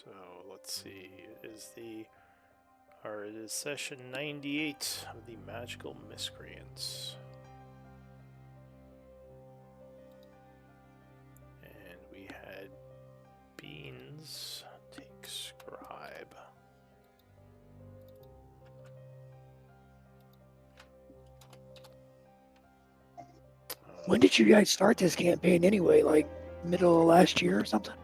So let's see. It is session 98 of the Magical Miscreants. And we had Beans take Scribe. When did you guys start this campaign anyway? Like middle of last year or something?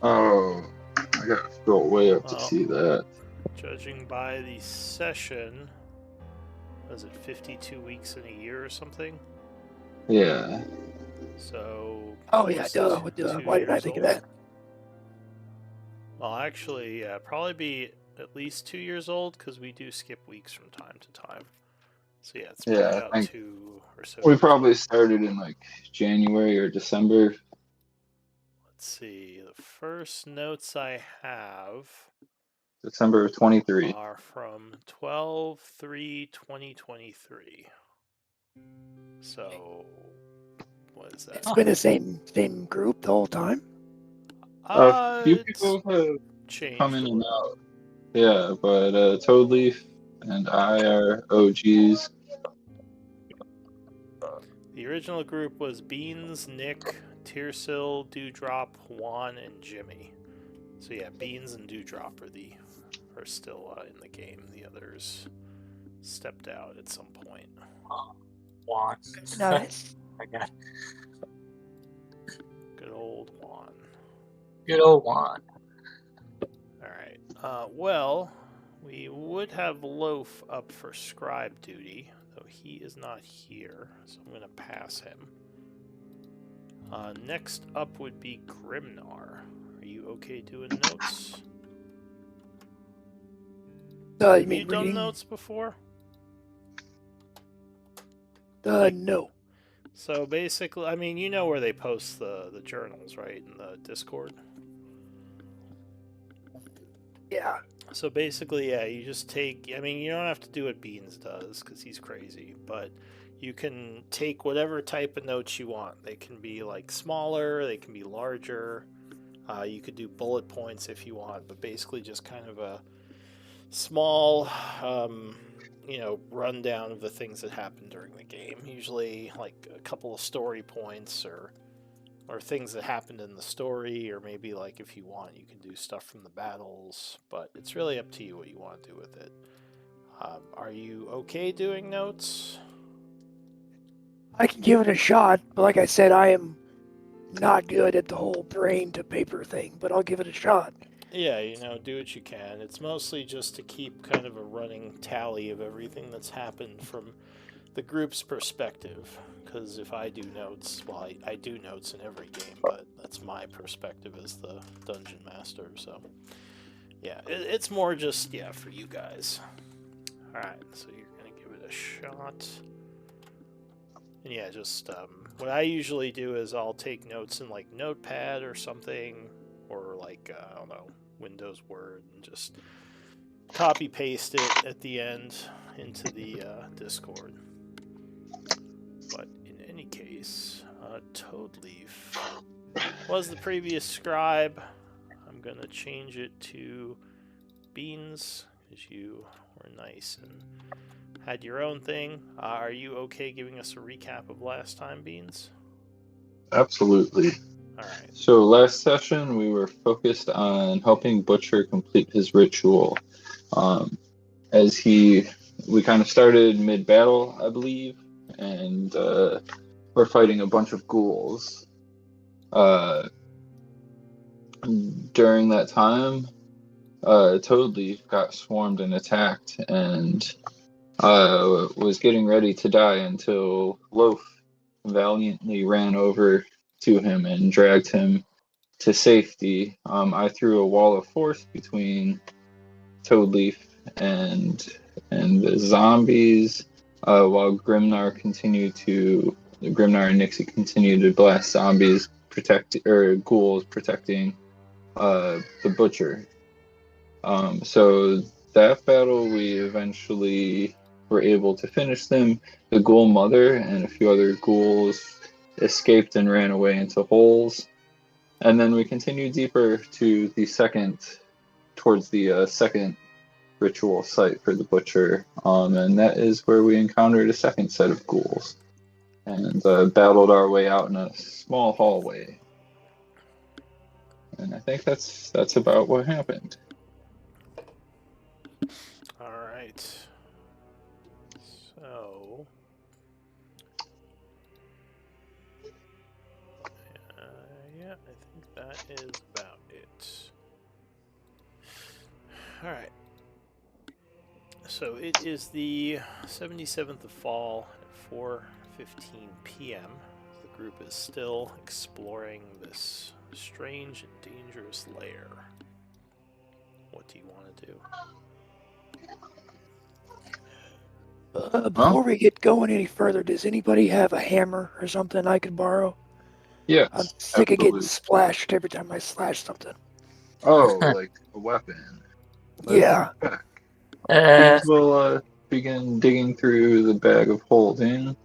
Oh, I gotta scroll way up to see that. Judging by the session, was it 52 weeks in a year or something? Yeah. So. Oh yeah, duh. Why did I think of that? Well, actually, yeah, probably be at least 2 years old because we do skip weeks from time to time. So yeah, it's probably about 2 or so. We probably started in like January or December. Let's see. The first notes I have December of 23 are from 12/3/2023. So what is that? It's been the same group the whole time. A few people have come in and out. Yeah, but Toadleaf and I are OGs. The original group was Beans, Nick, Tearsil, Dewdrop, Juan, and Jimmy. So yeah, Beans and Dewdrop are still in the game. The others stepped out at some point. Juan. Nice. Good old Juan. Good old Juan. Alright. Well, we would have Loaf up for scribe duty, though he is not here, so I'm going to pass him. Next up would be Grimnar. Are you okay doing notes? Have you done notes before? No. So basically, I mean, you know where they post the journals, right? In the Discord? Yeah. So basically, yeah, you just take... I mean, you don't have to do what Beans does, because he's crazy, but you can take whatever type of notes you want. They can be, like, smaller, they can be larger. You could do bullet points if you want, but basically just kind of a small... rundown of the things that happened during the game. Usually, like, a couple of story points or things that happened in the story, or maybe, like, if you want, you can do stuff from the battles, but it's really up to you what you want to do with it. Are you okay doing notes? I can give it a shot, but like I said, I am not good at the whole brain to paper thing, but I'll give it a shot. Yeah, do what you can. It's mostly just to keep kind of a running tally of everything that's happened from the group's perspective. Because if I do notes, well, I do notes in every game, but that's my perspective as the dungeon master. So, yeah, it's more just, for you guys. Alright, so you're going to give it a shot. And yeah, just what I usually do is I'll take notes in, like, Notepad or something, or, like, I don't know, Windows Word, and just copy paste it at the end into the Discord. But in any case, Toadleaf was the previous scribe. I'm gonna change it to Beans because you were nice and had your own thing. Are you okay giving us a recap of last time, Beans? Absolutely. Alright. So last session we were focused on helping Butcher complete his ritual. We kind of started mid-battle, I believe, and we're fighting a bunch of ghouls. During that time, Toadleaf got swarmed and attacked, and was getting ready to die until Loaf valiantly ran over to him and dragged him to safety. I threw a wall of force between Toadleaf and the zombies, while Grimnar and Nixie continued to blast zombies, ghouls protecting the Butcher. So that battle, we eventually were able to finish them. The ghoul mother and a few other ghouls escaped and ran away into holes. And then we continue deeper to the towards the second ritual site for the butcher, and that is where we encountered a second set of ghouls, and battled our way out in a small hallway. And I think that's about what happened. All right. So, yeah, I think that is about it. All right. So it is the 77th of fall at 4:15 p.m. The group is still exploring this strange and dangerous lair. What do you want to do? Before we get going any further, does anybody have a hammer or something I could borrow? Yes, I'm sick of getting absolutely. splashed every time I slash something. Oh, like a weapon. Yeah. Check. Uh, These will begin digging through the bag of holding.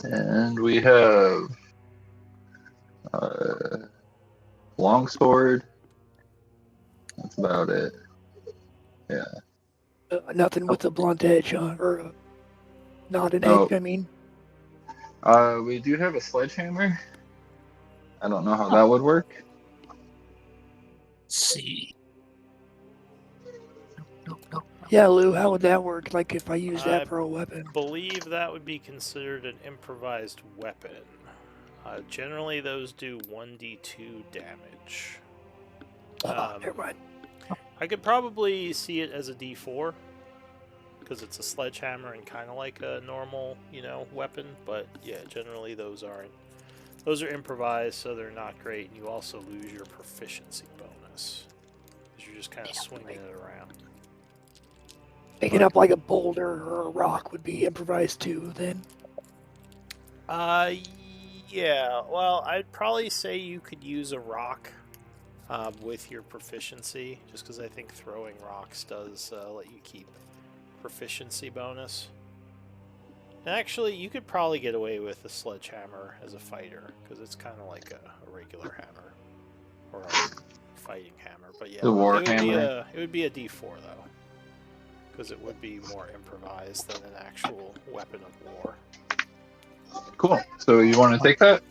And we have longsword. That's about it. Yeah. Nothing with a blunt edge, or not an No. edge, I mean. We do have a sledgehammer. I don't know how that would work. see. Nope. Yeah, Lou, how would that work? Like if I use that I for a weapon? believe that would be considered an improvised weapon. Generally, those do 1d2 damage. Never mind. I could probably see it as a d4 because it's a sledgehammer and kind of like a normal, weapon. But yeah, generally those aren't. Those are improvised, so they're not great, and you also lose your proficiency bonus because you're just kind of swinging it around. Picking up like a boulder or a rock would be improvised too, then. Yeah. Well, I'd probably say you could use a rock with your proficiency, just because I think throwing rocks does let you keep proficiency bonus. And actually, you could probably get away with a sledgehammer as a fighter, because it's kind of like a regular hammer or a fighting hammer. But yeah, The war it hammer. would be a D4 though, because it would be more improvised than an actual weapon of war. Cool. So you want to take that?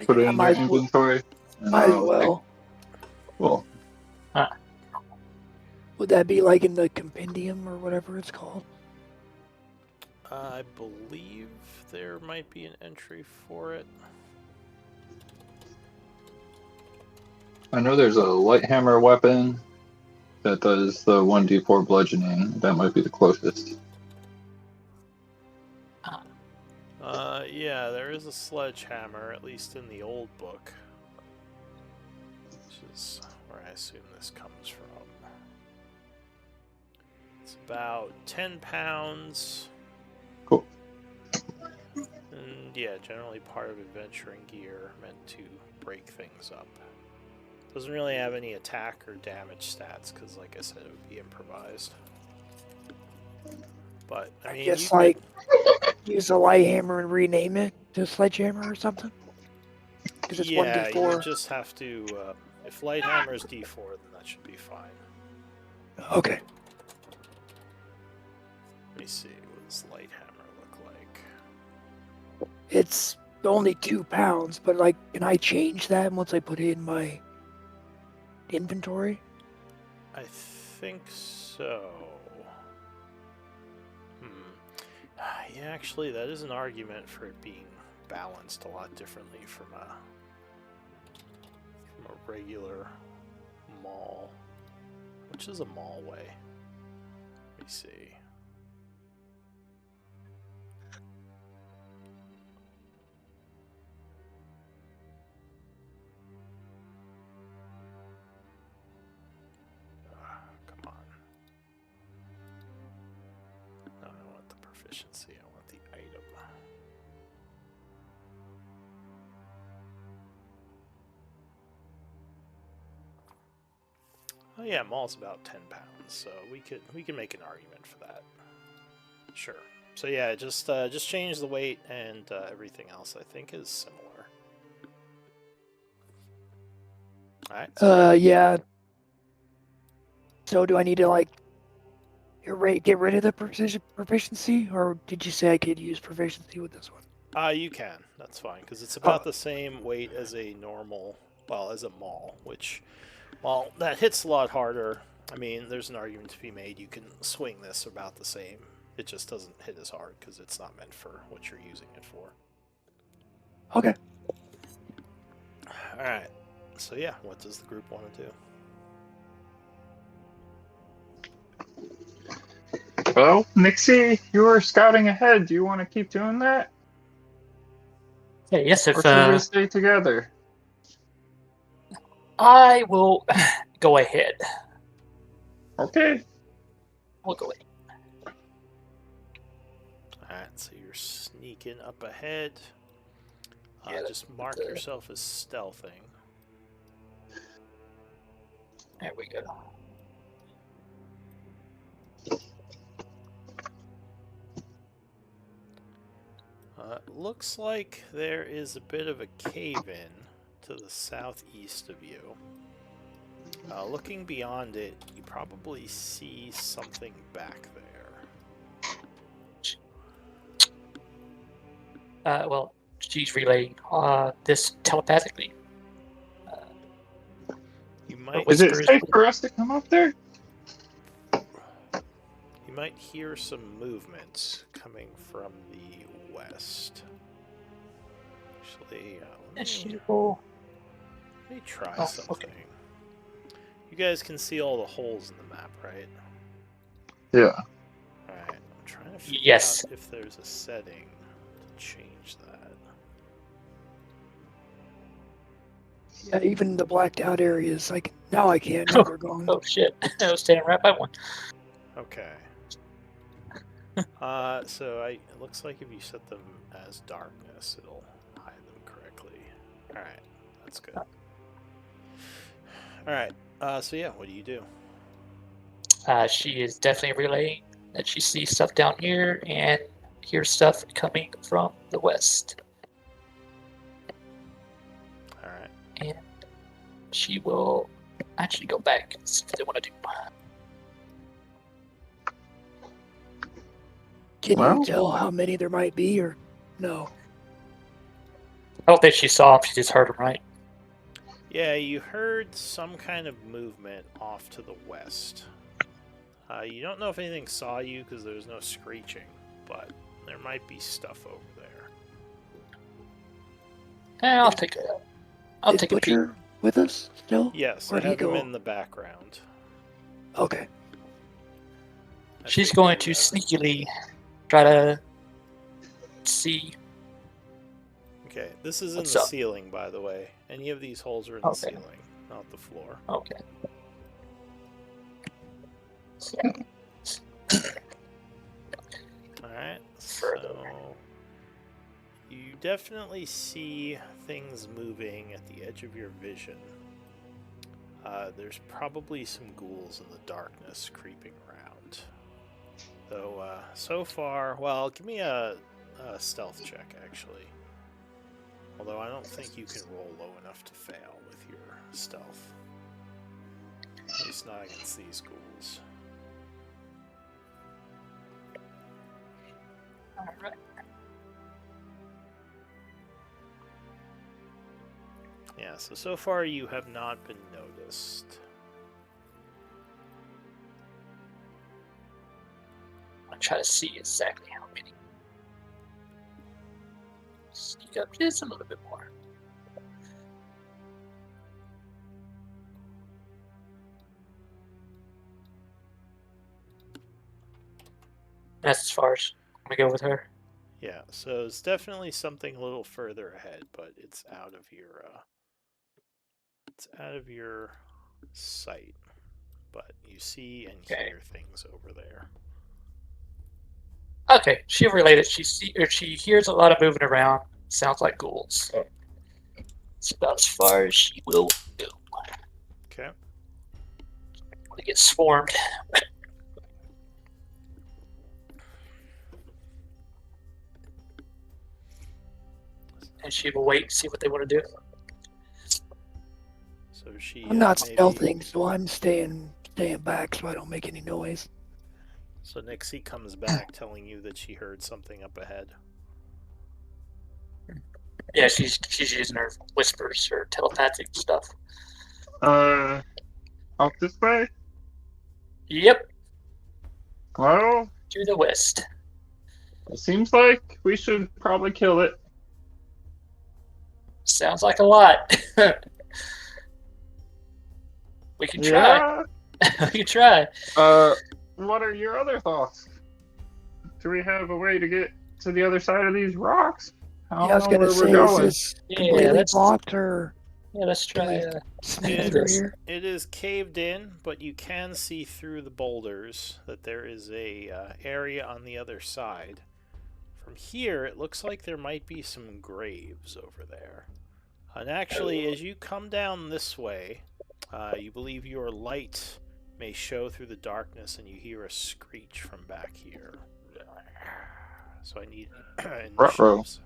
Put it I in your might, inventory. And might as I'll well. Cool. Would that be like in the compendium or whatever it's called? I believe there might be an entry for it. I know there's a light hammer weapon that does the 1d4 bludgeoning. That might be the closest. Yeah, there is a sledgehammer, at least in the old book, which is where I assume this comes from. It's about 10 pounds. Cool. And yeah, generally part of adventuring gear meant to break things up. Doesn't really have any attack or damage stats, because like I said, it would be improvised. But I mean, guess like use a light hammer and rename it to sledgehammer or something. Because it's yeah, you 1d4. would just have to. If light hammer is D4, then that should be fine. Okay. Let me see. What does light hammer look like? It's only 2 pounds, but like, can I change that once I put it in my inventory? I think so. Yeah, actually, that is an argument for it being balanced a lot differently from a regular maul. Which is a maul way? Let me see. Come on. No, I don't want the proficiency, I want the item. Oh yeah, maul's about 10 pounds, so we can make an argument for that. Sure. So yeah, just change the weight and everything else I think is similar. All right. So Yeah. So do I need to get rid of the proficiency, or did you say I could use proficiency with this one? you can. That's fine because it's Oh, about the same weight as a normal, well, as a maul, which, well, that hits a lot harder. I mean, there's an argument to be made. You can swing this about the same. It just doesn't hit as hard because it's not meant for what you're using it for. okay. All right. So yeah, what does the group want to do? Well, Nixie, you were scouting ahead. Do you want to keep doing that? Yeah, yes, Or if should we stay together? I will go ahead. Okay. We'll go ahead. Alright, so you're sneaking up ahead. Yeah, just mark yourself as stealthing. There we go. Looks like there is a bit of a cave-in to the southeast of you. Looking beyond it, you probably see something back there. Well, she's relaying this telepathically. You might Is it Whispers. safe for us to come up there? you might hear some movement coming from the west. Actually, let me try something. Okay. You guys can see all the holes in the map, right? Yeah. Alright, I'm trying to figure Yes. out if there's a setting to change that. Yeah, even the blacked out areas, now I can't. Now they're gone. Oh shit! I was standing right by one. Okay. It looks like if you set them as darkness, it'll hide them correctly. Alright, that's good. Alright, so yeah, what do you do? She is definitely relaying that she sees stuff down here and hears stuff coming from the west. Alright. And she will actually go back and see what they want to do. Can Well- you tell how many there might be, or no? I don't think she saw him, she just heard him, right? Yeah, you heard some kind of movement off to the west. You don't know if anything saw you because there's no screeching, but there might be stuff over there. I'll take a Is peek. Butcher with us still? Yes, Where'd I he have him go? in the background. Okay. I She's think going he, to sneakily try to see. Okay, this is in What's the up? ceiling, by the way. Any of these holes are in the Okay. ceiling, not the floor. Okay. Alright, Further. so you definitely see things moving at the edge of your vision. There's probably some ghouls in the darkness creeping around. Though, so far, well, give me a stealth check, actually. Although I don't think you can roll low enough to fail with your stealth. At least not against these ghouls. Alright. Yeah, so far you have not been noticed. I'll try to see exactly how many. Sneak up just a little bit more. That's as far as I'm gonna go with her. Yeah, so it's definitely something a little further ahead, but it's out of your sight. But you see and Okay. hear things over there. Okay, she'll relate it. She hears a lot of moving around. Sounds like ghouls. It's about as far as she will go. Okay. When it gets swarmed. and she will wait and see what they want to do. So she. I'm not maybe... stealthing, so I'm staying back so I don't make any noise. So Nixie comes back telling you that she heard something up ahead. Yeah, she's using her whispers or telepathic stuff. Off this way? Yep, Well, to the west. it seems like we should probably kill it. Sounds like a lot. We can try. Yeah. We can try. What are your other thoughts? Do we have a way to get to the other side of these rocks? I Yeah, I was don't know gonna where we're say, is going. this Yeah, completely let's blocked or try. sneak Yeah. through here? It is caved in, but you can see through the boulders that there is a area on the other side. From here, it looks like there might be some graves over there. And actually, as you come down this way, you believe your light may show through the darkness, and you hear a screech from back here. So I need initiatives.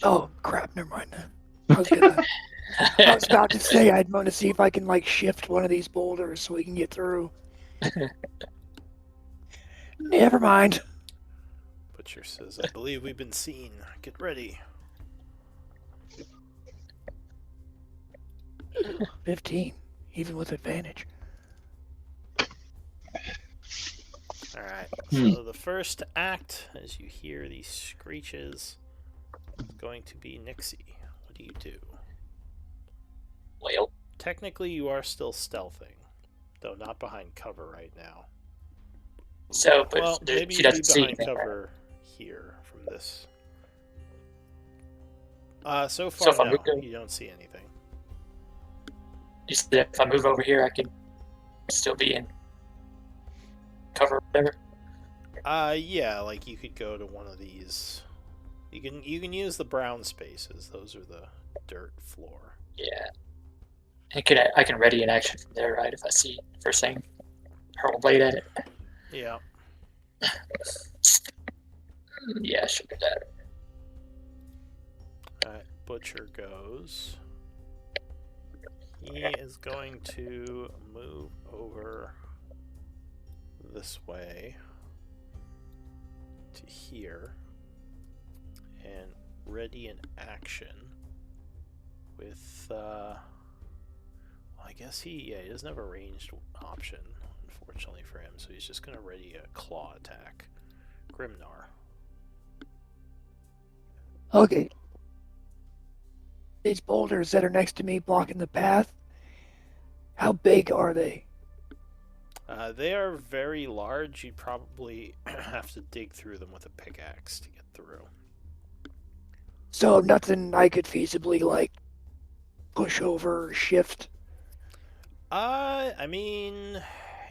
Oh crap! Never mind. I was about to say I'd want to see if I can like shift one of these boulders so we can get through. Never mind. Butcher says, I believe we've been seen. Get ready. 15, even with advantage. Alright, so the first act, as you hear these screeches, is going to be Nixie. What do you do? Well, Technically, you are still stealthing, though not behind cover right now. so but Well, maybe she you'd be doesn't see behind anything. cover here from this. So far, far, no, we're good. you don't see anything. You said if I move over here, I can still be in cover or whatever. Yeah, like you could go to one of these. You can use the brown spaces. Those are the dirt floor. Yeah. And I can ready an action from there, right? If I see first thing, hurl a blade at it. Yeah. Yeah, I should do that. Alright, Butcher goes. He is going to move over this way to here and ready an action with I guess he doesn't have a ranged option, unfortunately for him, so he's just going to ready a claw attack. Grimnar. Okay. These boulders that are next to me blocking the path, how big are they? They are very large. You'd probably have to dig through them with a pickaxe to get through. So nothing I could feasibly like push over or shift. I mean,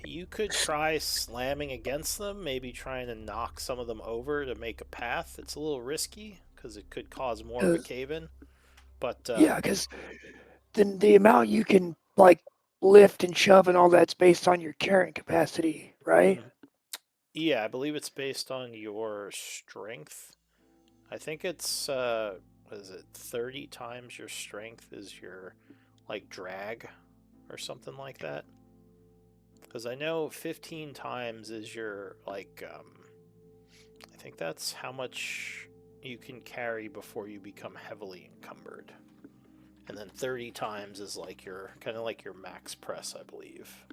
you could try slamming against them, maybe trying to knock some of them over to make a path. It's a little risky because it could cause more of a cave-in. But yeah, because the amount you can like lift and shove and all that's based on your carrying capacity, right? Yeah, I believe it's based on your strength. I think it's what is it, 30 times your strength is your like drag or something like that. Because I know 15 times is your like I think that's how much you can carry before you become heavily encumbered. And then 30 times is like your kind of like your max press, I believe.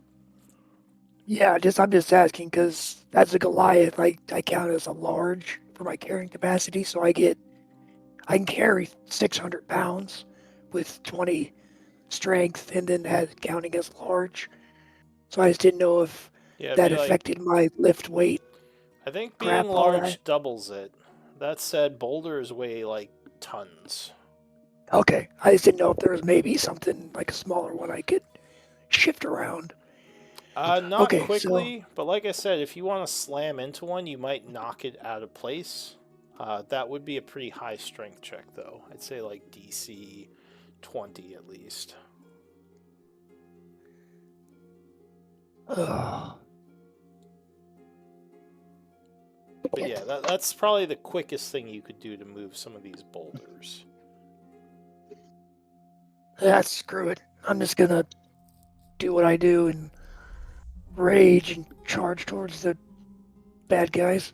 Yeah, I'm just asking because as a Goliath, I count as a large for my carrying capacity, so I can carry 600 pounds with 20 strength, and then counting as large. So I just didn't know if that affected my lift weight. I think being large doubles it. That said, boulders weigh like tons. Okay, I just didn't know if there was maybe something like a smaller one I could shift around. Not quickly, but like I said, if you want to slam into one, you might knock it out of place. That would be a pretty high strength check, though. I'd say like DC 20 at least. But yeah, that's probably the quickest thing you could do to move some of these boulders. Yeah, screw it. I'm just gonna do what I do and rage and charge towards the bad guys.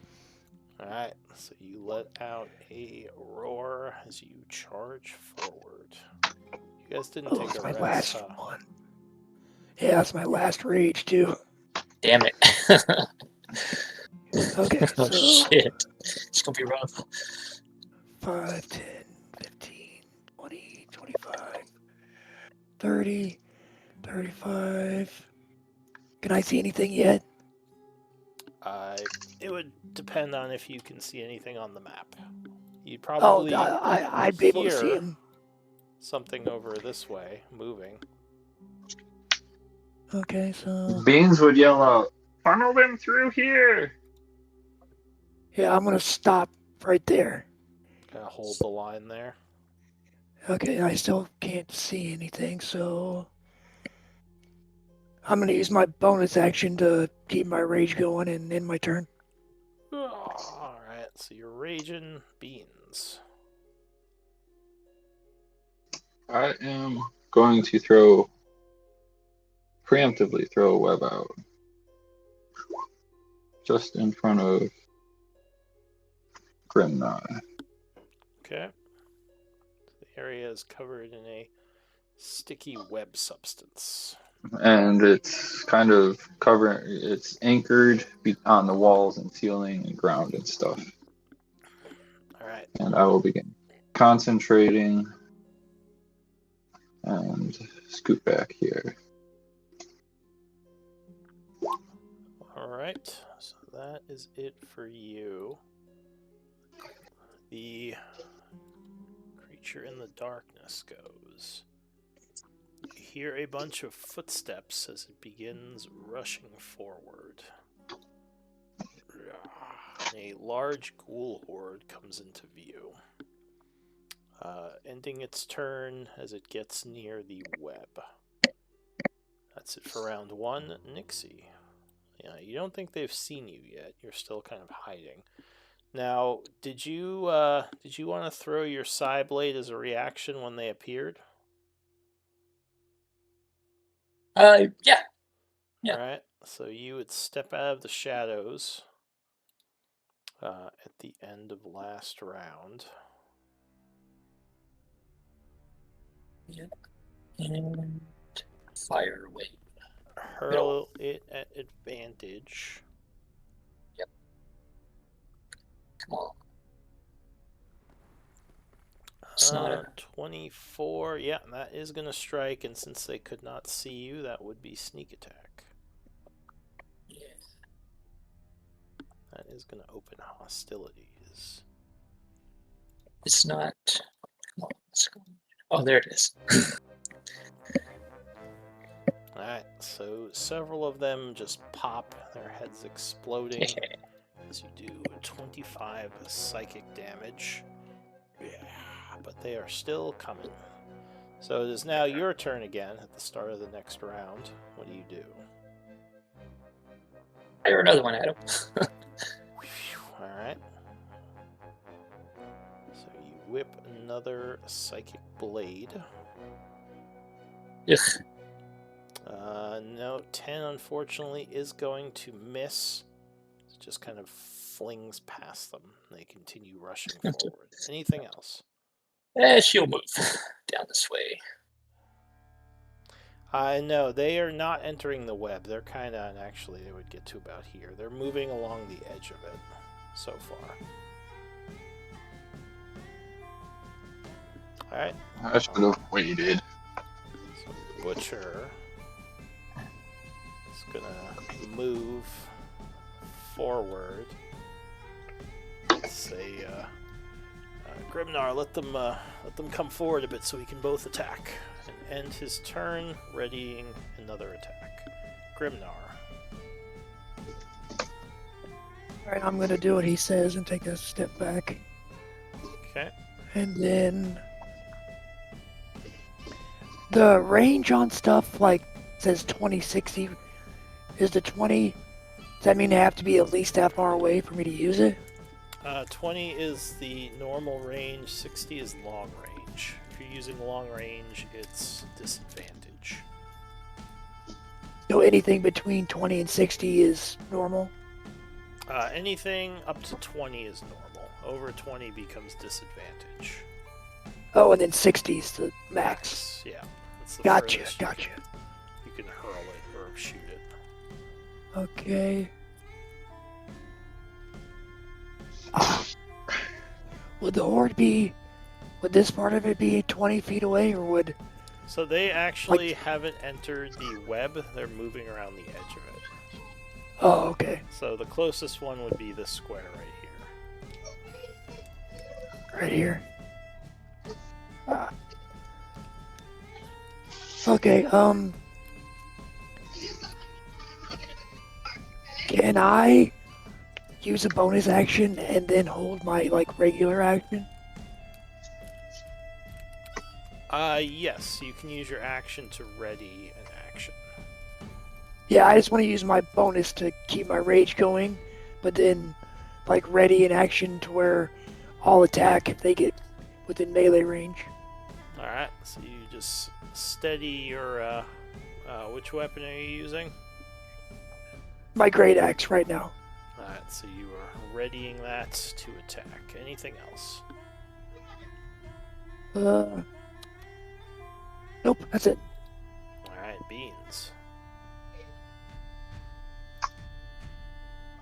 Alright, so you let out a roar as you charge forward. You guys didn't Oh, take it's a my rest, last huh? one. Yeah, that's my last rage too. Damn it. Okay, Oh so shit. It's gonna be rough. 5, 10, 15, 20, 25, 30, 35. Can I see anything yet? It would depend on if you can see anything on the map. You'd Oh, probably I'd be able to see hear him. something over this way moving. Okay, so Beans would yell out, "Funnel them through here!" yeah, I'm gonna stop right there. Gonna hold the line there. Okay, I still can't see anything, so I'm gonna use my bonus action to keep my rage going and end my turn. Alright, so you're raging beans. I am going to preemptively throw a web out. Just in front of Grimnar. Okay. The area is covered in a sticky web substance. And it's kind of it's anchored on the walls and ceiling and ground and stuff. Alright. And I will begin concentrating and scoot back here. Alright, so that is it for you. The creature in the darkness goes. You hear a bunch of footsteps as it begins rushing forward. A large ghoul horde comes into view, ending its turn as it gets near the web. That's it for round 1. Nixie. Yeah, you don't think they've seen you yet. You're still kind of hiding. Now, did you want to throw your Psy Blade as a reaction when they appeared? Yeah. Yeah. Alright, so you would step out of the shadows at the end of last round. Yeah. And fire away. Hurl it at advantage. Yep. Come on. It's not a... 24. Yeah, that is going to strike, and since they could not see you, that would be sneak attack. Yeah. That is going to open hostilities. It's not... Come on. Let's go. Oh, there it is. Alright, so several of them just pop, their heads exploding as you do 25 psychic damage. Yeah, but they are still coming. So it is now your turn again at the start of the next round. What do you do? Fire another one at him. Alright. So you whip another psychic blade. Ugh. No, 10 unfortunately is going to miss. It just kind of flings past them. They continue rushing forward. Anything else? She'll move down this way. No, they are not entering the web. They're kind of, and actually they would get to about here. They're moving along the edge of it so far. Alright. I should have waited. So Butcher is gonna move forward. Say, Grimnar, let them come forward a bit so we can both attack. And end his turn, readying another attack. Grimnar. Alright, I'm gonna do what he says and take a step back. Okay. And then the range on stuff like says 2060. Is the 20? Does that mean they have to be at least that far away for me to use it? 20 is the normal range, 60 is long range. If you're using long range, it's disadvantage. So anything between 20 and 60 is normal? Anything up to 20 is normal. Over 20 becomes disadvantage. Oh, and then 60 is the max. Yeah. That's the Gotcha, furthest gotcha. You can hurl it or shoot it. Okay. Would the horde be... Would this part of it be 20 feet away, or would... So they actually haven't entered the web. They're moving around the edge of it. Oh, okay. So the closest one would be this square right here. Right here. Okay, can I use a bonus action and then hold my, like, regular action? Yes, you can use your action to ready an action. Yeah, I just want to use my bonus to keep my rage going, but then, like, ready an action to where I'll attack if they get within melee range. Alright, so you just steady your, which weapon are you using? My great axe right now. Alright, so you are readying that to attack. Anything else? Nope, that's it. Alright, Beans.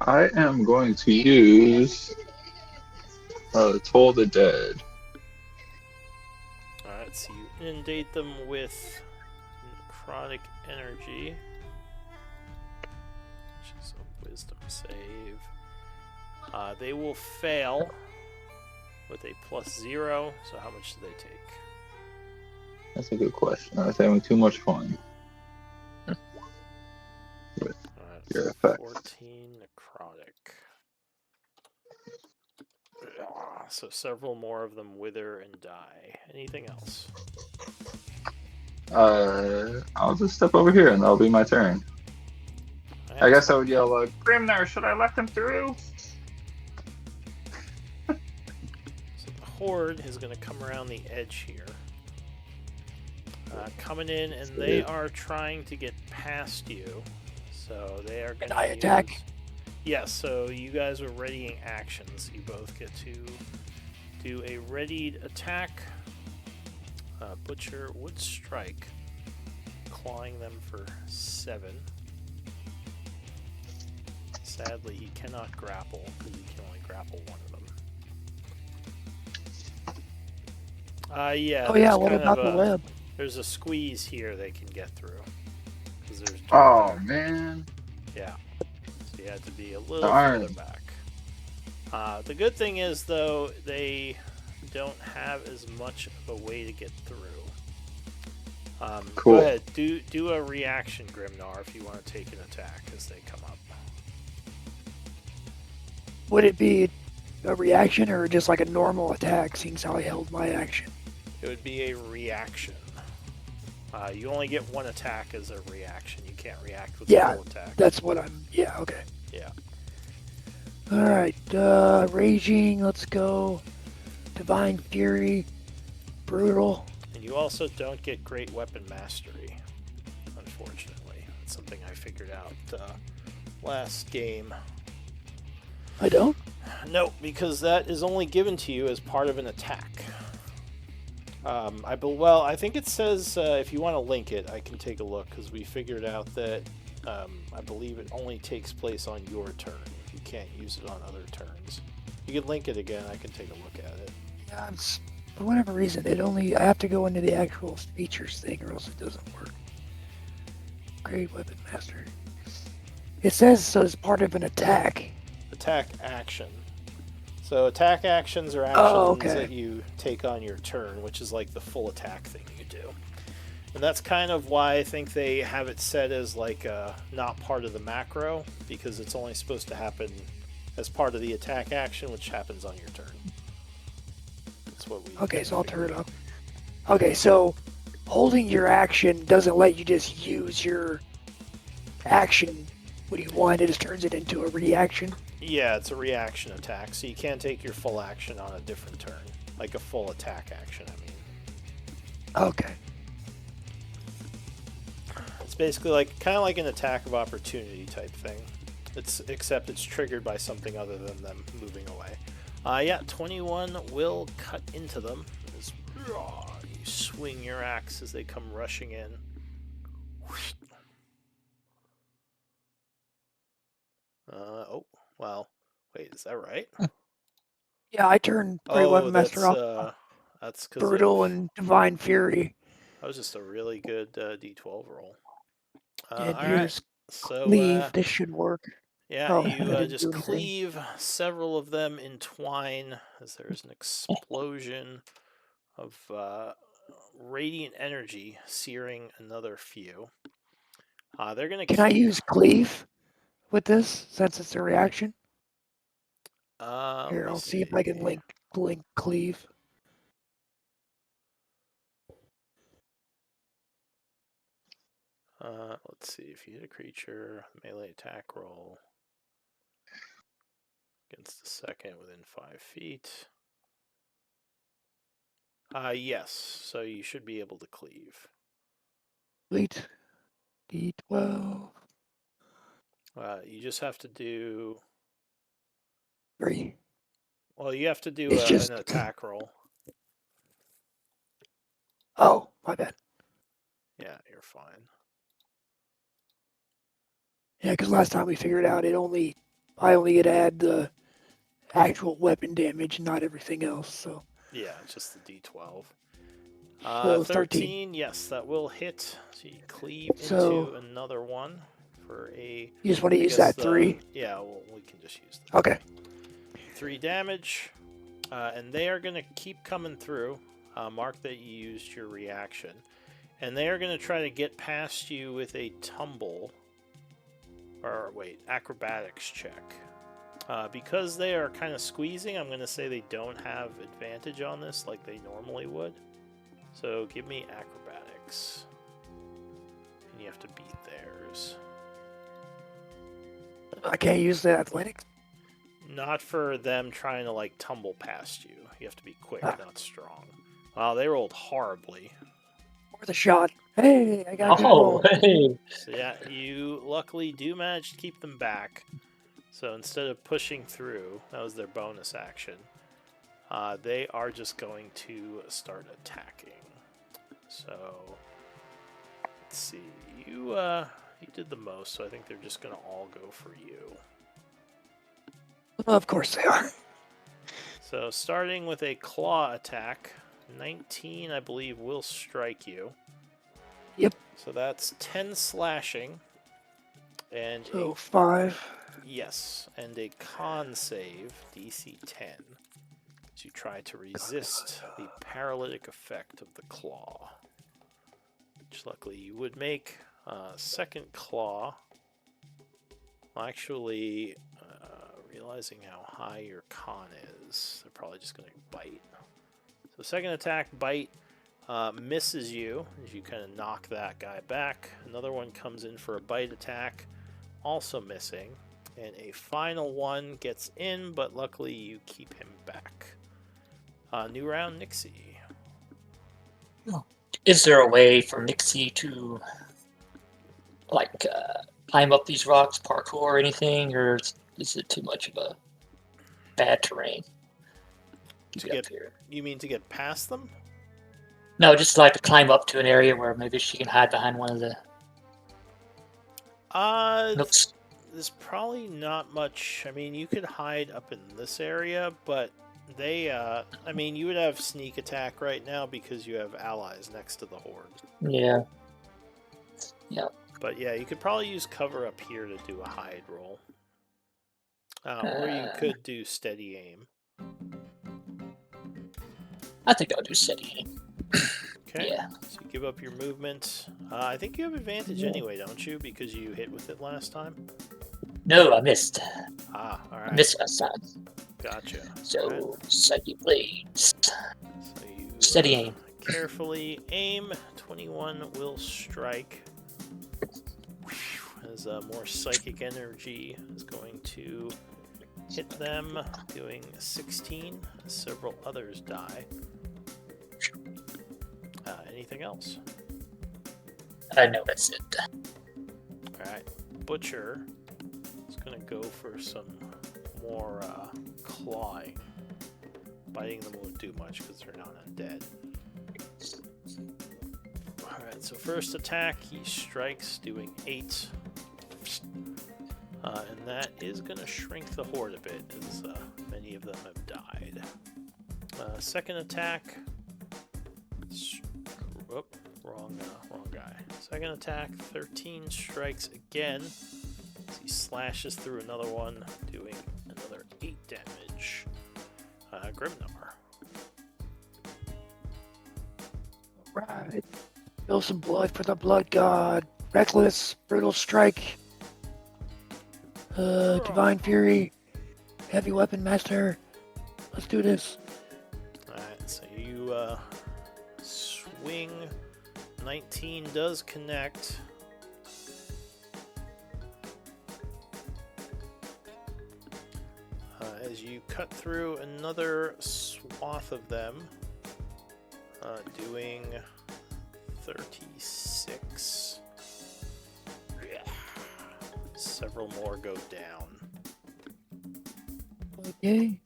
I am going to use Toll the Dead. Alright, so you inundate them with necrotic energy, which is a wisdom save. They will fail with a +0, so how much do they take? That's a good question. I was having too much fun. Alright, Your so effect. 14 necrotic. So several more of them wither and die. Anything else? I'll just step over here and that'll be my turn. Alright, I guess I would yell, Grimnar, should I let them through? so the horde is going to come around the edge here. Coming in, and they are trying to get past you. So they are going to Can I attack? Yes, so you guys are readying actions. You both get to do a readied attack. Butcher would strike, clawing them for 7. Sadly, he cannot grapple, because he can only grapple one of them. Yeah. Oh yeah, there's what kind about of the web? There's a squeeze here they can get through. 'Cause there's dirt Oh, there. man. Yeah. So you had to be a little Darn. further back. The good thing is, though, they don't have as much of a way to get through. Cool. Go ahead. Do a reaction, Grimnar, if you want to take an attack as they come up. Would it be a reaction or just like a normal attack, seeing as how I held my action? It would be a reaction. You only get one attack as a reaction. You can't react with a full attack. That's what I'm... Yeah, okay. Yeah. Alright, Raging, let's go. Divine Fury. Brutal. And you also don't get Great Weapon Mastery, unfortunately. That's something I figured out last game. I don't? No, because that is only given to you as part of an attack. I think it says, if you want to link it, I can take a look, because we figured out that I believe it only takes place on your turn. You can't use it on other turns. You can link it again, I can take a look at it. Yeah, for whatever reason, I have to go into the actual features thing or else it doesn't work. Great Weapon Master. It says so as part of an attack. Attack action. So attack actions are actions okay. that you take on your turn, which is like the full attack thing you do. And that's kind of why I think they have it set as like not part of the macro, because it's only supposed to happen as part of the attack action, which happens on your turn. That's what we... Okay, so I'll turn it up. Okay, so holding your action doesn't let you just use your action when you want. It just turns it into a reaction. Yeah, it's a reaction attack, so you can't take your full action on a different turn. Like a full attack action, I mean. Okay. It's basically like kind of like an attack of opportunity type thing. Except it's triggered by something other than them moving away. Yeah, 21 will cut into them. As you swing your axe as they come rushing in. Oh, well, wait, is that right? Yeah, I turned Great Oh, Weapon Master off that's because Brutal of and Divine Fury. that was just a really good D12 roll. And All right, here's so Leave. This should work. yeah, Oh, you that didn't just do anything. cleave several of them entwine as there is an explosion of radiant energy searing another few. They're gonna Can I keep. use Cleave with this since it's a reaction? Let Here, me I'll see if see. I can link Cleave. Let's see if you hit a creature, melee attack roll against the second within 5 feet. Yes, so you should be able to cleave. Delete D12. You just have to do. 3. Well, you have to do It's just. an attack roll. Oh, my bad. Yeah, you're fine. Yeah, because last time we figured out I only get to add the actual weapon damage, not everything else. So. Yeah, just the D12. So 13, yes, that will hit. So you cleave So- into another one for a. You just want to I use guess that 3? Yeah, well, we can just use that. Okay. 3 damage, and they are going to keep coming through. Mark that you used your reaction. And they are going to try to get past you with a tumble. Or, wait, acrobatics check. Because they are kind of squeezing, I'm going to say they don't have advantage on this like they normally would. So give me acrobatics. And you have to beat theirs. I can't use the athletics. Not for them trying to like tumble past you. You have to be quick, Ah. not strong. Wow, they rolled horribly. Worth a shot. Hey, I got a good Oh, roll. hey. So yeah, you luckily do manage to keep them back. So instead of pushing through, that was their bonus action. They are just going to start attacking. So let's see. You did the most, so I think they're just gonna all go for you. Of course they are. So starting with a claw attack, 19 I believe will strike you. Yep. So that's 10 slashing. And So 5. yes, and a con save, DC 10. As you try to resist the paralytic effect of the claw. Which luckily you would make. Second claw. Well, actually, realizing how high your con is, they're probably just going to bite. So second attack, bite, misses you as you kind of knock that guy back. Another one comes in for a bite attack, also missing. And a final one gets in, but luckily you keep him back. New round, Nixie. Is there a way for Nixie to, like, climb up these rocks, parkour, or anything, or is it too much of a bad terrain To get get, up here? you mean to get past them? No, just like to climb up to an area where maybe she can hide behind one of the nooks. There's probably not much. I mean, you could hide up in this area, but they, I mean, you would have sneak attack right now because you have allies next to the horde. Yeah. Yeah. But yeah, you could probably use cover up here to do a hide roll. Or you could do steady aim. I think I'll do steady aim. Okay. Yeah. So you give up your movement. I think you have advantage anyway, don't you? Because you hit with it last time. No, I missed. All I right. missed last time. Gotcha. So, Alright. Psychic Blades. So you Steady aim. carefully aim. 21 will strike. As more psychic energy is going to hit them, doing 16. Several others die. anything else? No, that's it. Alright, Butcher is going to go for some more clawing. Biting them won't do much because they're not undead. Alright, so first attack, he strikes, doing 8. And that is going to shrink the horde a bit, as many of them have died. Second attack... wrong guy. Second attack, 13 strikes again. As he slashes through another one, doing another 8 damage. Grimnar. Right. Spill some blood for the blood god. Reckless, brutal strike. Divine fury. Heavy weapon master. Let's do this. Alright, so you swing. 19 does connect. As you cut through another swath of them, doing 36. Several more go down. Okay.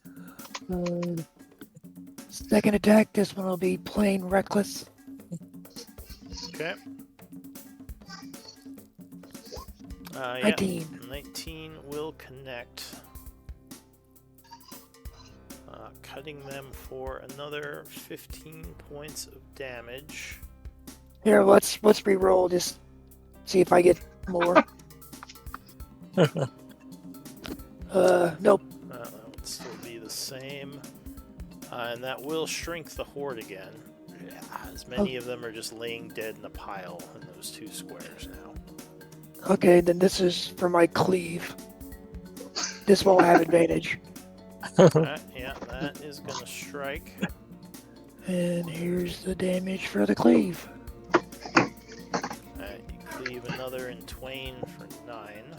Second attack, this one will be plain reckless. Okay. 19. 19 will connect. Cutting them for another 15 points of damage. Here, let's re-roll. Just see if I get more. Nope. That would still be the same. And that will shrink the horde again. As many of them are just laying dead in a pile in those 2 squares now. Okay, then this is for my cleave. This won't have advantage. Yeah, that is going to strike. And here's the damage for the cleave. Alright, you cleave another in twain for 9.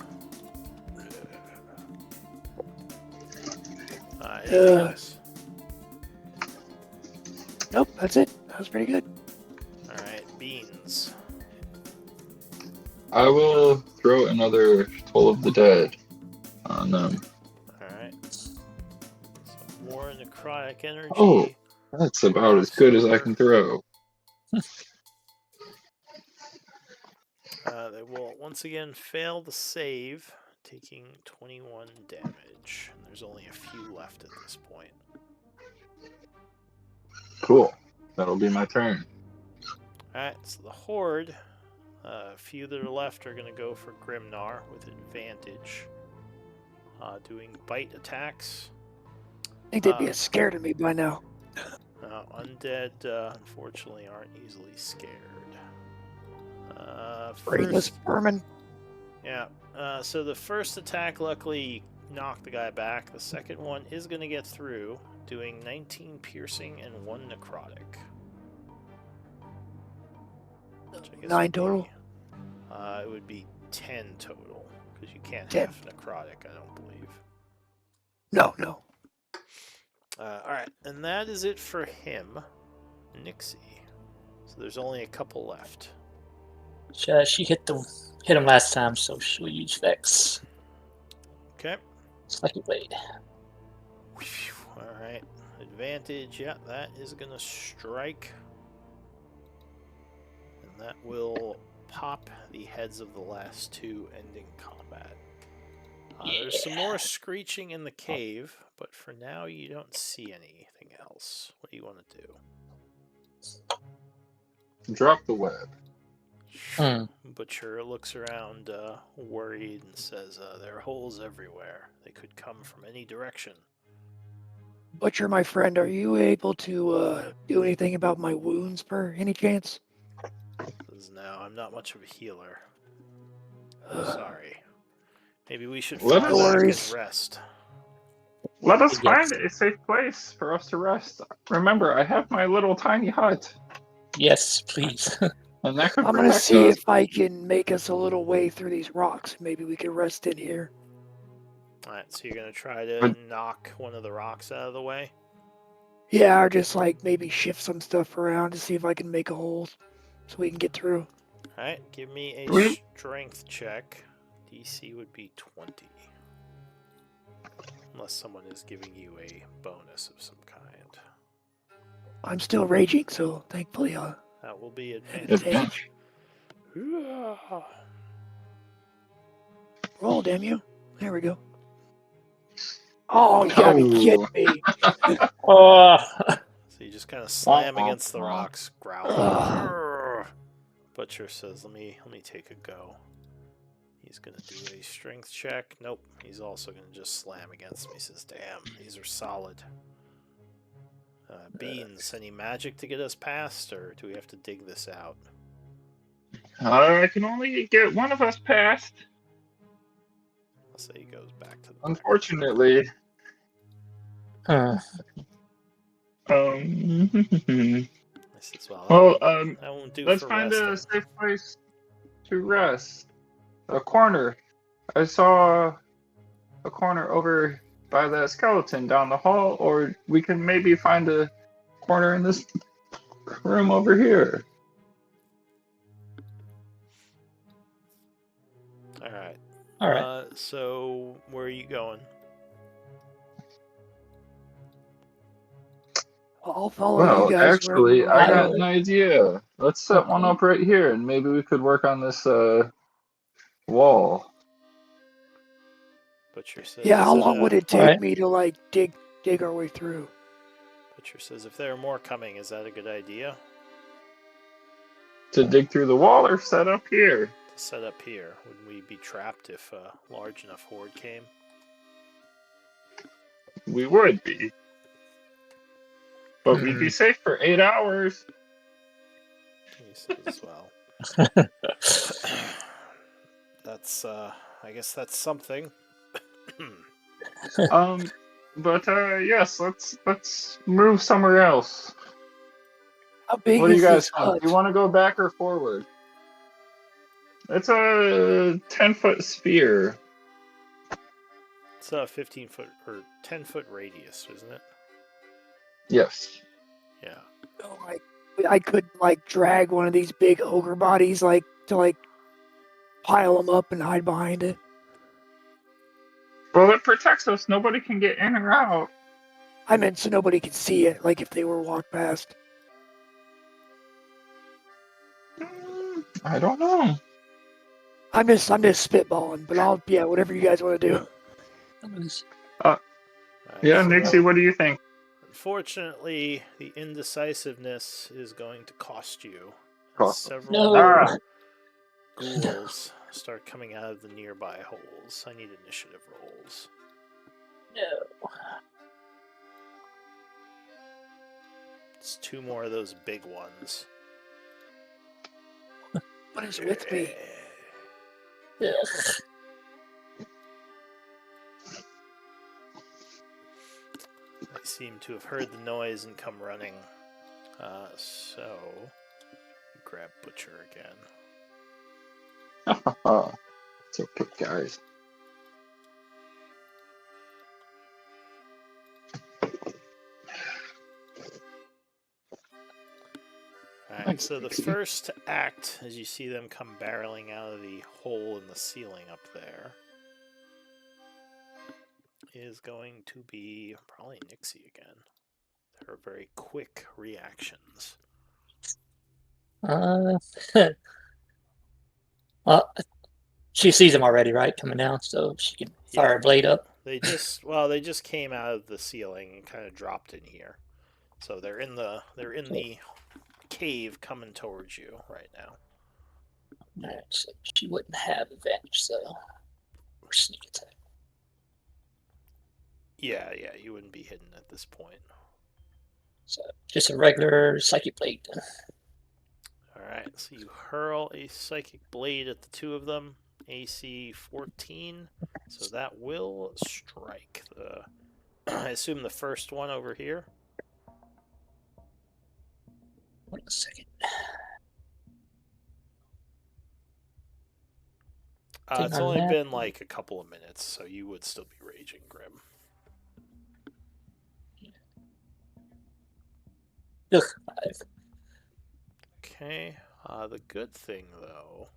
Anything else? Nope, that's it. That was pretty good. Alright, Beans. I will throw another Toll of the Dead on them. Alright. Some more necrotic energy. Oh, that's about as good as I can throw. They will once again fail the save, taking 21 damage. And there's only a few left at this point. Cool. That'll be my turn. Alright, so the horde, a few that are left are going to go for Grimnar with advantage. Doing bite attacks. I think they'd be scared of me by now. Undead, unfortunately, aren't easily scared. Brainless vermin. Yeah, so the first attack, luckily, knocked the guy back. The second one is going to get through, doing 19 piercing and 1 necrotic. 9 total? It would be 10 total, because you can't 10. have necrotic, I don't believe. No. Alright, and that is it for him. Nixie. So there's only a couple left. She hit him last time, so she'll use Vex. Okay. Lucky blade. Alright. Advantage, yeah, that is going to strike. And that will pop the heads of the last 2, ending combat. There's some more screeching in the cave, but for now you don't see anything else. What do you want to do? Drop the web. Butcher looks around worried and says, there are holes everywhere. They could come from any direction. Butcher, my friend, are you able to do anything about my wounds per any chance? Says, no, I'm not much of a healer. Sorry. Maybe we should Let fall us- back and rest. Let us Yes. find a safe place for us to rest. Remember, I have my little tiny hut, Yes, please. and that could I'm gonna protect see us. if I can make us a little way through these rocks. Maybe we can rest in here. Alright, so you're going to try to But- knock one of the rocks out of the way? Yeah, or just like maybe shift some stuff around to see if I can make a hole so we can get through. Alright, give me a We- strength check. DC would be 20. Unless someone is giving you a bonus of some kind. I'm still raging, so thankfully That will be advantage. Roll, damn you. There we go. Oh, you gotta be kidding me. Oh, So you just kind of slam against the Womp. rocks, growling. Ugh. Grrr. Butcher says, "Let me take a go." He's gonna do a strength check. Nope. He's also gonna just slam against me. He says, "Damn, these are solid." Beans, any magic to get us past, or do we have to dig this out? I can only get one of us past. I'll say he goes back to the back. Unfortunately. huh. Um. I says, "Well, Well, that won't do let's for find resting." a safe place to rest. A corner. I saw a corner over by that skeleton down the hall, or we can maybe find a corner in this room over here. All right. All right. So where are you going? I'll follow you Well, guys wherever you actually, want I to got go. an idea. Let's set one Okay. up right here, and maybe we could work on this wall. Butcher says, Yeah, how long would it take Alright. me to like dig our way through? Butcher says, "If there are more coming, is that a good idea To dig through the wall or set up here? to set up here? Would we be trapped if a large enough horde came?" We would be. But we'd be safe for 8 hours. He says, "Well, that's I guess that's something." But yes, let's move somewhere else. How big What do you is guys this think? hut? Do you want to go back or forward? It's a 10-foot sphere. It's a 15-foot or 10-foot radius, isn't it? Yes. Yeah. Oh, I could like drag one of these big ogre bodies like to like pile them up and hide behind it. Well, it protects us. Nobody can get in or out. I meant so nobody could see it, like if they were walk past. I don't know. I'm just spitballing, but whatever you guys want to do. All right, Yeah, so Nixie, what do you think? unfortunately, the indecisiveness is going to cost you. Cost. Several No. Ah. ghouls start coming out of the nearby holes. I need initiative rolls. No. It's 2 more of those big ones. What is with me? Yeah. They seem to have heard the noise and come running. So, grab Butcher again. It's okay, guys. Alright, so the first act, as you see them come barreling out of the hole in the ceiling up there, is going to be probably Nixie again. There are very quick reactions. Well, she sees him already, right? Coming down, so she can fire a blade up. They just came out of the ceiling and kind of dropped in here. So they're in the cave coming towards you right now. Alright, so she wouldn't have advantage, so or sneak attack. Yeah, you wouldn't be hidden at this point. So just a regular psychic blade. Alright, so you hurl a psychic blade at the 2 of them. AC 14, so that will strike. I assume the first one over here. Wait a second. It's only been like a couple of minutes, so you would still be raging, Grim. Ugh, 5. Okay. The good thing, though,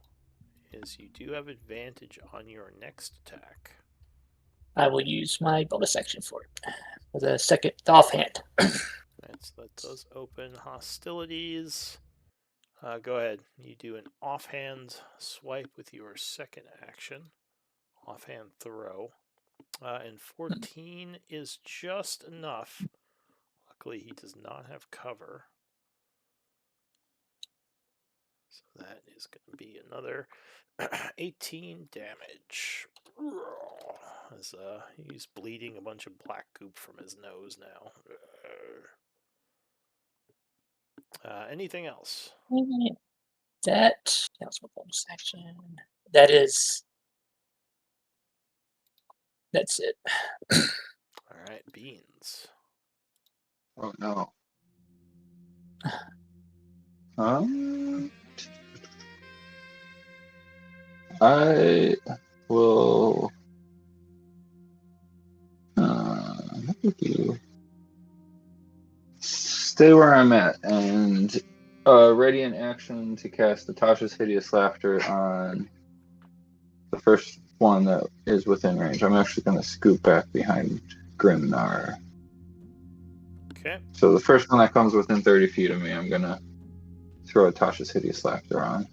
is you do have advantage on your next attack. I will use my bonus action for it. For the second offhand. Right, so that does open hostilities. Go ahead. You do an offhand swipe with your second action. Offhand throw. And 14 is just enough. Luckily, he does not have cover. So that is going to be another 18 damage. As he's bleeding a bunch of black goop from his nose now. Anything else? That was my bonus action. That's it. All right, Beans. Oh no. Um, I will. Stay where I'm at and ready in action to cast Natasha's Hideous Laughter on the first one that is within range. I'm actually going to scoot back behind Grimnar. Okay. So the first one that comes within 30 feet of me, I'm going to throw Natasha's Hideous Laughter on.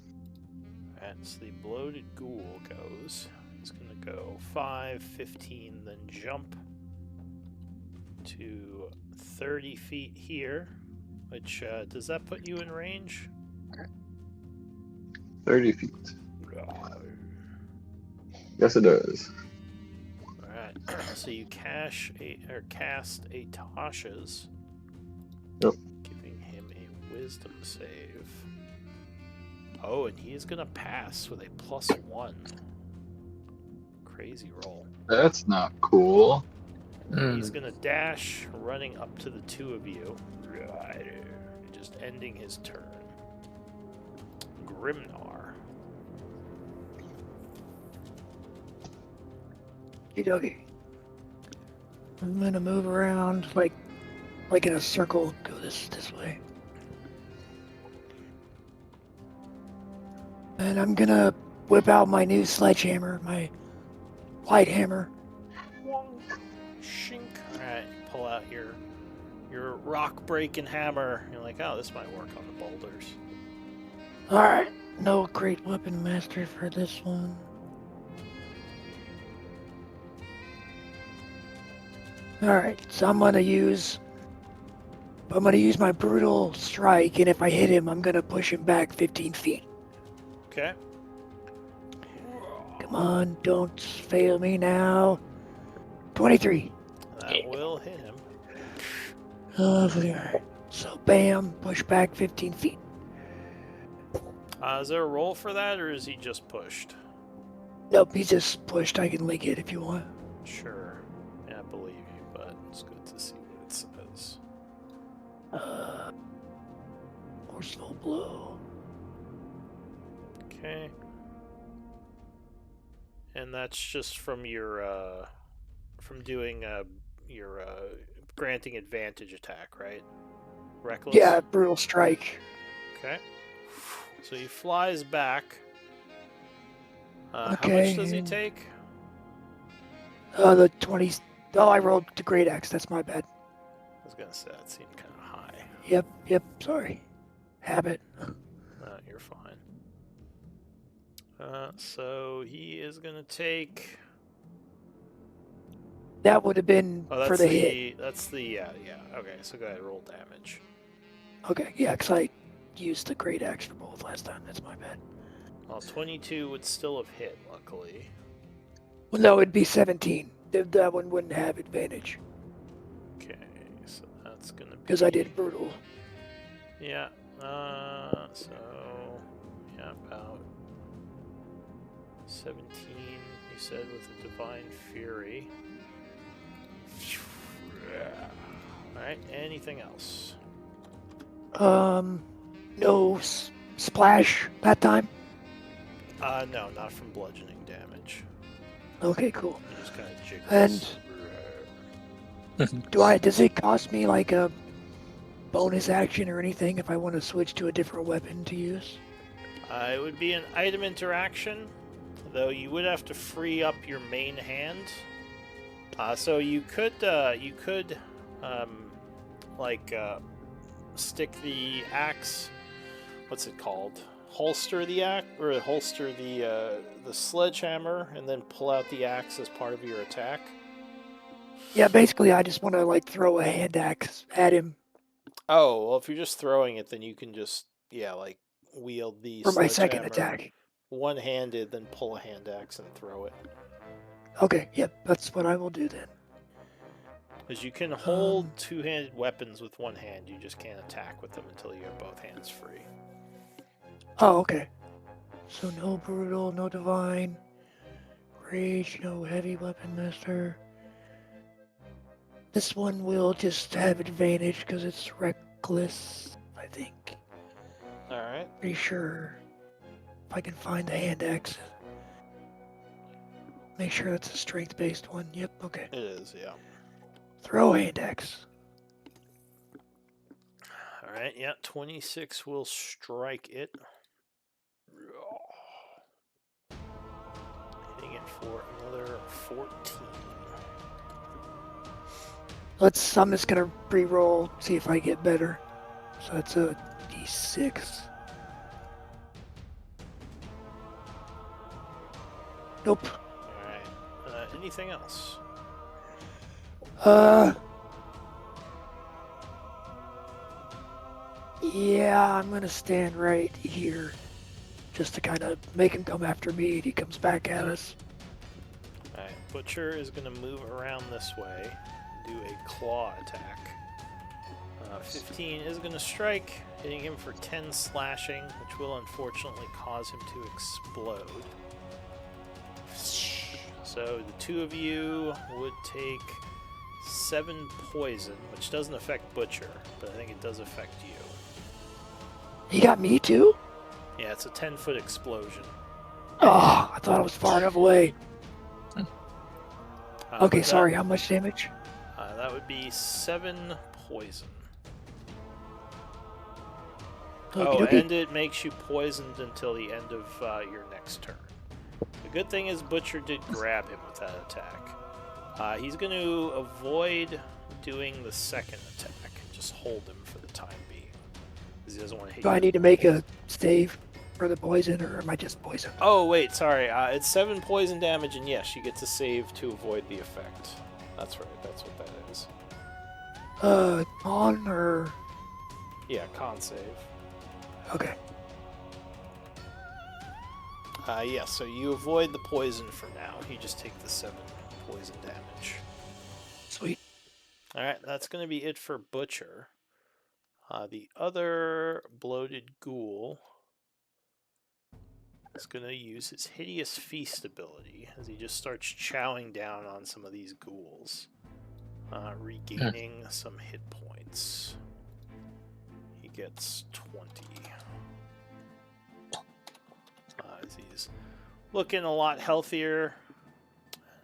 As the bloated ghoul goes, he's going to go 5, 15, then jump to 30 feet here, which does that put you in range? 30 feet. Yes, it does. Alright, so you cast a Tasha's, Yep. giving him a wisdom save. Oh, and he's going to pass with a +1. Crazy roll. That's not cool. He's going to dash, running up to the two of you, just ending his turn. Grimnar. Okay. I'm gonna move around like in a circle. Go this way. And I'm gonna whip out my new sledgehammer, my light hammer. Shink. Alright, pull out your rock breaking hammer. You're like, oh, this might work on the boulders. Alright, no great weapon master for this one. Alright, so I'm gonna use my brutal strike, and if I hit him, I'm gonna push him back 15 feet. Okay. Come on, don't fail me now. 23. That will hit him. Lovely. Alright. So bam, push back 15 feet. Is there a roll for that, or is he just pushed? Nope, he's just pushed. I can link it if you want. Sure. Yeah, I believe you, but it's good to see what it says. Forceful blow. Okay. And that's just from your, from doing your granting advantage attack, right? Reckless? Yeah, brutal strike. Okay. So he flies back. How Okay. much does he take? The 20. Oh, I rolled the great axe. That's my bad. I was gonna say that seemed kind of high. Yep. Sorry. Habit. You're fine. So he is gonna take. That would have been Oh, that's for the hit. That's the yeah. Okay, so go ahead, roll damage. Okay, yeah, because I used the great axe for both last time. That's my bad. Well, 22 would still have hit, luckily. Well, no, it'd be 17. That one wouldn't have advantage Okay, so that's gonna be. because I did brutal. Yeah. So yeah, about 17. You said with the divine fury. All right. Anything else? No splash that time. No, not from bludgeoning damage. Okay, cool. You just kind of jiggles. And does it cost me like a bonus action or anything if I want to switch to a different weapon to use? It would be an item interaction, though you would have to free up your main hand. So you could stick the axe. What's it called? Holster the axe, or holster the sledgehammer, and then pull out the axe as part of your attack. Yeah, basically, I just want to like throw a hand axe at him Oh well, if you're just throwing it, then you can just wield the for my second sledgehammer attack. one-handed, then pull a hand axe and throw it. Okay, yep, that's what I will do then. Because you can hold two-handed weapons with one hand, you just can't attack with them until you have both hands free. Oh, okay. So no brutal, no divine, rage, no heavy weapon master. This one will just have advantage because it's reckless, I think. Alright. Pretty sure. If I can find the hand axe. Make sure that's a strength-based one. Yep, okay. It is, yeah. Throw hand axe. Alright, yeah, 26 will strike it. Hitting it for another 14. I'm just gonna re-roll, see if I get better. So that's a d6. Nope. Alright. Anything else? Yeah, I'm gonna stand right here. Just to kind of make him come after me and he comes back at us. Alright, Butcher is going to move around this way, do a claw attack. 15 is going to strike, hitting him for 10 slashing, which will unfortunately cause him to explode. So the two of you would take 7 poison, which doesn't affect Butcher, but I think it does affect you. He got me too? Yeah, it's a 10-foot explosion. Oh, I thought I was far enough away. Okay, But sorry, how much damage? That would be 7 poison. Okey-dokey. And it makes you poisoned until the end of your next turn. The good thing is Butcher did grab him with that attack. He's going to avoid doing the second attack and just hold him for the time being. Because he doesn't want to hit Do you. I need to make a save for the poison, or am I just poisoned? Oh, wait, sorry. It's 7 poison damage, and yes, you get to save to avoid the effect. That's right, that's what that is. On or... Yeah, con save. Okay. Yeah, so you avoid the poison for now. You just take the 7 poison damage. Sweet. Alright, that's going to be it for Butcher. The other bloated ghoul is going to use his Hideous Feast ability as he just starts chowing down on some of these ghouls, regaining some hit points. He gets 20. As he's looking a lot healthier.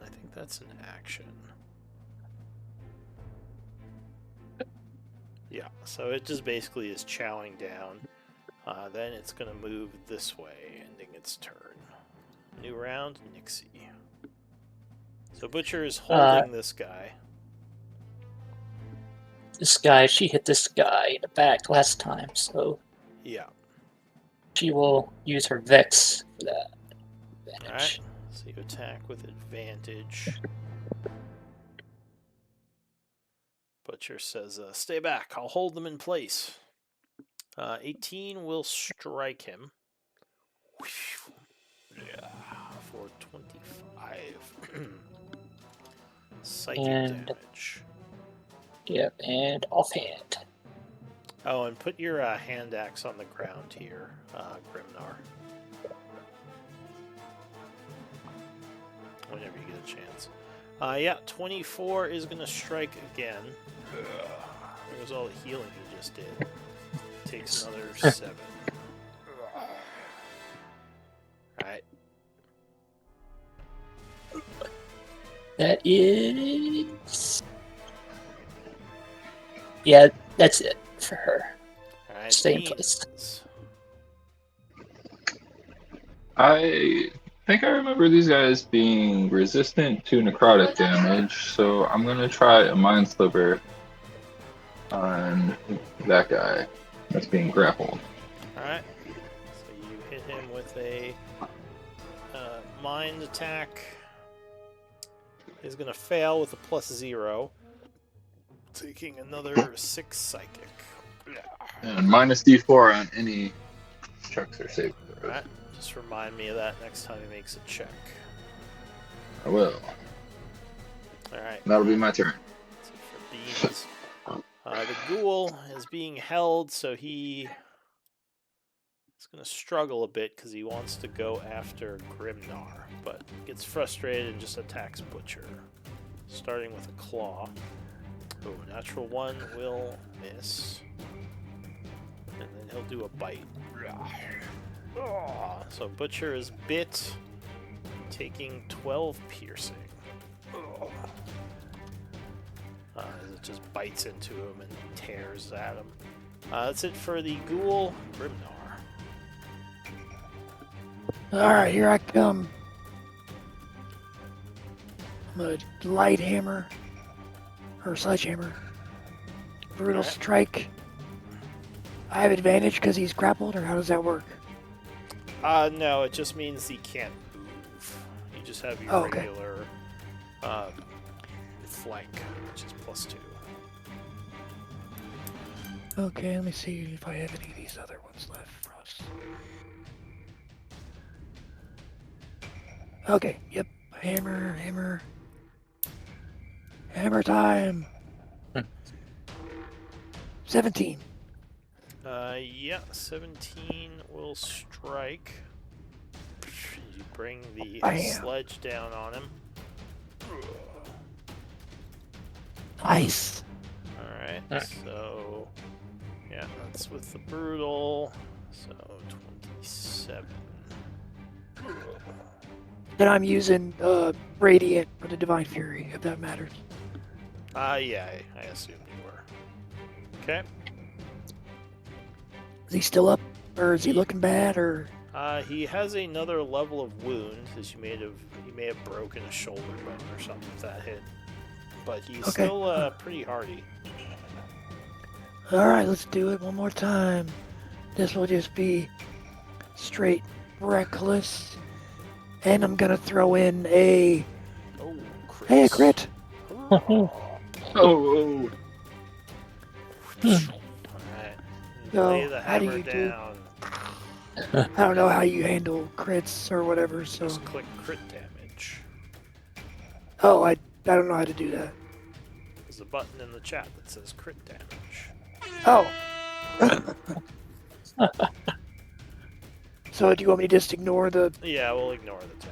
I think that's an action. Yeah, so it just basically is chowing down. Then it's going to move this way, ending its turn. New round, Nixie. So Butcher is holding this guy. This guy, she hit this guy in the back last time, so Yeah. she will use her Vex for that advantage. Alright, so you attack with advantage. Butcher says, stay back, I'll hold them in place. 18 will strike him. Yeah, for 25. Psychic damage. Yep, and offhand. Oh, and put your hand axe on the ground here, Grimnar. Whenever you get a chance. Yeah, 24 is going to strike again. There's all the healing he just did. Takes another 7. Alright. That is... Yeah, that's it. for her. All right, Stay in place. beans. I think I remember these guys being resistant to necrotic damage, so I'm gonna try a Mind Sliver on that guy that's being grappled. All right. So you hit him with a mind attack. He's gonna fail with a +0, taking another 6 psychic. And minus D4 on any checks or saving throws. Alright, just remind me of that next time he makes a check. I will. Alright. That'll be my turn. That's it for beans. The ghoul is being held, so he is going to struggle a bit because he wants to go after Grimnar, but gets frustrated and just attacks Butcher, starting with a claw. Oh, natural 1 will miss. And then he'll do a bite. So Butcher is bit, taking 12 piercing. As it just bites into him and tears at him. That's it for the ghoul, Grimnar. Alright, here I come. I'm gonna light hammer. Or sledgehammer. Brutal Alright. strike. I have advantage because he's grappled, or how does that work? No, it just means he can't move. You just have your Okay. regular flank, which is +2. Okay, let me see if I have any of these other ones left for us. Okay, yep. Hammer, hammer. Hammer time! 17. Yeah, 17 will strike. You bring the Bam. sledge down on him. Nice. Alright, Alright. so yeah, that's with the brutal. So 27. Then I'm using Radiant for the Divine Fury, if that matters. Yeah, I assumed you were. Okay. Is he still up? Or is he looking bad? Or He has another level of wound, as he may have broken a shoulder bone or something with that hit. But he's Okay. still pretty hardy. Alright, let's do it one more time. This will just be straight reckless. And I'm gonna throw in a Oh, crit. hey, a crit. Oh, Alright. So, Lay the how do hammer you do- down. I don't know how you handle crits or whatever, so Just click crit damage. oh, I don't know how to do that. There's a button in the chat that says crit damage. Oh. So do you want me to just ignore the Yeah, we'll ignore the 10.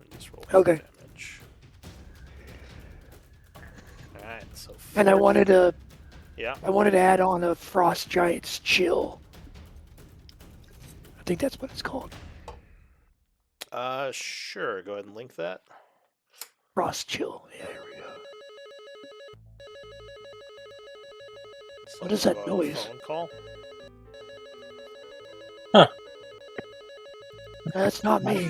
And just roll Okay. damage. Alright, so and I wanted to yeah. add on a Frost Giant's Chill. I think that's what it's called. Sure. Go ahead and link that. Frost Chill. Yeah, there we go. What is Someone that go on a noise? Phone call. That's not me.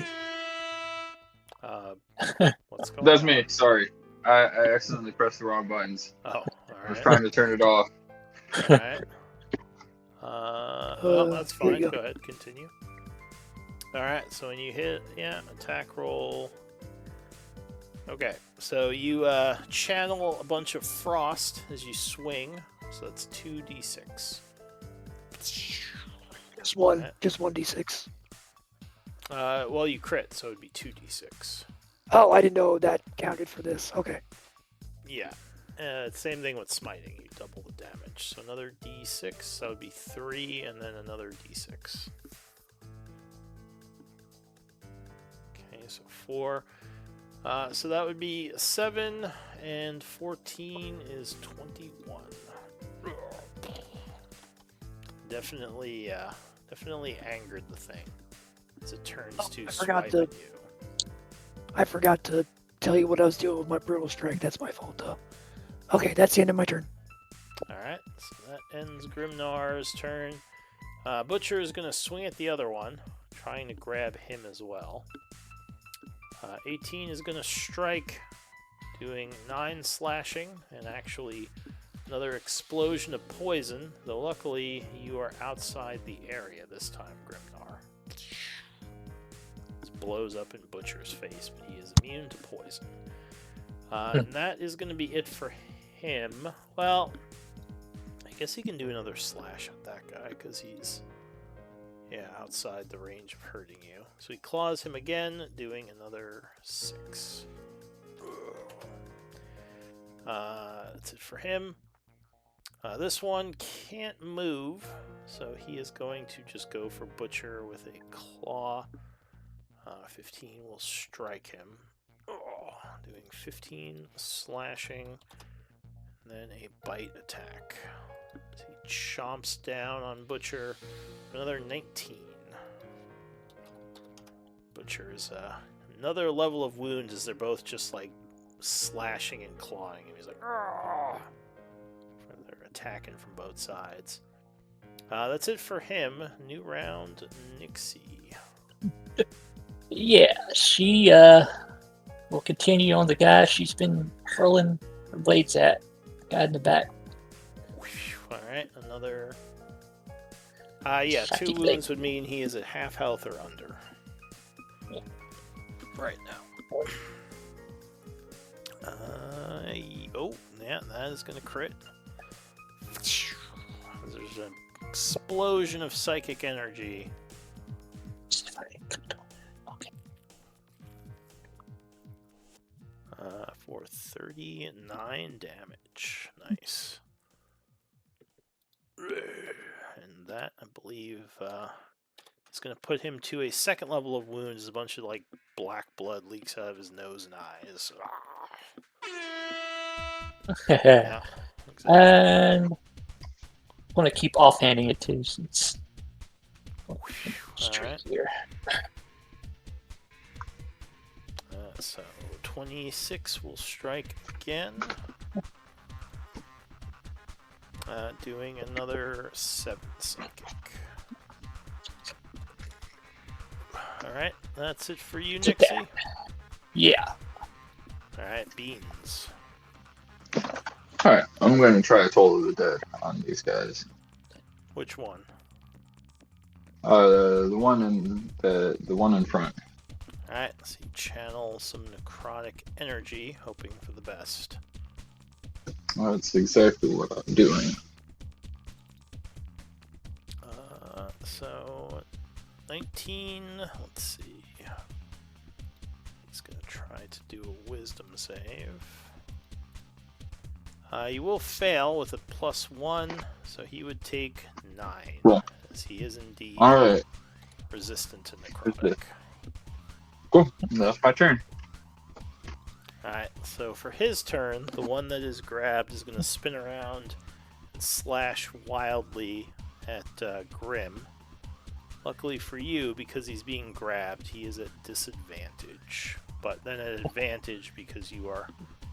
What's going that's on? me. Sorry. I accidentally pressed the wrong buttons. Oh, I was alright. trying to turn it off. Alright. Well, that's here fine. you Go go. ahead, continue. Alright, so when you hit, attack roll. Okay, so you channel a bunch of frost as you swing. So that's 2d6. Just one d6. Well, you crit, so it'd be 2d6. Oh, I didn't know that counted for this. Okay. Yeah. Same thing with smiting. You double the damage. So another d6. That would be 3, and then another d6. Okay, so 4. So that would be 7, and 14 is 21. Definitely angered the thing as it turns to I forgot swipe to- at you. I forgot to tell you what I was doing with my Brutal Strike. That's my fault, though. Okay, that's the end of my turn. All right. So that ends Grimnar's turn. Butcher is going to swing at the other one, trying to grab him as well. 18 is going to strike, doing 9 slashing, and actually another explosion of poison, though luckily you are outside the area this time, Grimnar. This blows up in Butcher's face, but he is immune to poison. And that is going to be it for him. Well, I guess he can do another slash at that guy, because he's, outside the range of hurting you. So he claws him again, doing another 6. That's it for him. This one can't move, so he is going to just go for Butcher with a claw. 15 will strike him. Doing 15 slashing, and then a bite attack. So he chomps down on Butcher for another 19. Butcher's another level of wounds as they're both just like slashing and clawing him. He's like, "Argh!" They're attacking from both sides. That's it for him. New round, Nixie. Yeah, she will continue on the guy she's been hurling her blades at. Guy in the back. Alright, another. 2 wounds would mean he is at half health or under. Yeah. Right now. That is going to crit. There's an explosion of psychic energy. Okay. For 39 damage. Nice. And that, I believe, is going to put him to a second level of wounds. A bunch of, like, black blood leaks out of his nose and eyes. Yeah, exactly. And I'm going to keep offhanding it, too, since... Alright. Here. So 26 will strike again. Doing another 7 psychic. Alright, that's it for you, Keep Nixie. that. Yeah. Alright, Beans. Alright, I'm going to try Toll of the Dead on these guys. Which one? The one in front. Alright, so you channel some necrotic energy, hoping for the best. That's exactly what I'm doing. So 19, let's see. He's going to try to do a wisdom save. You will fail with a +1, so he would take 9, Cool. as he is indeed Alright, resistant to necrotic. cool. That's my turn. Alright, so for his turn, the one that is grabbed is going to spin around and slash wildly at Grim. Luckily for you, because he's being grabbed, he is at disadvantage. But then at advantage because you are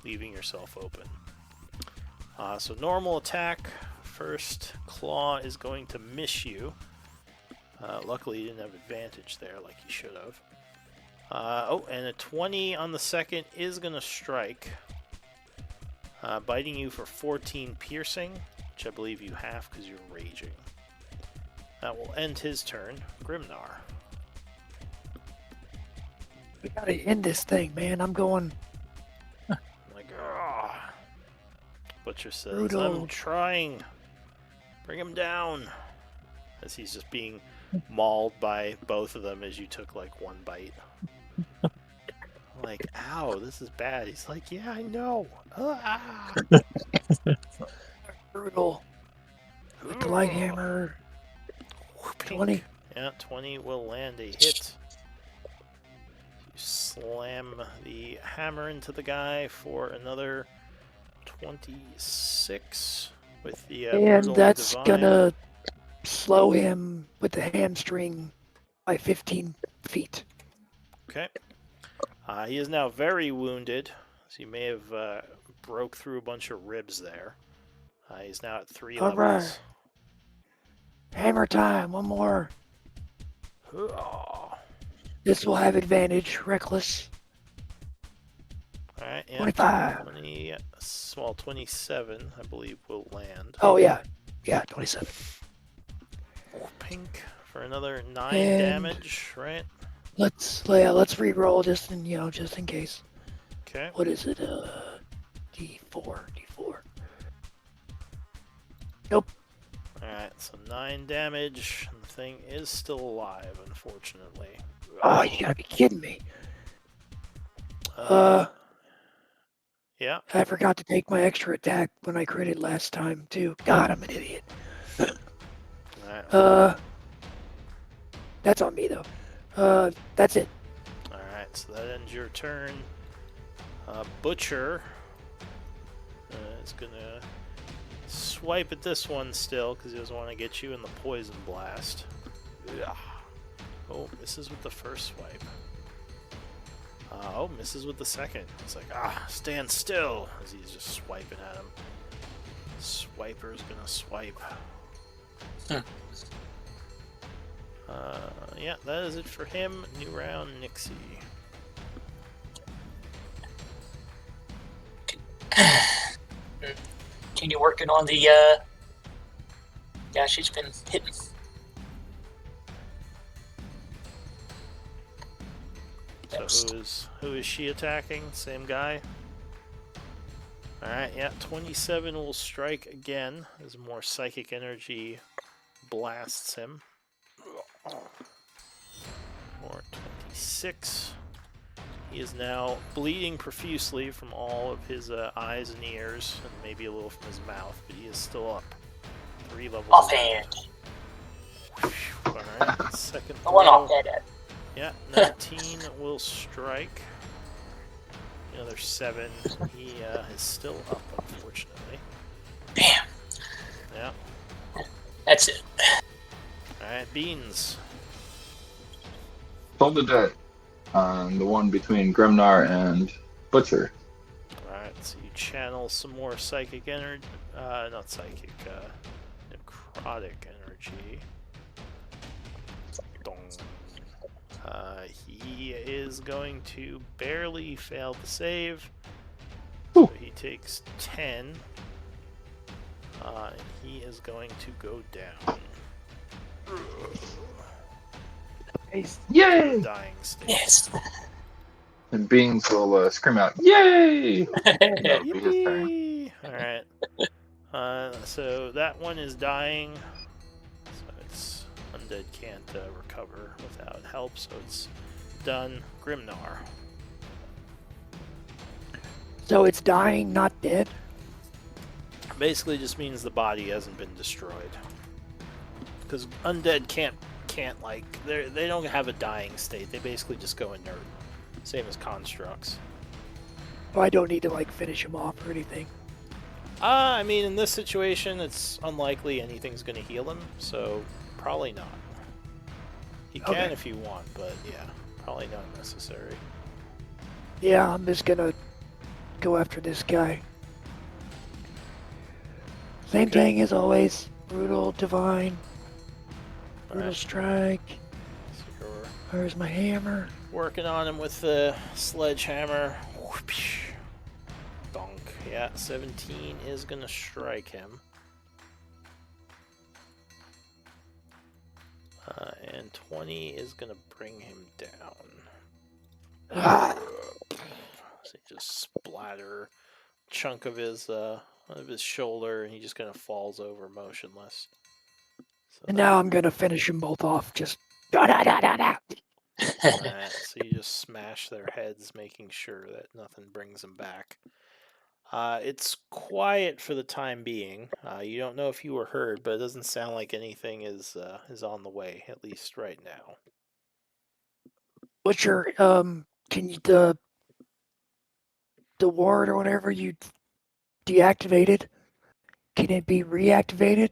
leaving yourself open. So normal attack. First claw is going to miss you. Luckily you didn't have advantage there like you should have. And a 20 on the second is going to strike. Biting you for 14 piercing, which I believe you have because you're raging. That will end his turn. Grimnar. We gotta end this thing, man. I'm going. Like, ugh. Butcher says, Brutal. I'm trying. Bring him down. As he's just being mauled by both of them as you took like one bite. Like, ow, this is bad. He's like, yeah, I know. Ah. Brutal. With the light hammer. 20. Yeah, 20 will land a hit. You slam the hammer into the guy for another 26 with the And brutal that's divine. gonna slow him with the hamstring by 15 feet. Okay. He is now very wounded, so you may have broke through a bunch of ribs there. He's now at 3 All right. levels. Hammer time. One more. All This will have advantage. Reckless. right, yeah. 25. 20, well, 27, I believe, will land. Oh, yeah. Yeah, 27. Pink for another 9 And- damage, right? Let's re-roll just in case. Okay. What is it? D4. Nope. Alright, so 9 damage. And the thing is still alive, unfortunately. Oh, you gotta be kidding me. Yeah. I forgot to take my extra attack when I critted last time, too. God, I'm an idiot. Alright. That's on me, though. That's it. Alright, so that ends your turn. Butcher is gonna swipe at this one still, because he doesn't want to get you in the poison blast. Ugh. Oh, misses with the first swipe. Oh, misses with the second. It's like, stand still, as he's just swiping at him. Swiper's gonna swipe. Yeah, that is it for him. New round, Nixie. Continue working on the, yeah, she's been hitting. So who is she attacking? Same guy? Alright, yeah, 27 will strike again as more psychic energy blasts him. Or 26. He is now bleeding profusely from all of his eyes and ears, and maybe a little from his mouth, but he is still up. 3 levels. Offhand. Alright, second The one throw. offhand. Yeah, 19 will strike. The other 7, he is still up, unfortunately. Damn. Yeah. That's it. Alright, Beans. Toll the dead. The one between Grimnar and Butcher. Alright, so you channel some more psychic energy. Not psychic, necrotic energy. Dong. He is going to barely fail the save. So he takes 10. And he is going to go down. Yay! Dying state. Yes. And Beans will scream out, "Yay!" And that'll be his turn. Yippee! Alright. So that one is dying. So it's undead can't recover without help, so it's done. Grimnar. So it's dying, not dead? Basically just means the body hasn't been destroyed. Because undead can't like they don't have a dying state. They basically just go inert. Same as constructs. Oh, I don't need to, like, finish him off or anything. I mean, in this situation, it's unlikely anything's going to heal him, so probably not. You can Okay. if you want, but yeah, probably not necessary. Yeah, I'm just gonna go after this guy. Same thing as always. Brutal, divine, brutal Alright, strike. so you're Where's my hammer? working on him with the sledgehammer. Whoopsh. Donk. Yeah, 17 is going to strike him. And 20 is going to bring him down. Ah, So he just splatter a chunk of his shoulder, and he just kind of falls over motionless. So and now I'm gonna finish them both off. Just da da da da da. Alright, so you just smash their heads, making sure that nothing brings them back. It's quiet for the time being. You don't know if you were heard, but it doesn't sound like anything is on the way, at least right now. Butcher, can you the ward or whatever you deactivated? Can it be reactivated?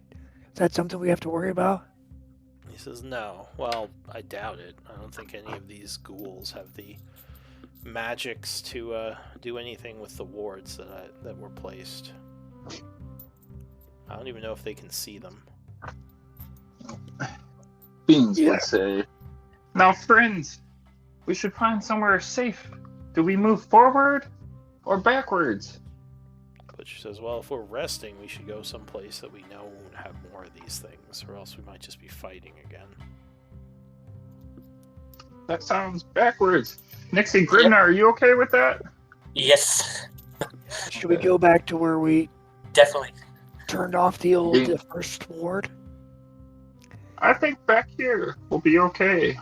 Is that something we have to worry about? He says no. Well, I doubt it. I don't think any of these ghouls have the magics to do anything with the wards that were placed. I don't even know if they can see them. Beans Yeah. would say, "Now, friends, we should find somewhere safe. Do we move forward or backwards?" Butcher says, well, if we're resting, we should go someplace that we know won't have more of these things, or else we might just be fighting again. That sounds backwards. Nixie Yep. Grimnar, are you okay with that? Yes, Should we go back to where we definitely. turned off the first ward? I think back here will be okay.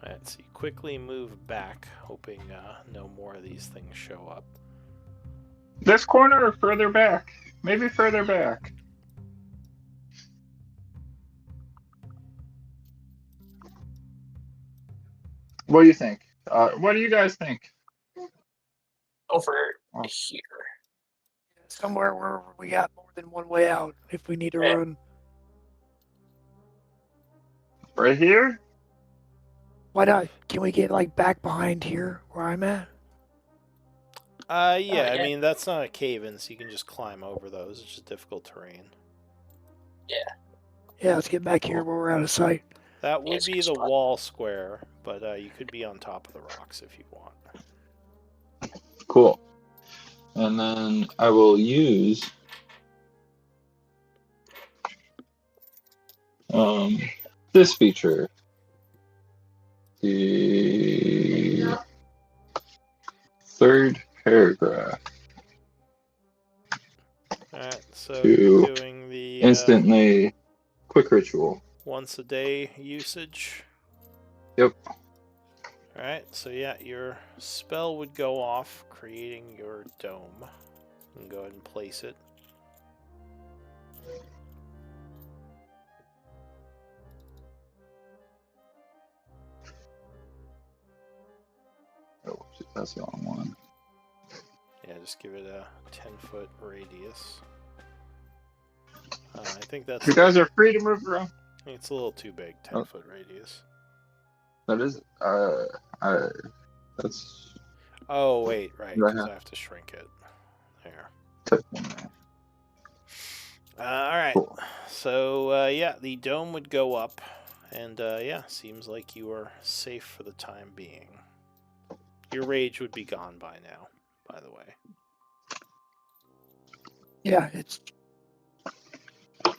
Alright, so you quickly move back, hoping no more of these things show up. This corner or further back? Maybe further back. What do you think? What do you guys think? Over Oh. here. Somewhere where we got more than one way out if we need to Yeah. run. Right here? Why not? Can we get like back behind here where I'm at? Yeah, yeah. I mean, that's not a cave-in, so you can just climb over those. It's just difficult terrain. Yeah, let's get back here where we're out of sight. That would it's a be good the spot. wall square, but you could be on top of the rocks if you want. Cool. And then I will use this feature. The third paragraph Alright, so To you're doing the instantly quick ritual. once a day usage. Yep. Alright, so yeah, your spell would go off, creating your dome. You can go ahead and place it. Oh, shit, that's the wrong one. Yeah, just give it a 10-foot radius. I think that's. You guys are free to move around. I think it's a little too big, 10-foot radius. That is, that's Oh, wait, right, Right. because I have to shrink it. There. tough one there. Alright, Cool. so yeah, the dome would go up, and yeah, seems like you are safe for the time being. Your rage would be gone by now, by the way. Yeah, it's.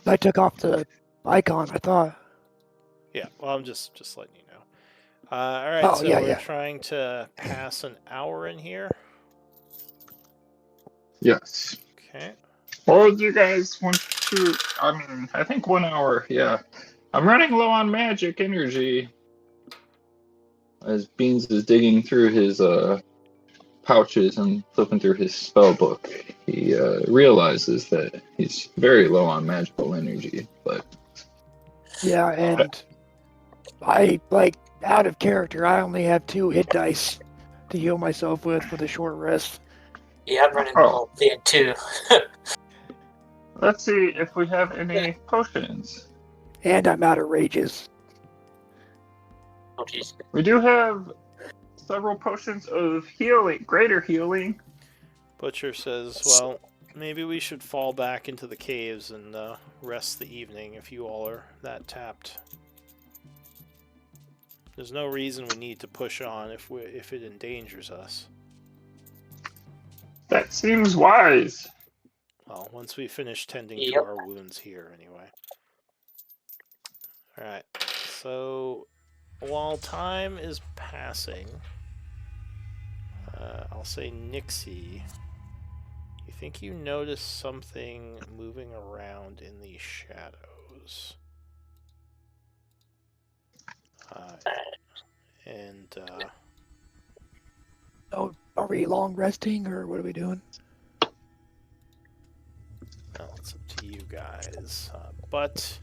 I took off the icon, I thought. Yeah, well, I'm just letting you know. Alright, Oh, so yeah, we're yeah. trying to pass an hour in here. Yes. Okay. Or do you guys want to? I mean, I think 1 hour. Yeah. I'm running low on magic energy. As Beans is digging through his pouches and flipping through his spell book, he realizes that he's very low on magical energy. But Yeah, and I, like, out of character, I only have 2 hit dice to heal myself with for the short rest. Yeah, I'm running all thin too. let's see if we have any potions. And I'm out of rages. Oh, jeez. We do have several potions of healing, greater healing. Butcher says, well, maybe we should fall back into the caves and rest the evening if you all are that tapped. There's no reason we need to push on if it endangers us. That seems wise. Well, once we finish tending to Yep. our wounds here, anyway. Alright, so while time is passing, I'll say Nixie, you think you notice something moving around in the shadows? Oh, are we long resting or what are we doing? Well, it's up to you guys. But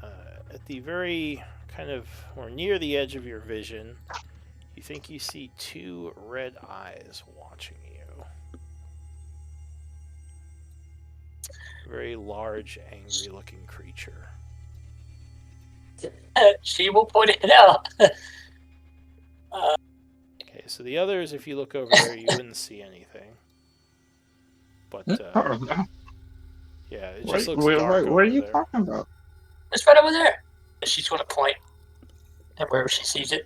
at the very kind of, or near the edge of your vision, you think you see 2 red eyes watching you. Very large, angry-looking creature. She will point it out. Okay, Okay, so the others, if you look over there, you wouldn't see anything. But Oh, no. yeah, it What, just looks what, dark what, what are over you there. talking about? It's right over there. She's going to point at wherever she sees it.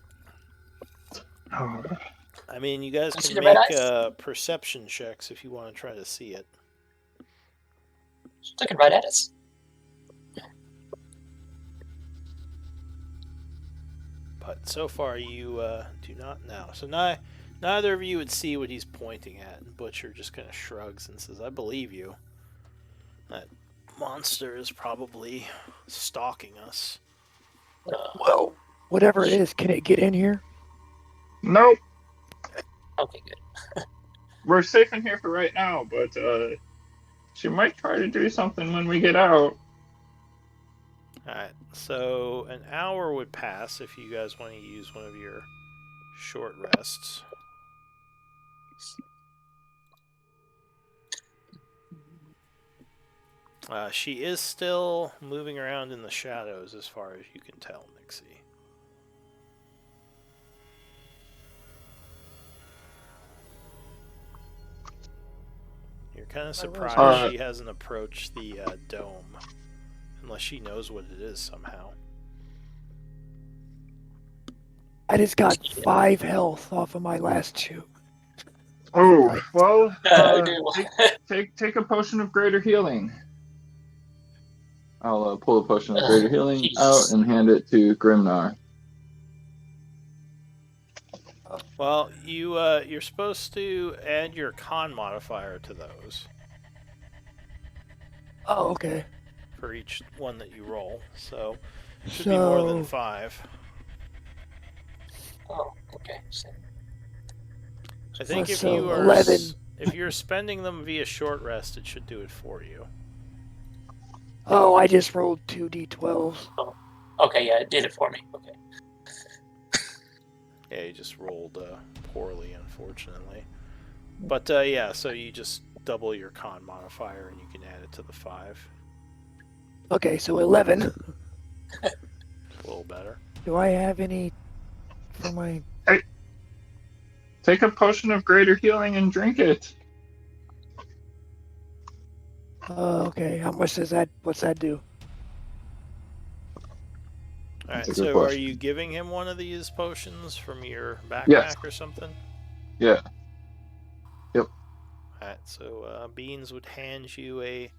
Oh, I mean, you guys I see can the red make eyes. perception checks if you want to try to see it. She's looking right at us. But so far, you do not know. So neither of you would see what he's pointing at. And Butcher just kind of shrugs and says, "I believe you. That monster is probably stalking us." Well, whatever it is, can it get in here? nope. Okay, good. We're safe in here for right now, but she might try to do something when we get out. Alright, so an hour would pass if you guys want to use one of your short rests. She is still moving around in the shadows as far as you can tell, Nixie. You're kind of surprised Alright. she hasn't approached the dome. Unless she knows what it is somehow. I just got 5 health off of my last 2. Oh, Right. well, I do. take a potion of greater healing. I'll pull a potion of greater healing out and hand it to Grimnar. Well, you're supposed to add your con modifier to those Oh, okay. for each one that you roll. So it should be more than So 5. Oh, okay. So, I think if so you are 11. if you're spending them via short rest, it should do it for you. Oh, I just rolled 2d12s. okay, yeah, it did it for me. Okay. Yeah, you just rolled poorly, unfortunately. But yeah, so you just double your con modifier and you can add it to the 5. Okay, so 11. A little better. Do I have any for my... Take a potion of greater healing and drink it. okay, how much does that... What's that do? Alright, That's a good so are question. you giving him one of these potions from your backpack Yes. or something? Yeah. Yep. Alright, so Beans would hand you a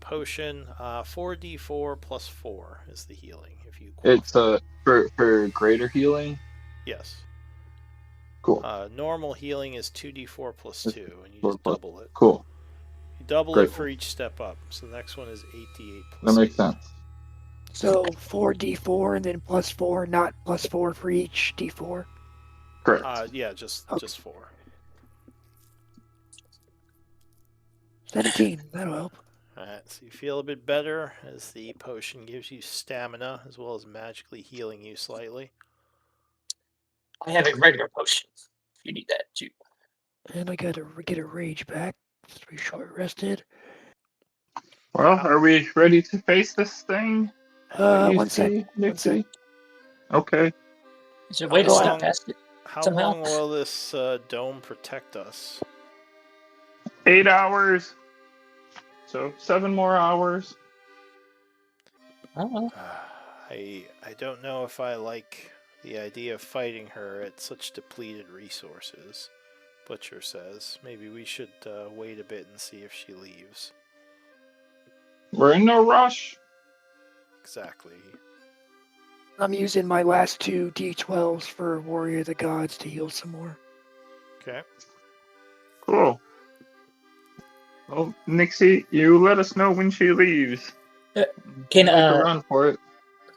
potion. 4d4 plus 4 is the healing if you qualify. It's for greater healing. Yes. Cool. Normal healing is 2d4 plus 2, and you 4 just plus- double it. Cool. You double Great. it for each step up. So the next one is 8d8 That plus makes 8. sense. So 4d4 and then plus 4, not plus 4 for each d4? Correct. Yeah, just 4. 17, that'll help. Alright, so you feel a bit better as the potion gives you stamina as well as magically healing you slightly. I have a regular potion. If you need that too. And I gotta get a rage back. 3 short rested. Well, are we ready to face this thing? that you 1 sec. see, 1 sec. Nixie? Okay. Is there a way to How slip long- past it? How Somehow. long will this dome protect us? 8 hours. So 7 more hours. I don't know. I don't know if I like the idea of fighting her at such depleted resources. Butcher says maybe we should wait a bit and see if she leaves. We're in no rush. Exactly. I'm using my last 2 d12s for Warrior of the Gods to heal some more. Okay. Cool. Well, Nixie, you let us know when she leaves. Can We'll make a run for it.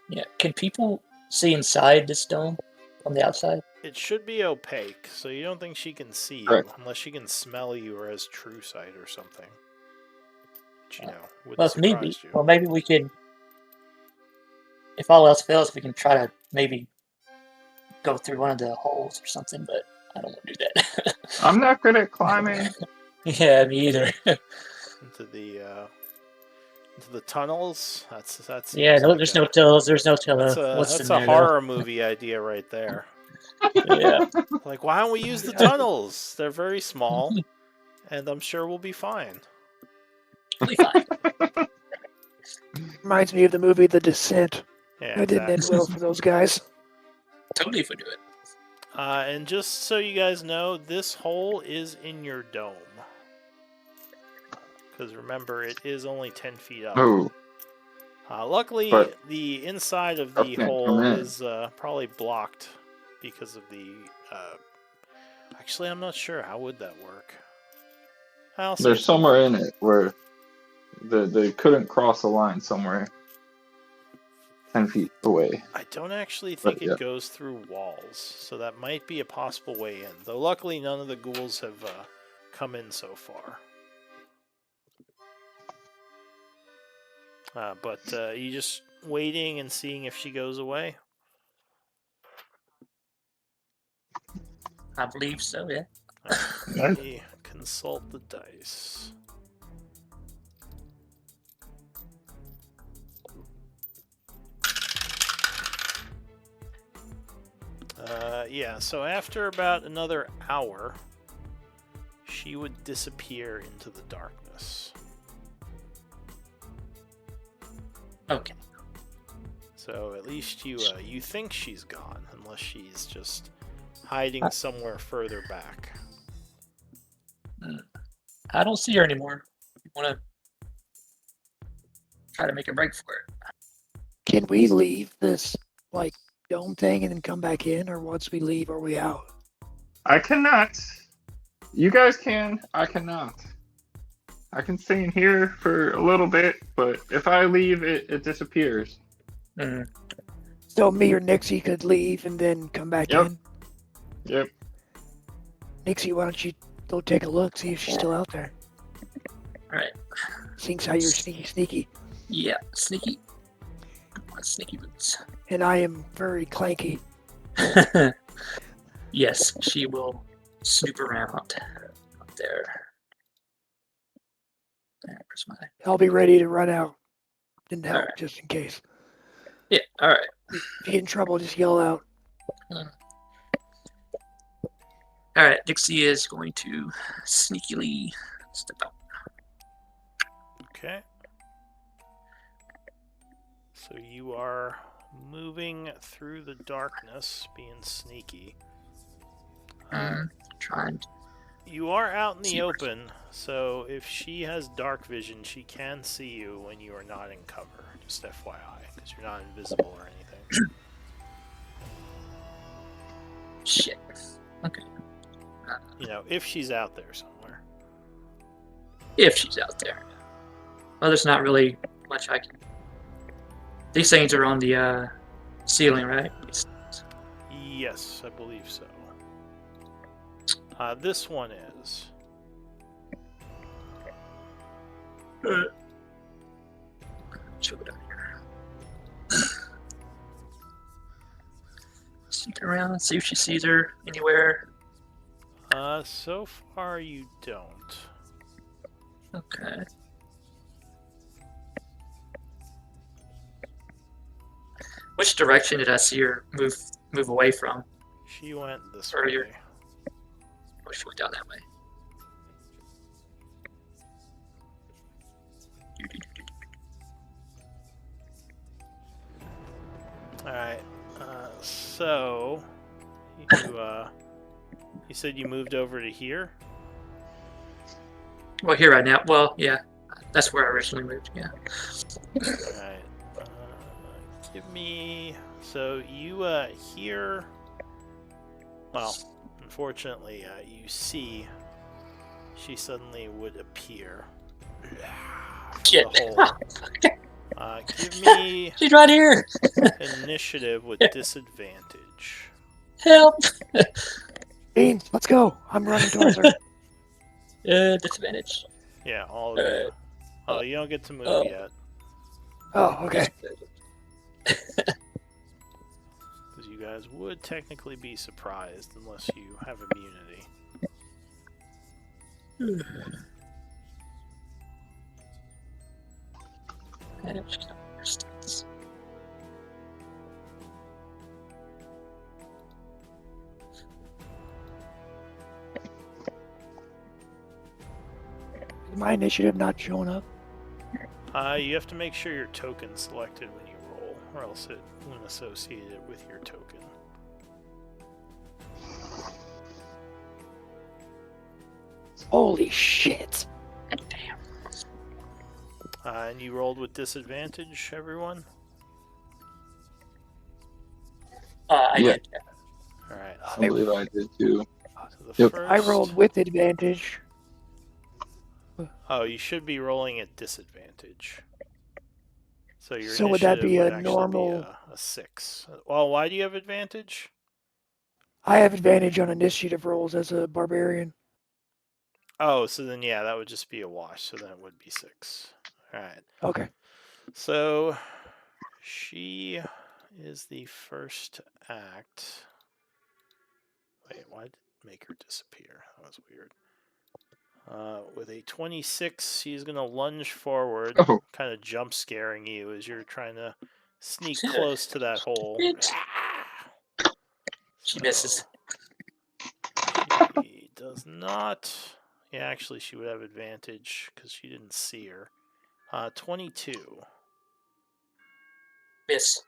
yeah? Can people see inside this dome on the outside? It should be opaque, so you don't think she can see you Correct. unless she can smell you or has true sight or something. Which, you know, would Well, surprise you. Well, maybe we could. If all else fails, we can try to maybe go through one of the holes or something. But I don't want to do that. I'm not good at climbing. Yeah, me either. Into the tunnels. That's Yeah, seems like there's no tunnels. There's no tunnel. That's What's a in there? horror movie idea right there. Yeah. Like, why don't we use the tunnels? They're very small, and I'm sure we'll be fine. Totally fine. Reminds me of the movie The Descent. Yeah, That didn't end exactly. well for those guys. Totally if we do it. And just so you guys know, this hole is in your dome. Because remember, it is only 10 feet up. Oh, Luckily, but the inside of I the can't hole come in. is probably blocked because of the... Actually, I'm not sure. How would that work? I'll say There's it's somewhere blocked. in it where they couldn't cross a line somewhere 10 feet away. I don't actually think But, yeah. it goes through walls, so that might be a possible way in. Though luckily, none of the ghouls have come in so far. But you just waiting and seeing if she goes away? I believe so, yeah. Let me consult the dice. Yeah, so after about another hour, she would disappear into the darkness. Okay. So at least you think she's gone, unless she's just hiding somewhere further back. I don't see her anymore. You want to try to make a break for it? Can we leave this like dome thing and then come back in, or once we leave, are we out? I cannot. You guys can. I cannot. I can stay in here for a little bit, but if I leave, it disappears. Mm. So me or Nixie could leave and then come back Yep. in. Yep. Nixie, why don't you go take a look, see if she's still out there? All right. Seeing how you're sneaky. Yeah, sneaky. Come on, sneaky boots. And I am very clanky. Yes, she will snoop around up there. Where's my... I'll be ready to run out and help, Alright. just in case. Yeah, all right. If you get in trouble, just yell out. All right, Dixie is going to sneakily step out. Okay. So you are moving through the darkness, being sneaky. Trying. You are out in the See where- open, so if she has dark vision, she can see you when you are not in cover. Just FYI, because you're not invisible or anything. Shit. Okay. You know, if she's out there somewhere. If she's out there. Well, there's not really much I can. These things are on the ceiling, right? Yes, I believe so. This one is. Show it down here. Sneak around, see if she sees her anywhere. So far you don't. Okay. Which direction did I see her move away from? She went this Earlier. way. Oh, she went down that way. Alright. So you said you moved over to here? Well, here right now. Well, yeah. That's where I originally moved, yeah. Alright. Give me. So you hear. Well, unfortunately, you see. She suddenly would appear. Shit. Give me She's right here. initiative with disadvantage. Help. Beans, let's go. I'm running towards her. Disadvantage. Yeah, all of you. Oh, you don't get to move yet. Oh, okay. Because you guys would technically be surprised unless you have immunity. my initiative not showing up? You have to make sure your token's selected when you roll, or else it won't associate it with your token. Holy shit! Damn. And you rolled with disadvantage, everyone? I Yeah. did. Alright, I believe I did too. so the Yep. first... I rolled with advantage. Oh, you should be rolling at disadvantage. So your So would that initiative be would a actually normal- be a 6. Well, why do you have advantage? I have advantage on initiative rolls as a barbarian. Oh, so then yeah, that would just be a wash, so then it would be 6. Alright. Okay. So she is the first to act. Wait, why did it make her disappear? That was weird. With a 26, she's going to lunge forward, Oh. kind of jump scaring you as you're trying to sneak close to that hole. Bitch. She misses. She does not. Yeah, actually, she would have advantage because she didn't see her. 22. Miss.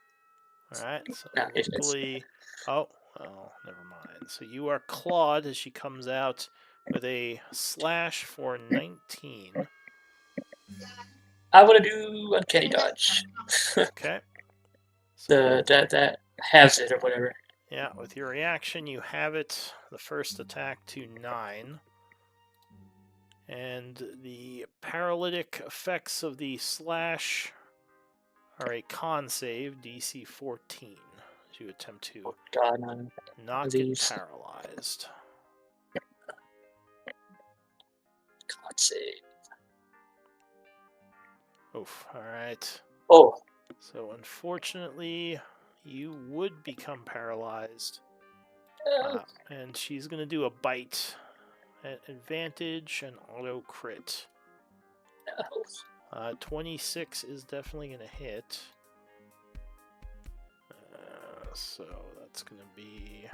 Alright, so No, it's miss. luckily... Oh, well, never mind. So you are clawed as she comes out with a slash for 19. I want to do uncanny dodge. Okay. So, that has it or whatever. yeah, with your reaction, you have it. The first attack to 9. And the paralytic effects of the slash are a con save, DC 14, as you attempt to God, man. not get These. paralyzed. God save. Oof, alright. Oh, So unfortunately, you would become paralyzed. And she's going to do a bite at advantage and auto crit. no. 26 is definitely going to hit. So that's going to be...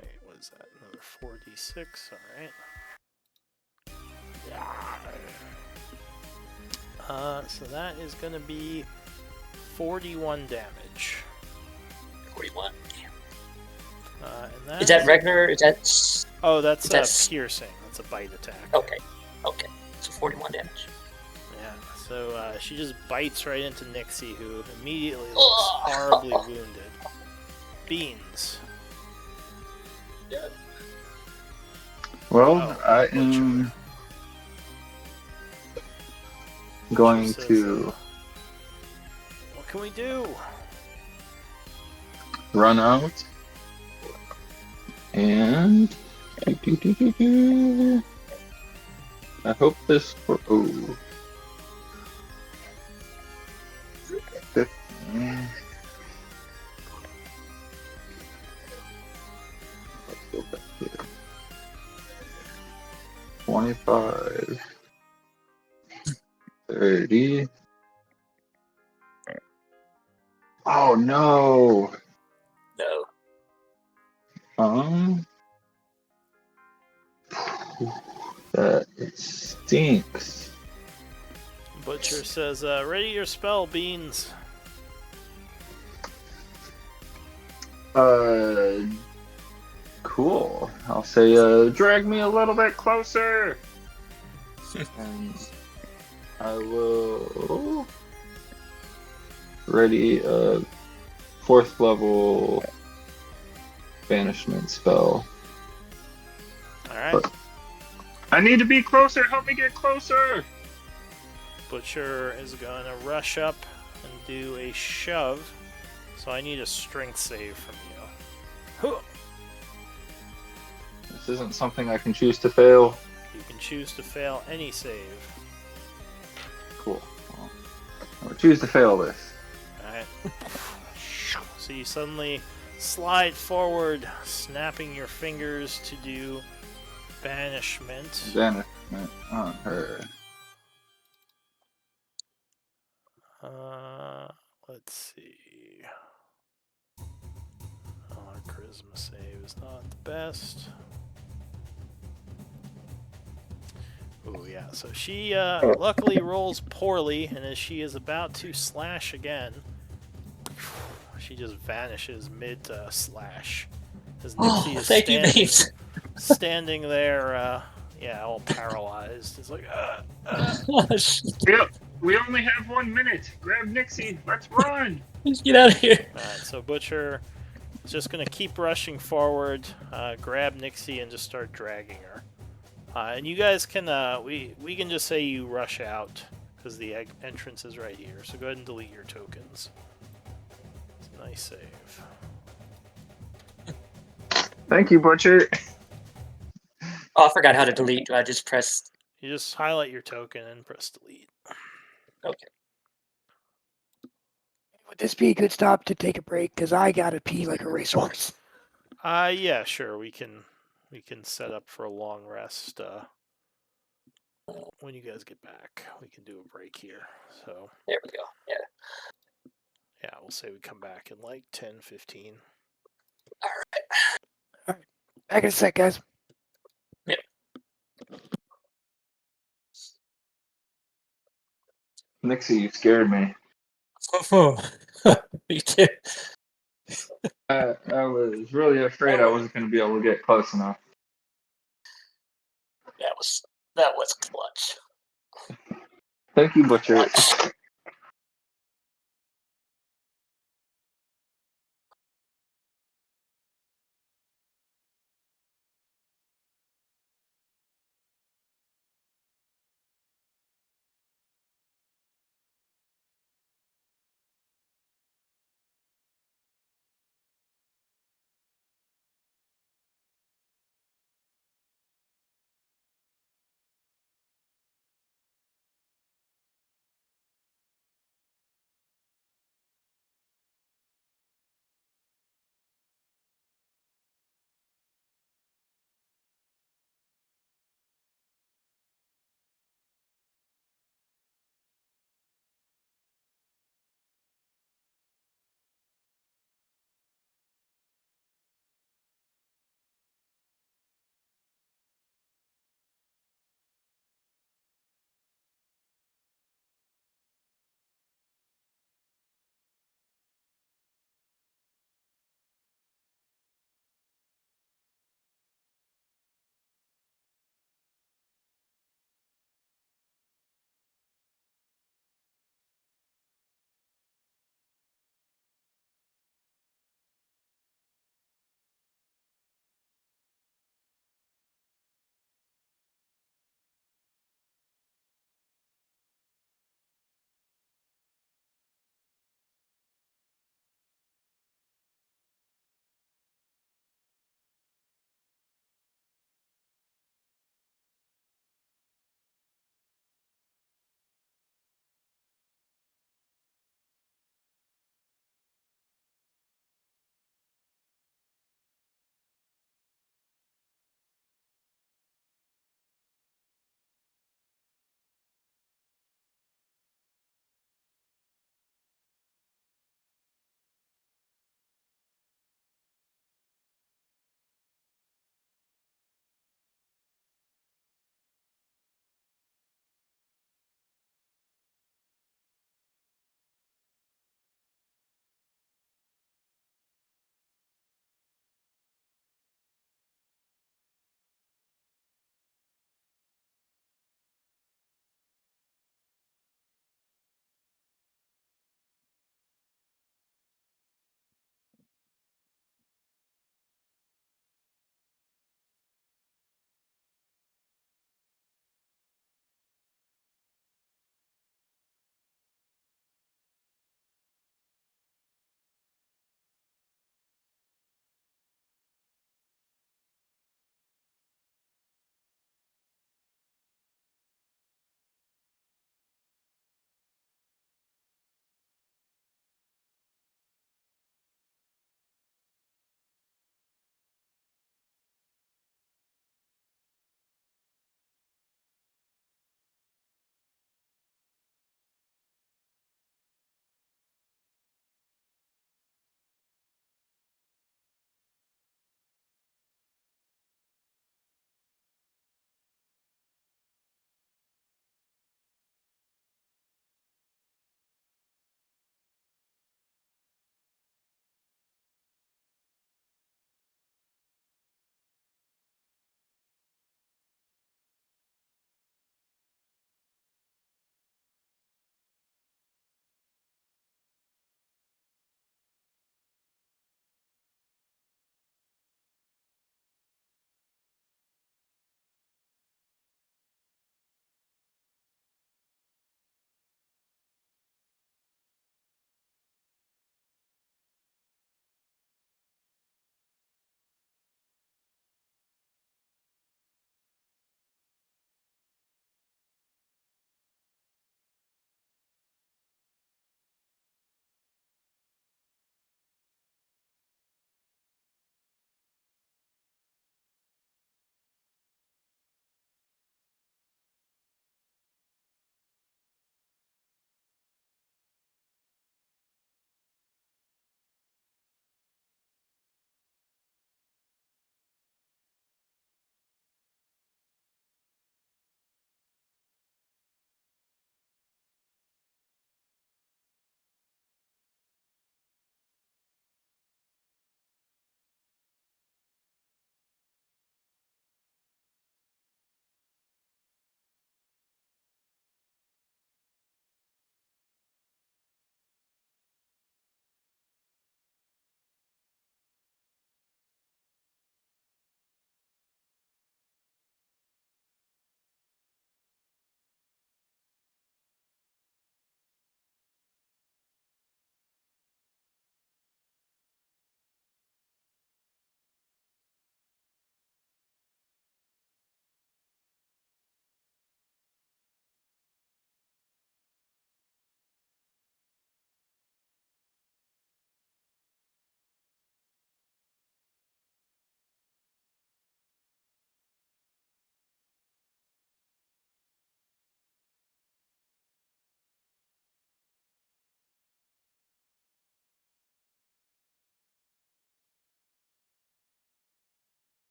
Wait, what is that? Another 4d6, alright. So that is going to be 41 damage. 41. And that Is that regular? Is that... Oh, that's That's- piercing. That's a bite attack. Okay. Okay. So 41 damage. Yeah. So she just bites right into Nixie, who immediately looks Ugh. horribly wounded. Beans. Yeah. Well, Oh, I Butcher. am going She says, to what can we do? run out and I hope this for 15. Let's go back here. 25, 30. Oh no! No. That stinks. Butcher says, ready your spell, Beans. Cool. I'll say, drag me a little bit closer! And I will ready a 4th level banishment spell. Alright. But- I need to be closer! Help me get closer! Butcher is going to rush up and do a shove. So I need a strength save from you. Huh. This isn't something I can choose to fail. You can choose to fail any save. Cool. Well, I would choose to fail this. Alright. So you suddenly slide forward, snapping your fingers to do banishment. Banishment on her. Let's see. Oh, our charisma save is not the best. Oh yeah. So she luckily rolls poorly, and as she is about to slash again, she just vanishes mid slash. As Nixie Oh, is thank you, babes. standing there, yeah, all paralyzed. It's like, Yep. We only have 1 minute. Grab Nixie. Let's run. Let's get out of here. Alright, so Butcher is just going to keep rushing forward, grab Nixie, and just start dragging her. And you guys can, we can just say you rush out, because the entrance is right here. So go ahead and delete your tokens. It's a nice save. Thank you, Butcher. Oh, I forgot how to delete. I just pressed. You just highlight your token and press delete. Okay. Would this be a good stop to take a break? Because I gotta pee like a racehorse. Yeah, sure. We can set up for a long rest. When you guys get back, we can do a break here. So There we go. Yeah. yeah, we'll say we come back in like 10, 15. All right. Back in a sec, guys. Yep. Nixie, you scared me. Me too. I was really afraid I wasn't going to be able to get close enough. That was clutch. Thank you, Butcher. Clutch.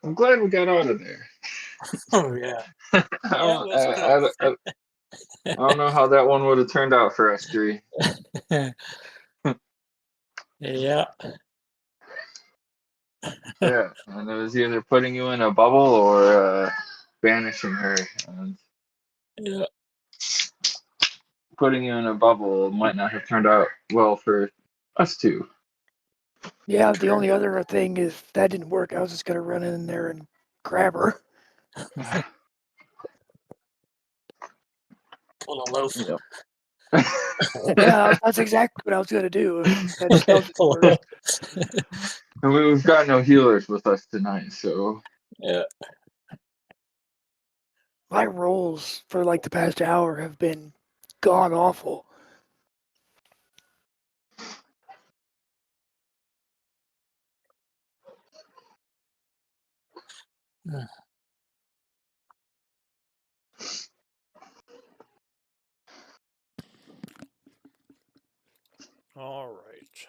I'm glad we got out of there. Oh yeah. I Yeah, don't, let's go. I don't know how that one would have turned out for us three. Yeah. Yeah, and it was either putting you in a bubble or banishing her. And Yeah. putting you in a bubble might not have turned out well for us two. Yeah, the only other thing is if that didn't work, I was just gonna run in there and grab her. Pull a loaf. Yep. Yeah, that's exactly what I was gonna do if that spell didn't Pull a work. loaf. And we've got no healers with us tonight, so Yeah. My rolls for like the past hour have been god awful. All right.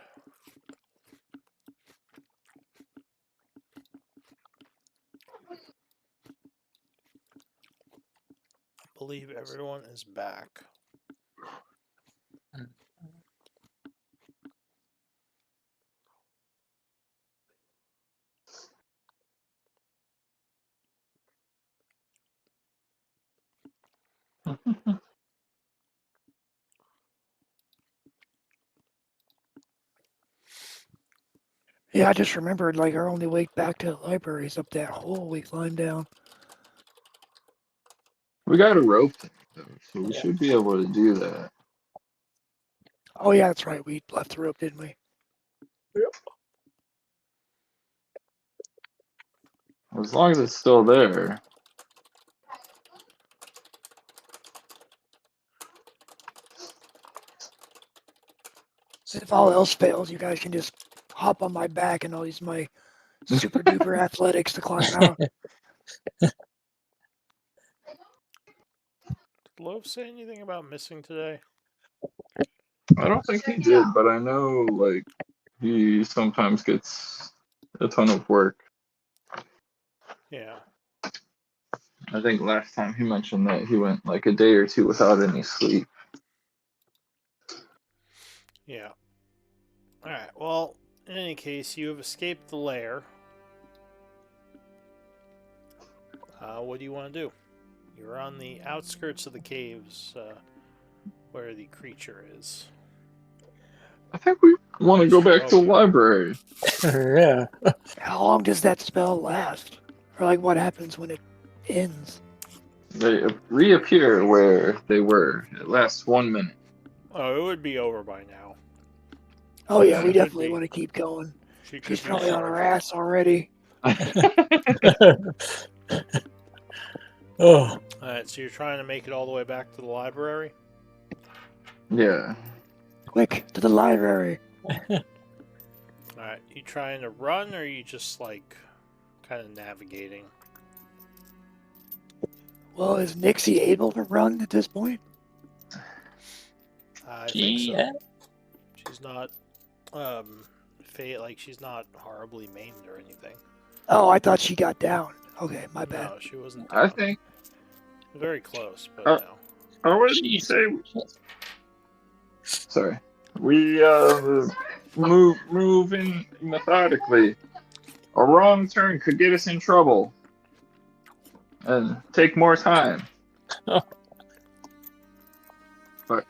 I believe everyone is back. Yeah, I just remembered like our only way back to the library is up that hole we climbed down. we got a rope there, though, so we Yeah. should be able to do that. Oh yeah, that's right. We left the rope, didn't we? As long as it's still there. If all else fails, you guys can just hop on my back and I'll use my super duper athletics to climb out. Did Loaf say anything about missing today? I don't think he did, but I know like he sometimes gets a ton of work. Yeah. I think last time he mentioned that he went like a day or two without any sleep. Yeah. Alright, well, in any case, you have escaped the lair. What do you want to do? You're on the outskirts of the caves where the creature is. I think we want to go Sure, back to the library. Yeah. How long does that spell last? Or like what happens when it ends? They reappear where they were. It lasts 1 minute. Oh, it would be over by now. Oh yeah, we Could definitely be. want to keep going. She could She's be probably on her charging. ass already. Oh. Alright, so you're trying to make it all the way back to the library? Yeah. Quick, to the library. Alright, you trying to run or are you just like kind of navigating? Well, is Nixie able to run at this point? I think so. Yeah. She's not, she's not horribly maimed or anything. Oh, I thought she got down. Okay, my bad. No, she wasn't I down. think. Very close, but Uh, no. I would Jeez. say. Sorry. We move in methodically. A wrong turn could get us in trouble. And take more time. But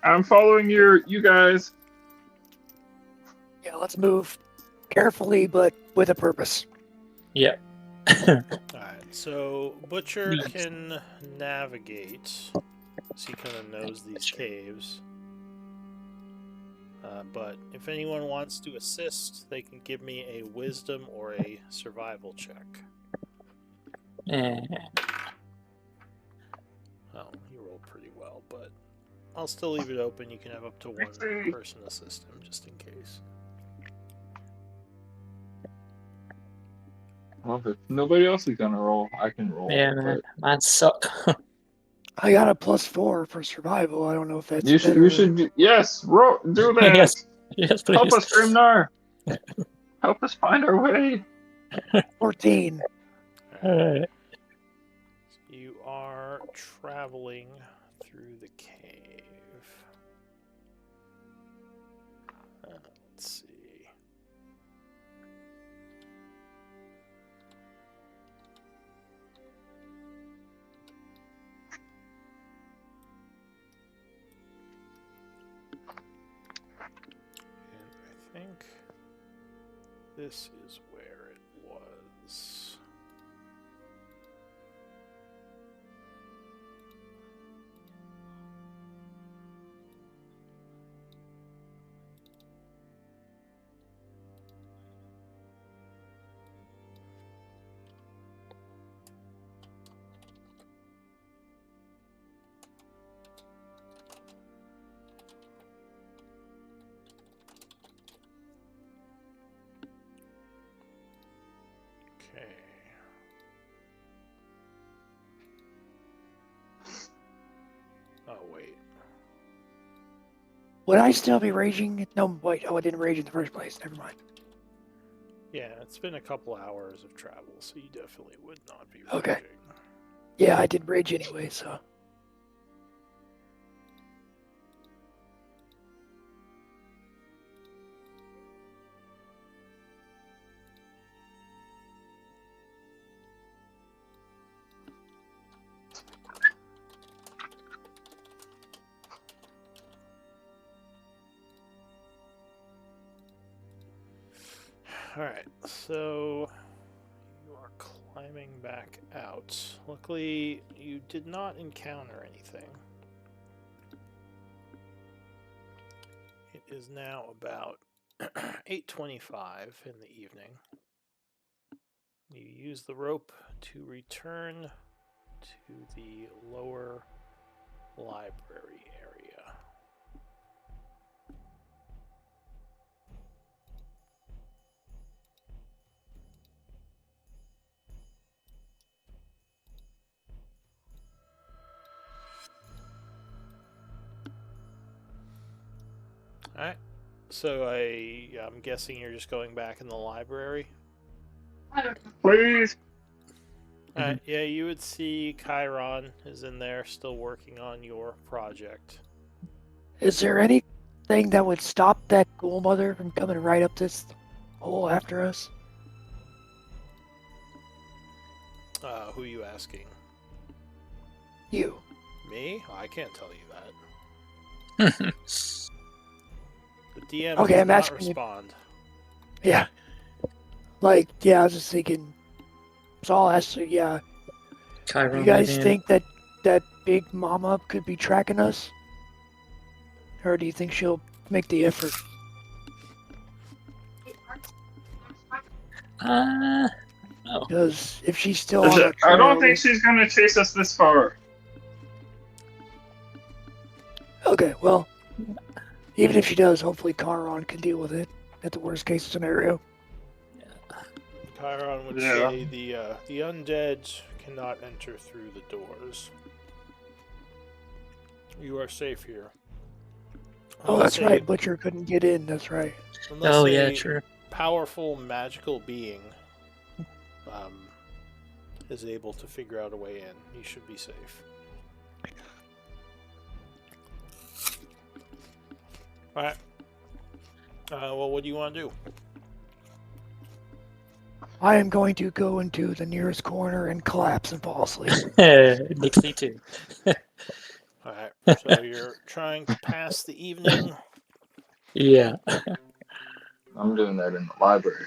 I'm following you guys. Yeah, let's move carefully, but with a purpose. Yeah. Alright, so Butcher Yes. can navigate. So he kind of knows these caves. But if anyone wants to assist, they can give me a wisdom or a survival check. Eh. Oh, you rolled pretty well, but I'll still leave it open. You can have up to one person assist him, just in case. Well, if nobody else is gonna roll, I can roll. Yeah, man. Mine suck. I got a +4 for survival. I don't know if that's You better. should yes, do that. Yes. Yes, please. Help us, Grimnar. Help us find our way. 14. Alright. You are traveling through the cave. Let's see. And I think this is where it was. Okay. Oh, wait. Would I still be raging? No, wait. Oh, I didn't rage in the first place. Never mind. Yeah, it's been a couple hours of travel, so you definitely would not be Okay. raging. Yeah, I did rage anyway, so. Alright, so you are climbing back out. Luckily, you did not encounter anything. It is now about 8:25 in the evening. You use the rope to return to the lower library area. Alright, so I'm guessing you're just going back in the library? Please. Yeah, you would see Chiron is in there still working on your project. Is there anything that would stop that ghoul mother from coming right up this hole after us? Who are you asking? You. Me? I can't tell you that. The DM Okay, does I'm not asking you- respond. Yeah. Like, yeah, I was just thinking. So I'll ask you, yeah. Chiron, Do you guys my man. think that Big Mama could be tracking us? Or do you think she'll make the effort? No. Because if she's still on our I don't trail, think she's gonna chase us this far. Okay, well, even if she does, hopefully Chiron can deal with it at the worst case scenario. Chiron would Yeah. say the undead cannot enter through the doors. You are safe here. Oh, that's right. Butcher couldn't get in. That's right. Unless Oh, yeah, a true. powerful magical being is able to figure out a way in, you should be safe. Alright. Well, what do you want to do? I am going to go into the nearest corner and collapse and fall asleep. Nixie too. Alright, so you're trying to pass the evening. Yeah. I'm doing that in the library.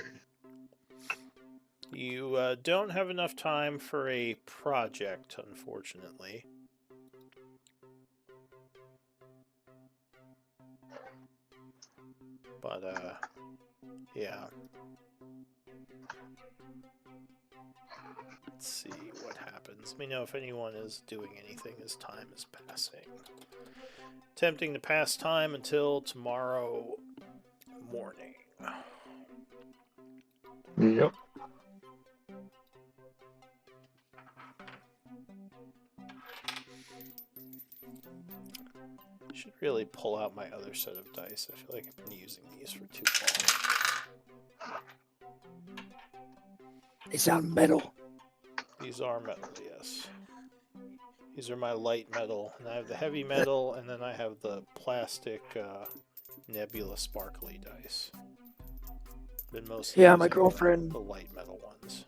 You don't have enough time for a project, unfortunately. But, yeah. Let's see what happens. Let me know if anyone is doing anything as time is passing. Attempting to pass time until tomorrow morning. Yep. I should really pull out my other set of dice. I feel like I've been using these for too long. They sound metal. These are metal, yes. These are my light metal, and I have the heavy metal, and then I have the plastic nebula sparkly dice. Been mostly Yeah, my using girlfriend the light metal ones.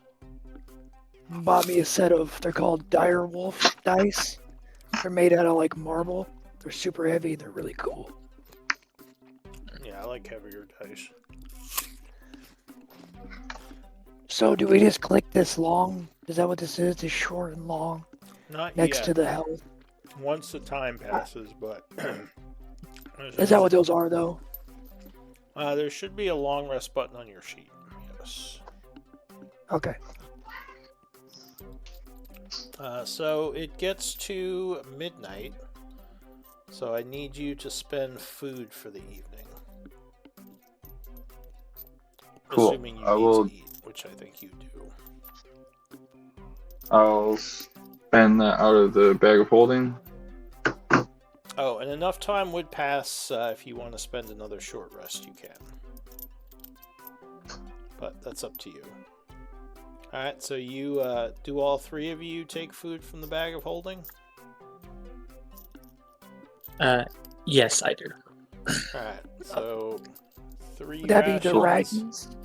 bought me a set of, they're called Dire Wolf dice. They're made out of like marble. They're super heavy. They're really cool. Yeah, I like heavier dice. So do we just click this long? Is that what this is? This short and long Not next yet. to the health? Once the time passes, but Is that what those are though? there should be a long rest button on your sheet. Yes. Okay. So it gets to midnight, so I need you to spend food for the evening. Cool. Assuming you I need will- to eat, which I think you do. I'll spend that out of the bag of holding. Oh, and enough time would pass if you want to spend another short rest, you can. But that's up to you. Alright, so you do all three of you take food from the bag of holding? Yes, I do. Alright, so 3 Would that be the rations. rations?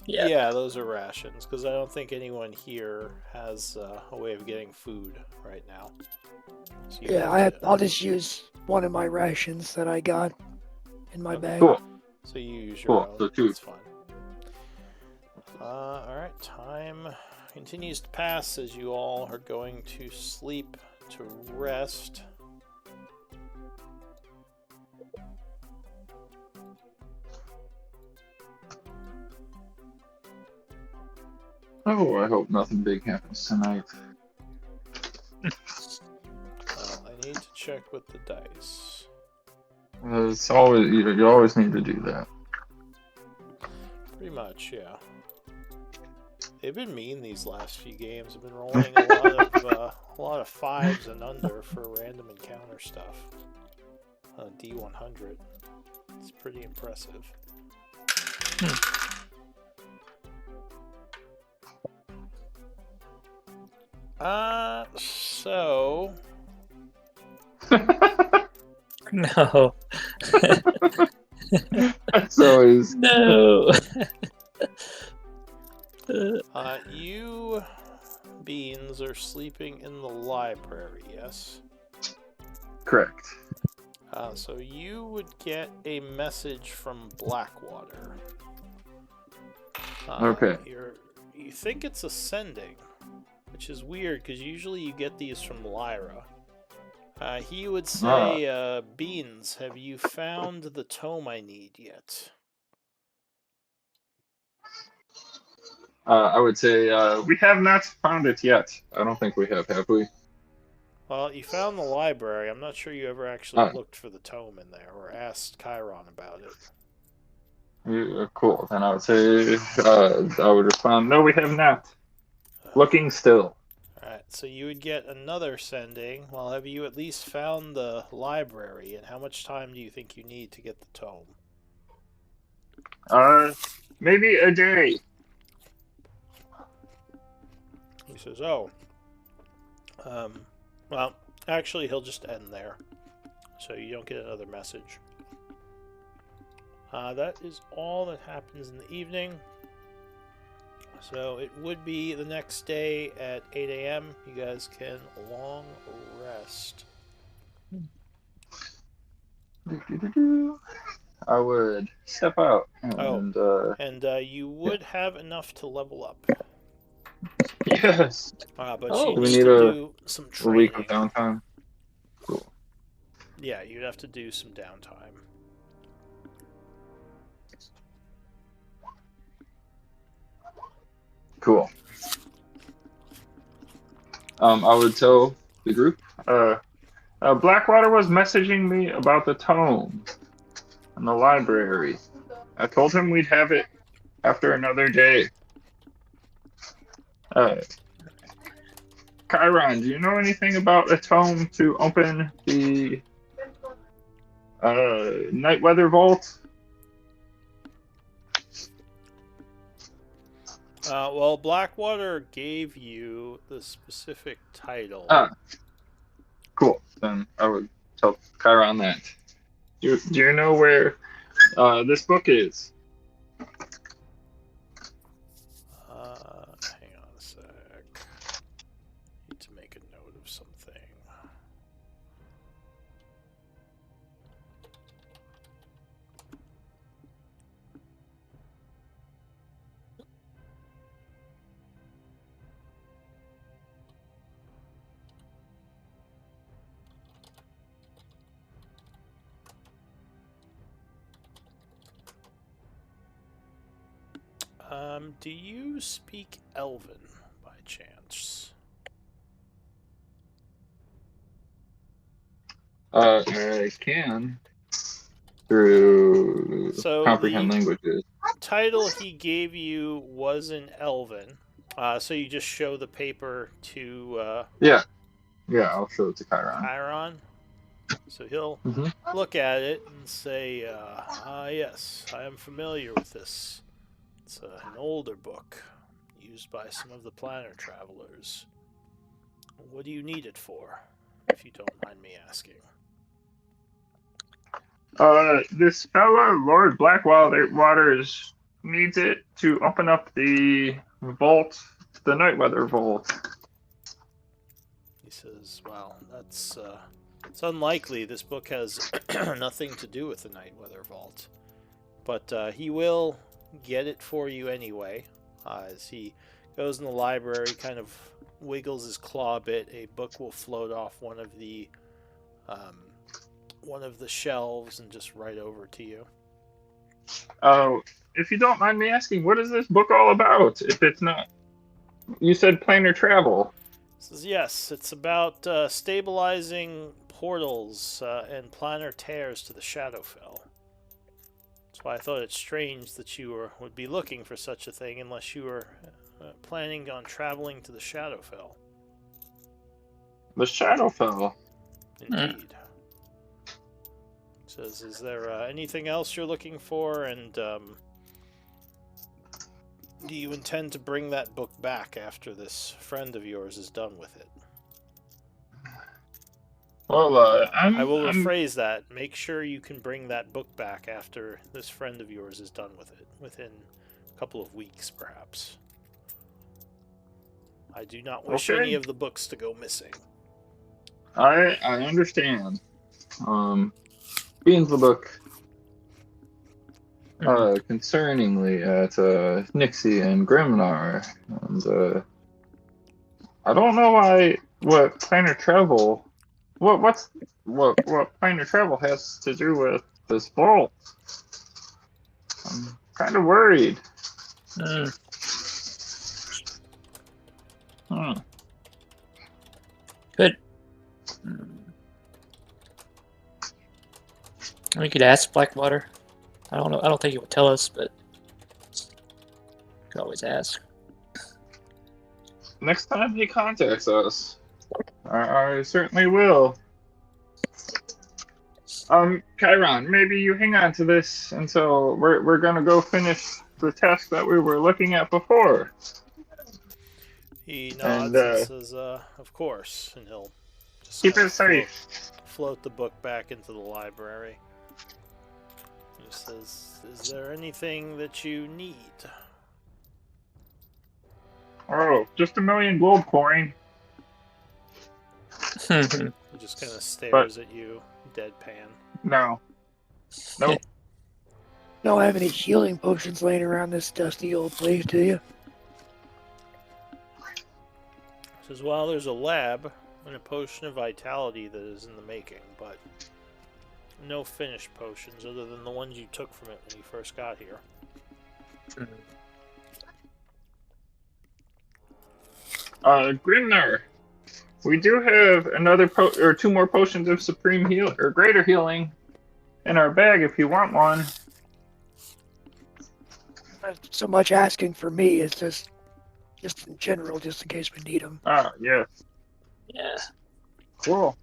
Yeah. Yeah, those are rations, because I don't think anyone here has a way of getting food right now. So you Yeah, have to- I'll just use one of my rations that I got in my bag. Cool. So you use your Cool, own. so two. That's fine. Alright, time continues to pass as you all are going to sleep to rest. Oh, I hope nothing big happens tonight. I need to check with the dice. It's always you always need to do that. Pretty much, yeah. They've been mean these last few games. I've been rolling a lot of 5s and under for random encounter stuff. D100. It's pretty impressive. So No. That's always No. you beans are sleeping in the library, yes? correct. So you would get a message from Blackwater. Okay. You think it's ascending, which is weird because usually you get these from Lyra. He would say, Beans, have you found the tome I need yet? I would say we have not found it yet. I don't think we have we? Well, you found the library. I'm not sure you ever actually looked for the tome in there or asked Chiron about it. Cool. Then I would say I would respond, no, we have not. Looking still. Alright, so you would get another sending. Well, have you at least found the library, and how much time do you think you need to get the tome? Maybe a day. He says, oh. Well, actually, he'll just end there. So you don't get another message. That is all that happens in the evening. So it would be the next day at 8 a.m. You guys can long rest. I would step out and And you would have enough to level up. yes. But Oh. you Do we need need to a- do some A training. week of downtime. Cool. Yeah, you'd have to do some downtime. Cool. I would tell the group. Blackwater was messaging me about the tome in the library. I told him we'd have it after another day. Chiron, do you know anything about a tome to open the Night Weather Vault? Well, Blackwater gave you the specific title. Ah, cool. Then I would tell Chiron that. Do you know where this book is? Hang on a sec. Need to make a note of something. Do you speak Elven by chance? I can through So comprehend the languages. title he gave you was in Elven. So you just show the paper to Yeah, I'll show it to Chiron. Chiron. So he'll Mhm. look at it and say, yes, I am familiar with this. It's an older book used by some of the planner travelers. What do you need it for, if you don't mind me asking? This fella, Lord Blackwaters, needs it to open up the vault, the Nightweather vault. He says, well, it's unlikely. This book has nothing to do with the Nightweather Vault. But he will get it for you anyway. As he goes in the library, kind of wiggles his claw a bit, a book will float off one of the shelves and just right over to you. If you don't mind me asking, what is this book all about? If it's not, you said planar travel. Says yes, it's about stabilizing portals and planar tears to the Shadowfell. That's why I thought it strange that you would be looking for such a thing unless you were planning on traveling to the Shadowfell. The Shadowfell. Indeed. Says, is there anything else you're looking for, and do you intend to bring that book back after this friend of yours is done with it? Well, I will rephrase that. Make sure you can bring that book back after this friend of yours is done with it, within a couple of weeks, perhaps. I do not wish any of the books to go missing. I understand. Beans the book concerningly at Nixie and Grimnar, and I don't know what planar travel, what planar travel has to do with this vault. I'm kind of worried. Good. We could ask Blackwater. I don't know. I don't think he would tell us, but could always ask. Next time he contacts us, I certainly will. Chiron, maybe you hang on to this until we're gonna go finish the test that we were looking at before. He nods and says, of course, and he'll just keep it safe. Float the book back into the library. He says, is there anything that you need? Oh, just 1,000,000 gold coin. He just kind of stares at you, deadpan. No. Nope. Don't have any healing potions laying around this dusty old place, do you? Says, well, there's a lab and a potion of vitality that is in the making, but no finished potions other than the ones you took from it when you first got here. Grimnar, we do have another two more potions of supreme heal or greater healing in our bag if you want one. Not so much asking for me, it's just in general, just in case we need them. Ah, yes. Yeah. Cool.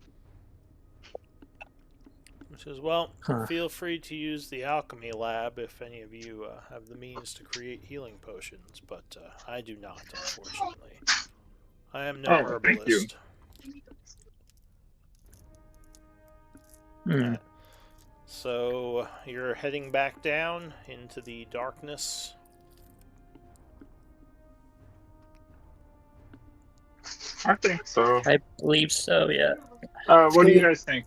He says, well, Huh. feel free to use the alchemy lab if any of you have the means to create healing potions, but I do not, unfortunately. I am no Oh, thank you. herbalist. Hmm. Alright. So you're heading back down into the darkness. I think so. I believe so, yeah. What do you guys think?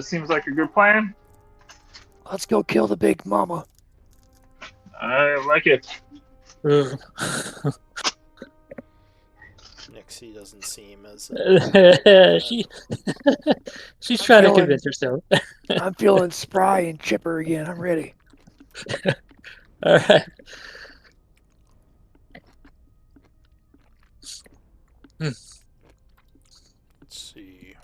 Seems like a good plan. Let's go kill the big mama. I like it. Ugh. Nixie doesn't seem as she she's trying to feeling- convince herself. I'm feeling spry and chipper again. I'm ready. All right. Let's see.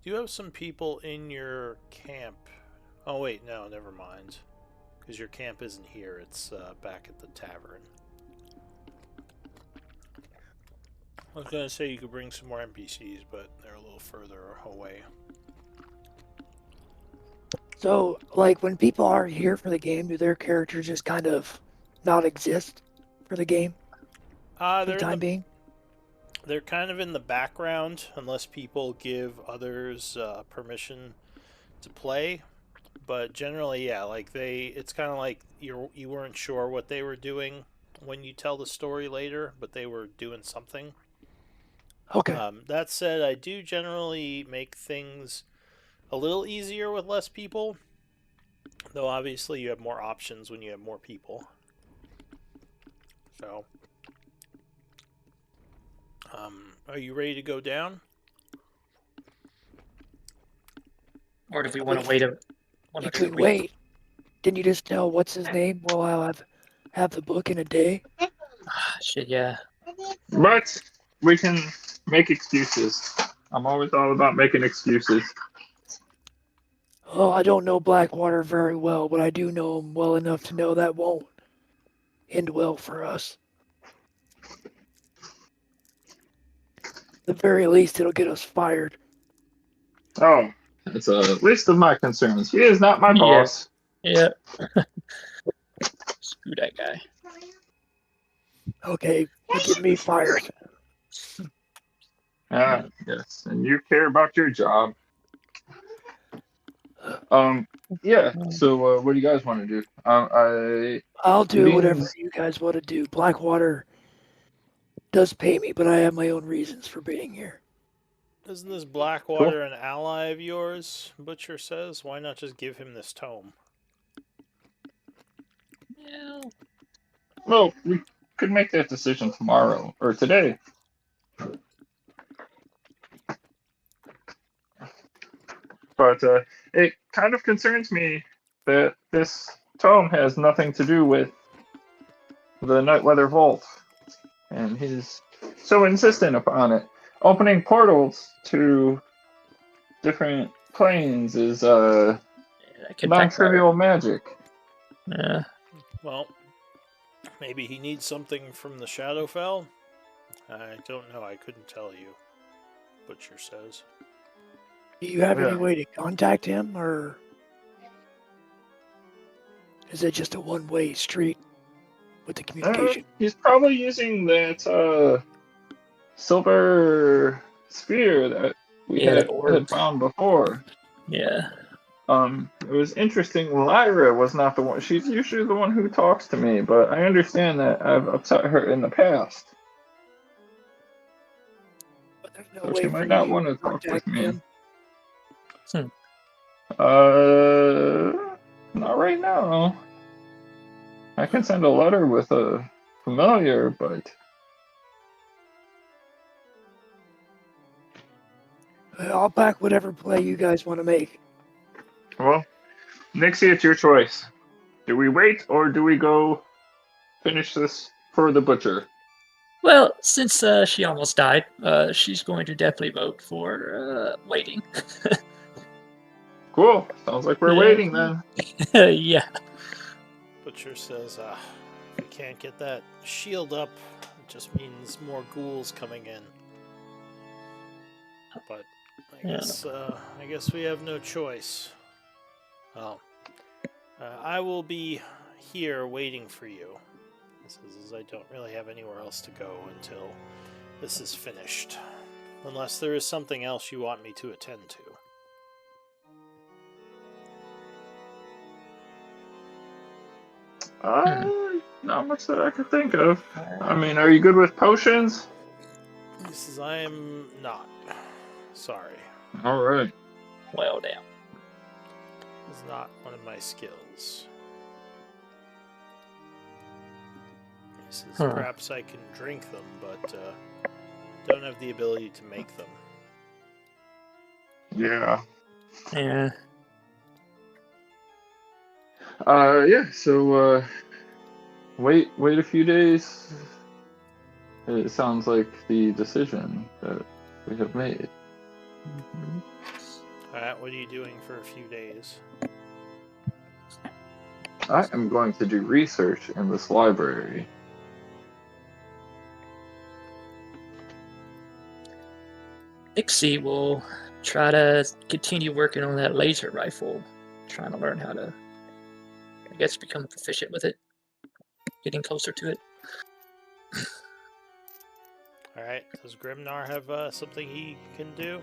You do have some people in your camp. Oh wait, no, never mind. Because your camp isn't here, it's back at the tavern. I was gonna say you could bring some more NPCs, but they're a little further away. So, like, when people aren't here for the game, do their characters just kind of not exist for the game for the They're time being? they're kind of in the background unless people give others permission to play. But generally, yeah, like it's kind of like you weren't sure what they were doing when you tell the story later, but they were doing something. Okay. That said, I do generally make things a little easier with less people, though obviously you have more options when you have more people. So, are you ready to go down? Or do we want to wait a one You or 2 could weeks? wait. Didn't you just tell what's his name? Well, I'll have the book in a day. Shit, yeah. But we can make excuses. I'm always all about making excuses. Oh, I don't know Blackwater very well, but I do know him well enough to know that won't end well for us. At the very least, it'll get us fired. Oh, it's a list of my concerns. He is not my Yeah. boss. Yeah. Screw that guy. Okay, get me fired. Yes, and you care about your job. Yeah. So, what do you guys want to do? I'll do whatever Beans- you guys want to do. Blackwater does pay me, but I have my own reasons for being here. Isn't this Blackwater an ally of yours? Butcher says. Why not just give him this tome? Yeah. Well, we could make that decision tomorrow or today. But it kind of concerns me that this tome has nothing to do with the Nightweather Vault, and he's so insistent upon it. Opening portals to different planes is That could non-trivial magic. Yeah. Well, maybe he needs something from the Shadowfell? I don't know, I couldn't tell you. Butcher says. Do you have any Yeah. way to contact him, or is it just a one-way street with the communication? He's probably using that silver sphere that we Yeah, had the orb. found before. Yeah. It was interesting. Lyra was not the one. She's usually the one who talks to me, but I understand that I've upset her in the past. But there's no So way she for might not you want to to talk with contact me. him. Not right now. I can send a letter with a familiar, but I'll back whatever play you guys want to make. well, Nixie, it's your choice. Do we wait or do we go finish this for the butcher? Well, since she almost died, she's going to definitely vote for waiting. Cool. Sounds like we're Yeah. waiting then. Yeah. Butcher says, if we can't get that shield up, it just means more ghouls coming in. but Yeah. I guess we have no choice. Well, I will be here waiting for you. This is, as I don't really have anywhere else to go until this is finished. Unless there is something else you want me to attend to. Not much that I could think of. I mean, are you good with potions? He says, I am not. Sorry. All right. Well, damn. It's not one of my skills. He says, perhaps I can drink them, but don't have the ability to make them. Yeah. Yeah. Yeah. So, wait a few days. It sounds like the decision that we have made. Mm-hmm. Alright, what are you doing for a few days? I am going to do research in this library. Nixie will try to continue working on that laser rifle, trying to learn how to, I guess, become proficient with it, getting closer to it. Alright, does Grimnar have something he can do?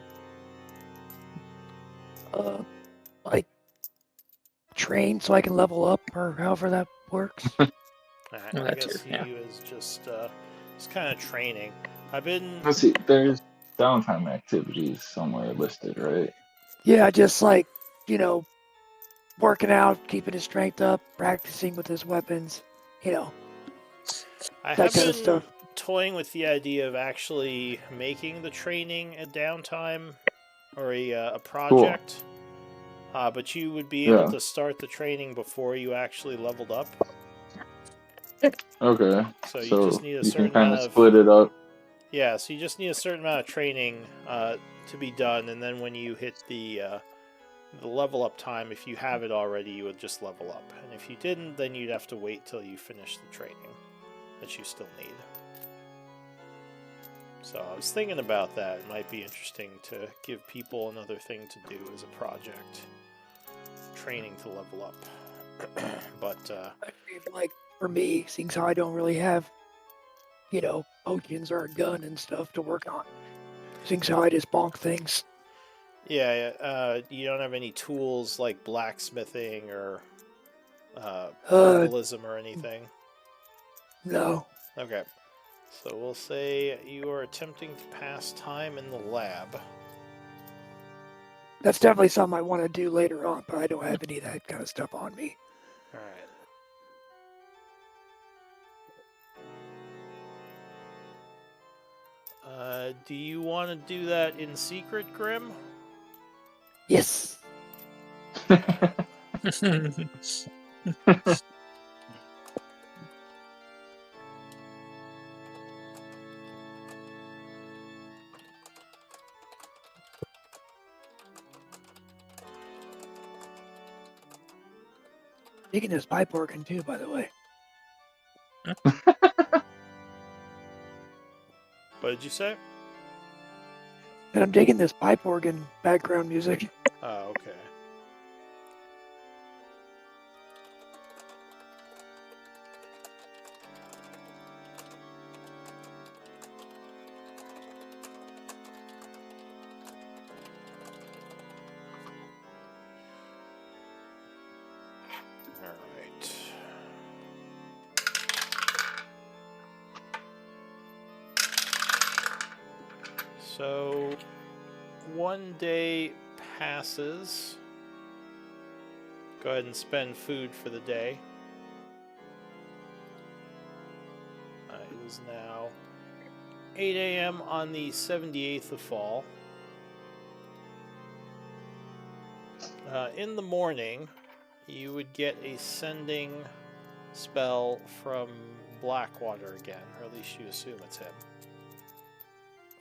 Like train so I can level up, or however that works. Alright, Well, I that guess too, yeah. he was just kind of training. I've been... Let's see. There's downtime activities somewhere listed, right? Yeah, just like, working out, keeping his strength up, practicing with his weapons, I that have kind been of stuff. toying with the idea of actually making the training a downtime or a project. But you would be able to start the training before you actually leveled up. Okay. So you just need a you certain can kind amount of of... split it up. Yeah, so you just need a certain amount of training to be done, and then when you hit the level up time, if you have it already, you would just level up. And if you didn't, then you'd have to wait till you finish the training that you still need. So I was thinking about that. It might be interesting to give people another thing to do as a project. Training to level up. But, like, for me, seeing how I don't really have, potions or a gun and stuff to work on. Seeing how I just bonk things. Yeah, you don't have any tools like blacksmithing or herbalism or anything? No. Okay. So we'll say you are attempting to pass time in the lab. That's definitely something I want to do later on, but I don't have any of that kind of stuff on me. Alright. Do you want to do that in secret, Grim? Yes. Digging this pipe organ too, by the way. What did you say? And I'm digging this pipe organ background music. Oh, okay. Alright. So, one day passes. Go ahead and spend food for the day. It is now 8 a.m. on the 78th of fall. In the morning, you would get a sending spell from Blackwater again, or at least you assume it's him.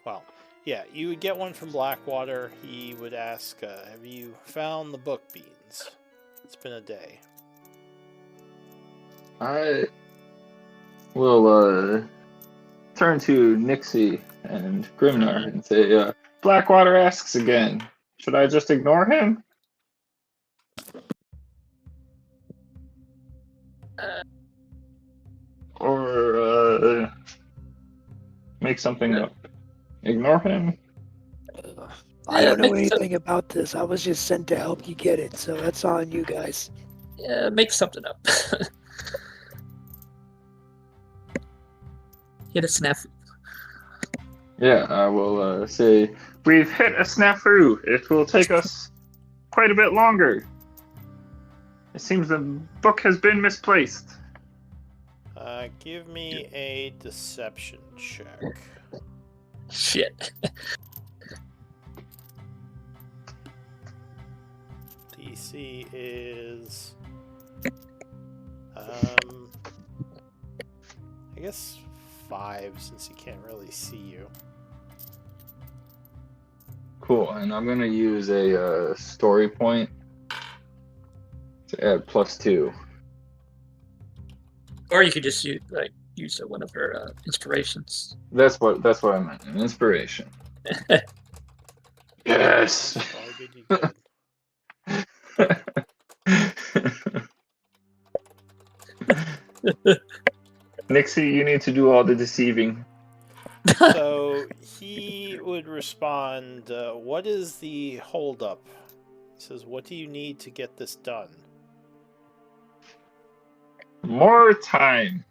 Well, yeah, you would get one from Blackwater. He would ask, have you found the book beans? It's been a day. I will turn to Nixie and Grimnar and say, Blackwater asks again. Should I just ignore him? Or make something up? Ignore him? I don't know Make anything about this. I was just sent to help you get it, so that's on you guys. make something up. Hit a snafu. Yeah, I will say, We've hit a snafu. It will take us quite a bit longer. It seems the book has been misplaced. Give me a deception check. Shit. DC is, I guess 5, since he can't really see you. cool, and I'm going to use a story point to add +2. Or you could just use one of her inspirations. That's what I meant, an inspiration. Yes! All good you could. Nixie, you need to do all the deceiving. So he would respond, what is the holdup? He says, what do you need to get this done? More time.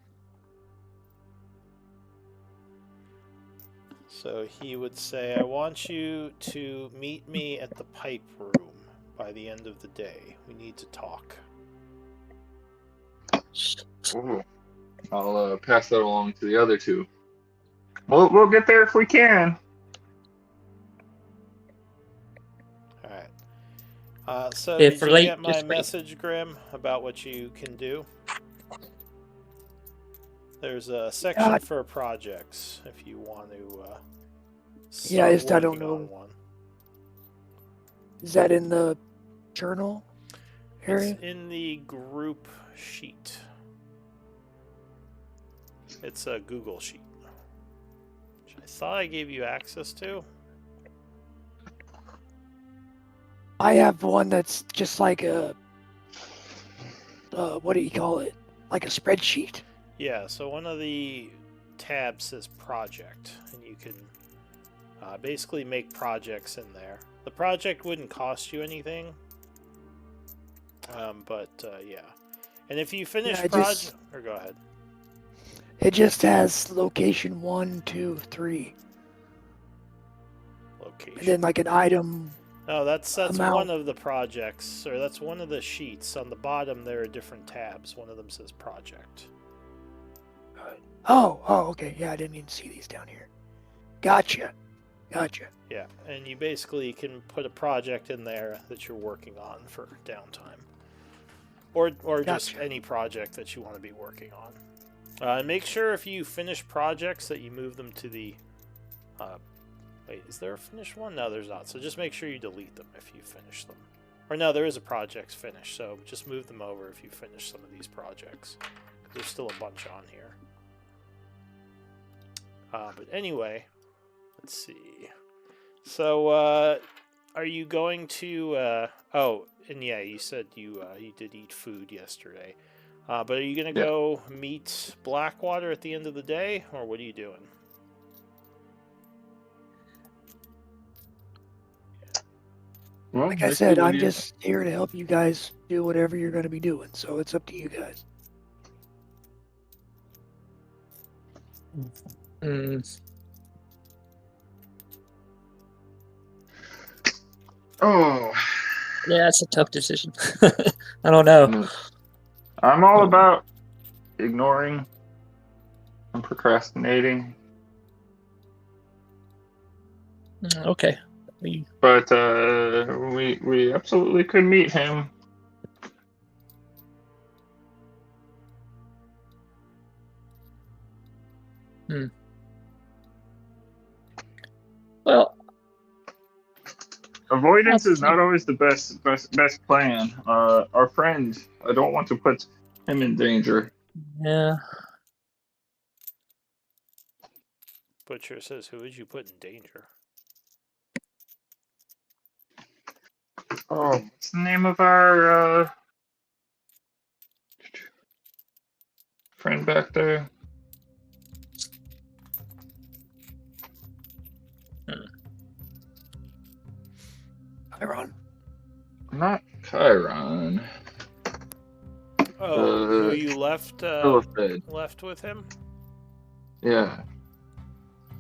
So he would say, I want you to meet me at the pipe room by the end of the day. We need to talk. Ooh. I'll pass that along to the other two. We'll get there if we can. Alright. So If did you we're late, get my just wait. message, Grim, about what you can do? There's a section for projects if you want to Yeah, I start don't working know. on one. Is that in the journal area? It's in the group sheet. It's a Google sheet, which I thought I gave you access to. I have one that's just like a, what do you call it? Like a spreadsheet. Yeah, so one of the tabs says project, and you can basically make projects in there. The project wouldn't cost you anything, but yeah. And if you finish project, or go ahead. It just has location 1, 2, 3, Location. and then like an item. No, that's amount. one of the projects, or that's one of the sheets. On the bottom, there are different tabs. One of them says project. Oh, okay. Yeah, I didn't even see these down here. Gotcha. Yeah, and you basically can put a project in there that you're working on for downtime, or just Gotcha. any project that you want to be working on. And make sure if you finish projects that you move them to the. Wait, is there a finished one? No, there's not. So just make sure you delete them if you finish them. Or no, there is a project finished, so just move them over if you finish some of these projects. There's still a bunch on here. But anyway, let's see. So, are you going to? Oh, and yeah, you said you did eat food yesterday. But are you gonna go meet Blackwater at the end of the day, or what are you doing? Well, Like I said, I'm just here to help you guys do whatever you're going to be doing, so it's up to you guys. Oh. Yeah, it's a tough decision. I don't know. I'm all about ignoring and procrastinating. Okay. But we absolutely could meet him. Well, avoidance is not always the best plan. Our friend, I don't want to put him in danger. yeah. Butcher says, "Who would you put in danger?" Oh, what's the name of our friend back there? Iron. Not Chiron. Oh, who you left Philipid. left with him? Yeah.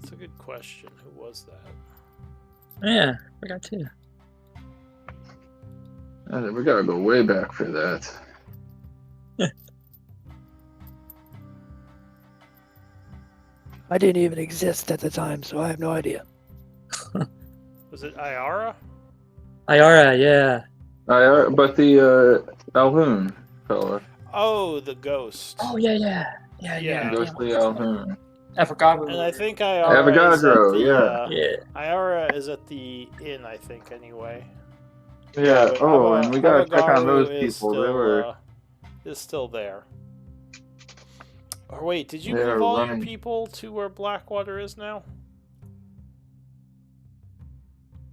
That's a good question. Who was that? Yeah, forgot too. We gotta go way back for that. I didn't even exist at the time, so I have no idea. Was it Iara? Iara, yeah. But the Alhoon fella. Oh, the ghost. Oh, yeah. Yeah. Ghostly Alhoon. I forgot. And I think Iara is at Avogadro, the Yeah. Iara is at the inn, I think, anyway. Yeah. but Oh, and we gotta check on those Avogadro is people. still, They were. Is still there. Or wait, did you They move are all your running- people to where Blackwater is now?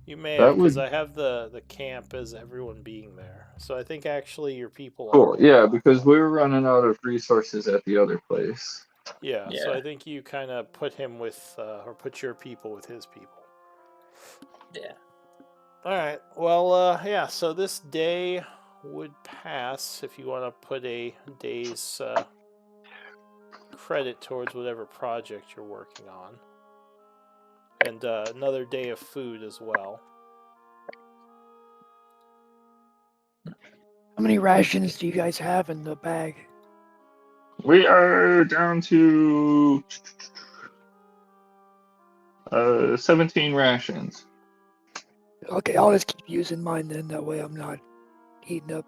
You may That have, because would- I have the camp as everyone being there. So I think actually your people Cool. are Yeah, because we were running out of resources at the other place. Yeah, so Yeah. I think you kind of put him with, or put your people with his people. Yeah. Alright, well, yeah, so this day would pass if you want to put a day's credit towards whatever project you're working on. And another day of food as well. How many rations do you guys have in the bag? We are down to 17 rations. Okay, I'll just keep using mine then. That way I'm not eating up.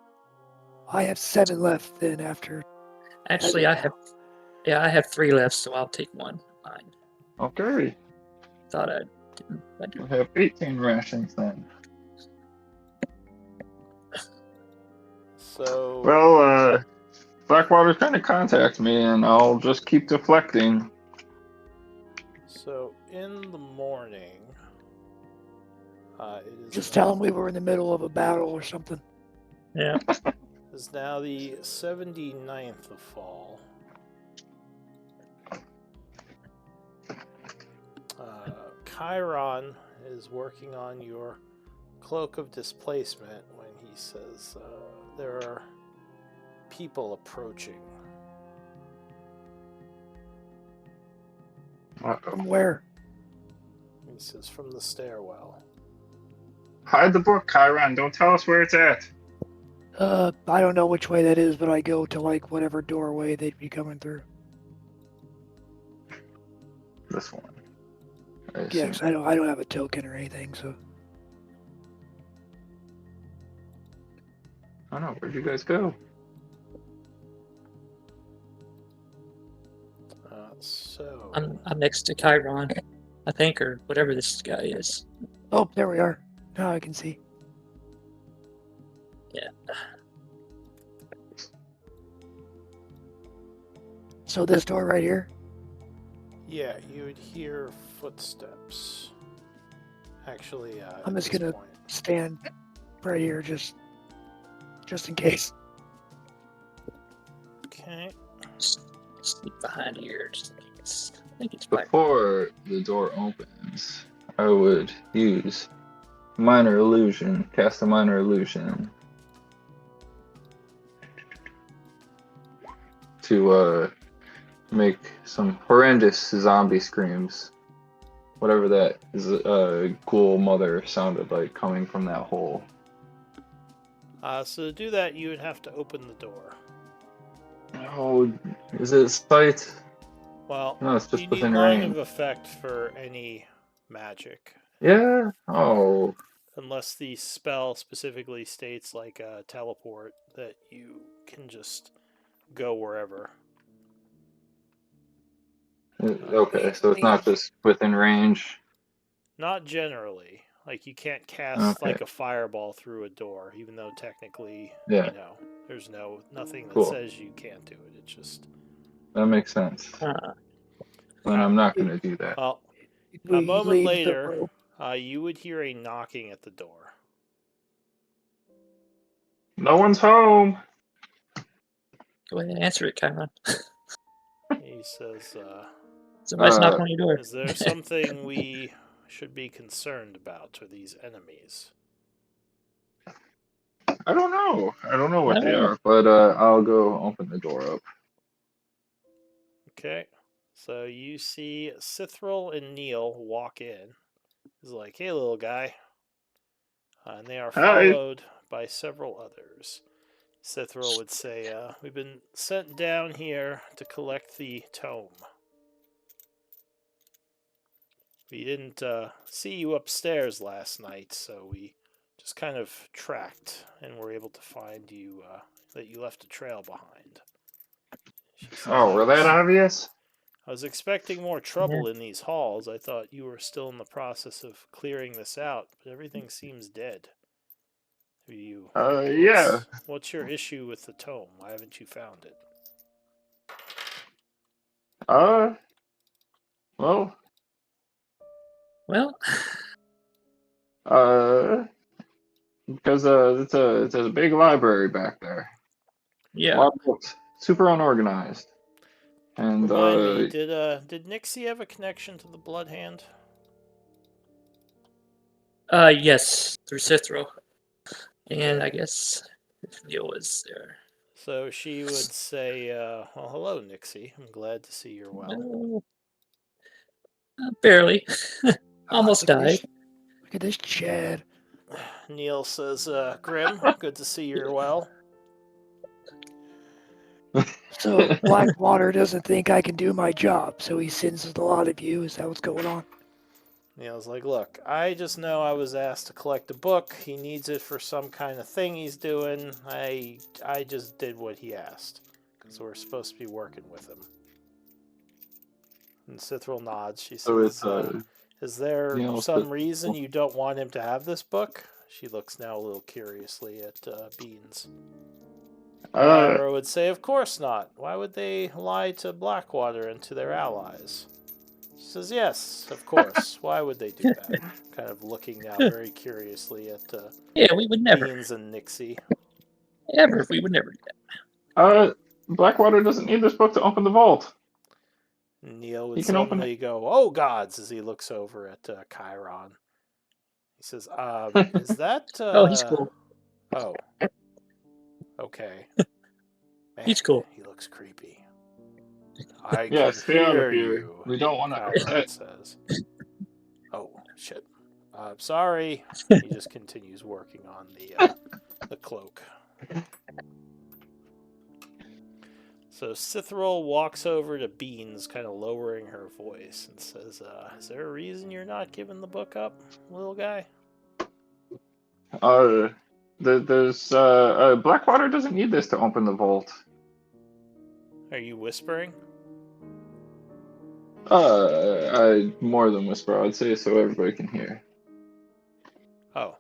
I have 7 left then after. Actually, I have 3 left, so I'll take one. Mine. Okay. Thought I didn't. We have 18 rations then. So, Well, Blackwater's trying to contact me, and I'll just keep deflecting. so in the morning, it is Just tell them we were in the middle of a battle or something. Yeah. is now the 79th of fall. Chiron is working on your cloak of displacement when he says there are people approaching. From where? He says from the stairwell. Hide the book, Chiron. Don't tell us where it's at. I don't know which way that is, but I go to like whatever doorway they'd be coming through. This one. I assume. Yeah, 'cause I don't have a token or anything, so. I don't know. Where'd you guys go? So I'm next to Chiron, I think, or whatever this guy is. Oh, there we are. Now I can see. Yeah. So this door right here. yeah, you would hear footsteps. Actually, I'm at just this gonna point. stand right here, just in case. Okay. Sneak behind here. Just in case. I think it's black. Before the door opens, I would use minor illusion. Cast a minor illusion. To make some horrendous zombie screams. Whatever that ghoul mother sounded like coming from that hole. So to do that, you would have to open the door. Oh, is it sight? Well, No, it's just you need within line range. of effect for any magic, Yeah. Oh, unless the spell specifically states like a teleport that you can just go wherever. okay. So it's not just within range. Not generally. Like you can't cast Okay. like a fireball through a door, even though technically, Yeah. you know, there's nothing that Cool. says you can't do it. It's just That makes sense. Then I'm not going to do that. well, We moment leave later, the rope. you would hear a knocking at the door. No one's home. Go ahead and answer it, Chiron. He says, Somebody's knocking on your door. is there something we should be concerned about with these enemies? I don't know. I don't know what they Oh. are, but I'll go open the door up. Okay. So you see Cithril and Neil walk in. He's like, hey, little guy. And they are Hi. followed by several others. Cithril would say, we've been sent down here to collect the tome. We didn't see you upstairs last night, so we just kind of tracked and were able to find you, that you left a trail behind. She says, Oh, were that obvious? I was expecting more trouble in these halls. I thought you were still in the process of clearing this out, but everything seems dead. Yeah. What's your issue with the tome? Why haven't you found it? Well, Well, because it's a big library back there. A yeah. lot of books, super unorganized. And Remind me, did Nixie have a connection to the Blood Hand? Yes, through Cithro. And I guess Neil was there. So she would say, well, hello, Nixie. I'm glad to see you're well. Barely. Almost look at died. Look at this Chad. Neil says, Grim, good to see you're well. So Blackwater doesn't think I can do my job, so he sends a lot of you. Is that what's going on? Neil's like, look, I just know I was asked to collect a book. He needs it for some kind of thing he's doing. I just did what he asked, because we're supposed to be working with him. And Cithril nods. She so says, it's is there Neil some said- reason you don't want him to have this book? She looks now a little curiously at Beans. Lyra would say, of course not. Why would they lie to Blackwater and to their allies? She says, yes, of course. Why would they do that? Kind of looking now very curiously at Yeah, we would never. Beans and Nixie. We would never do that. Blackwater doesn't need this book to open the vault. Neil would He can open suddenly go, oh gods, as he looks over at Chiron. He says, is that... Oh, he's cool. Oh. Okay. Man, He's cool. He looks creepy. I Yeah, can stay out hear of here. you. We don't want to Chiron upset. says. Oh, shit. Sorry. He just continues working on the cloak. So Cithril walks over to Beans, kind of lowering her voice, and says, is there a reason you're not giving the book up, little guy? There's Blackwater doesn't need this to open the vault. Are you whispering? I more than whisper, I'd say, so everybody can hear. Oh.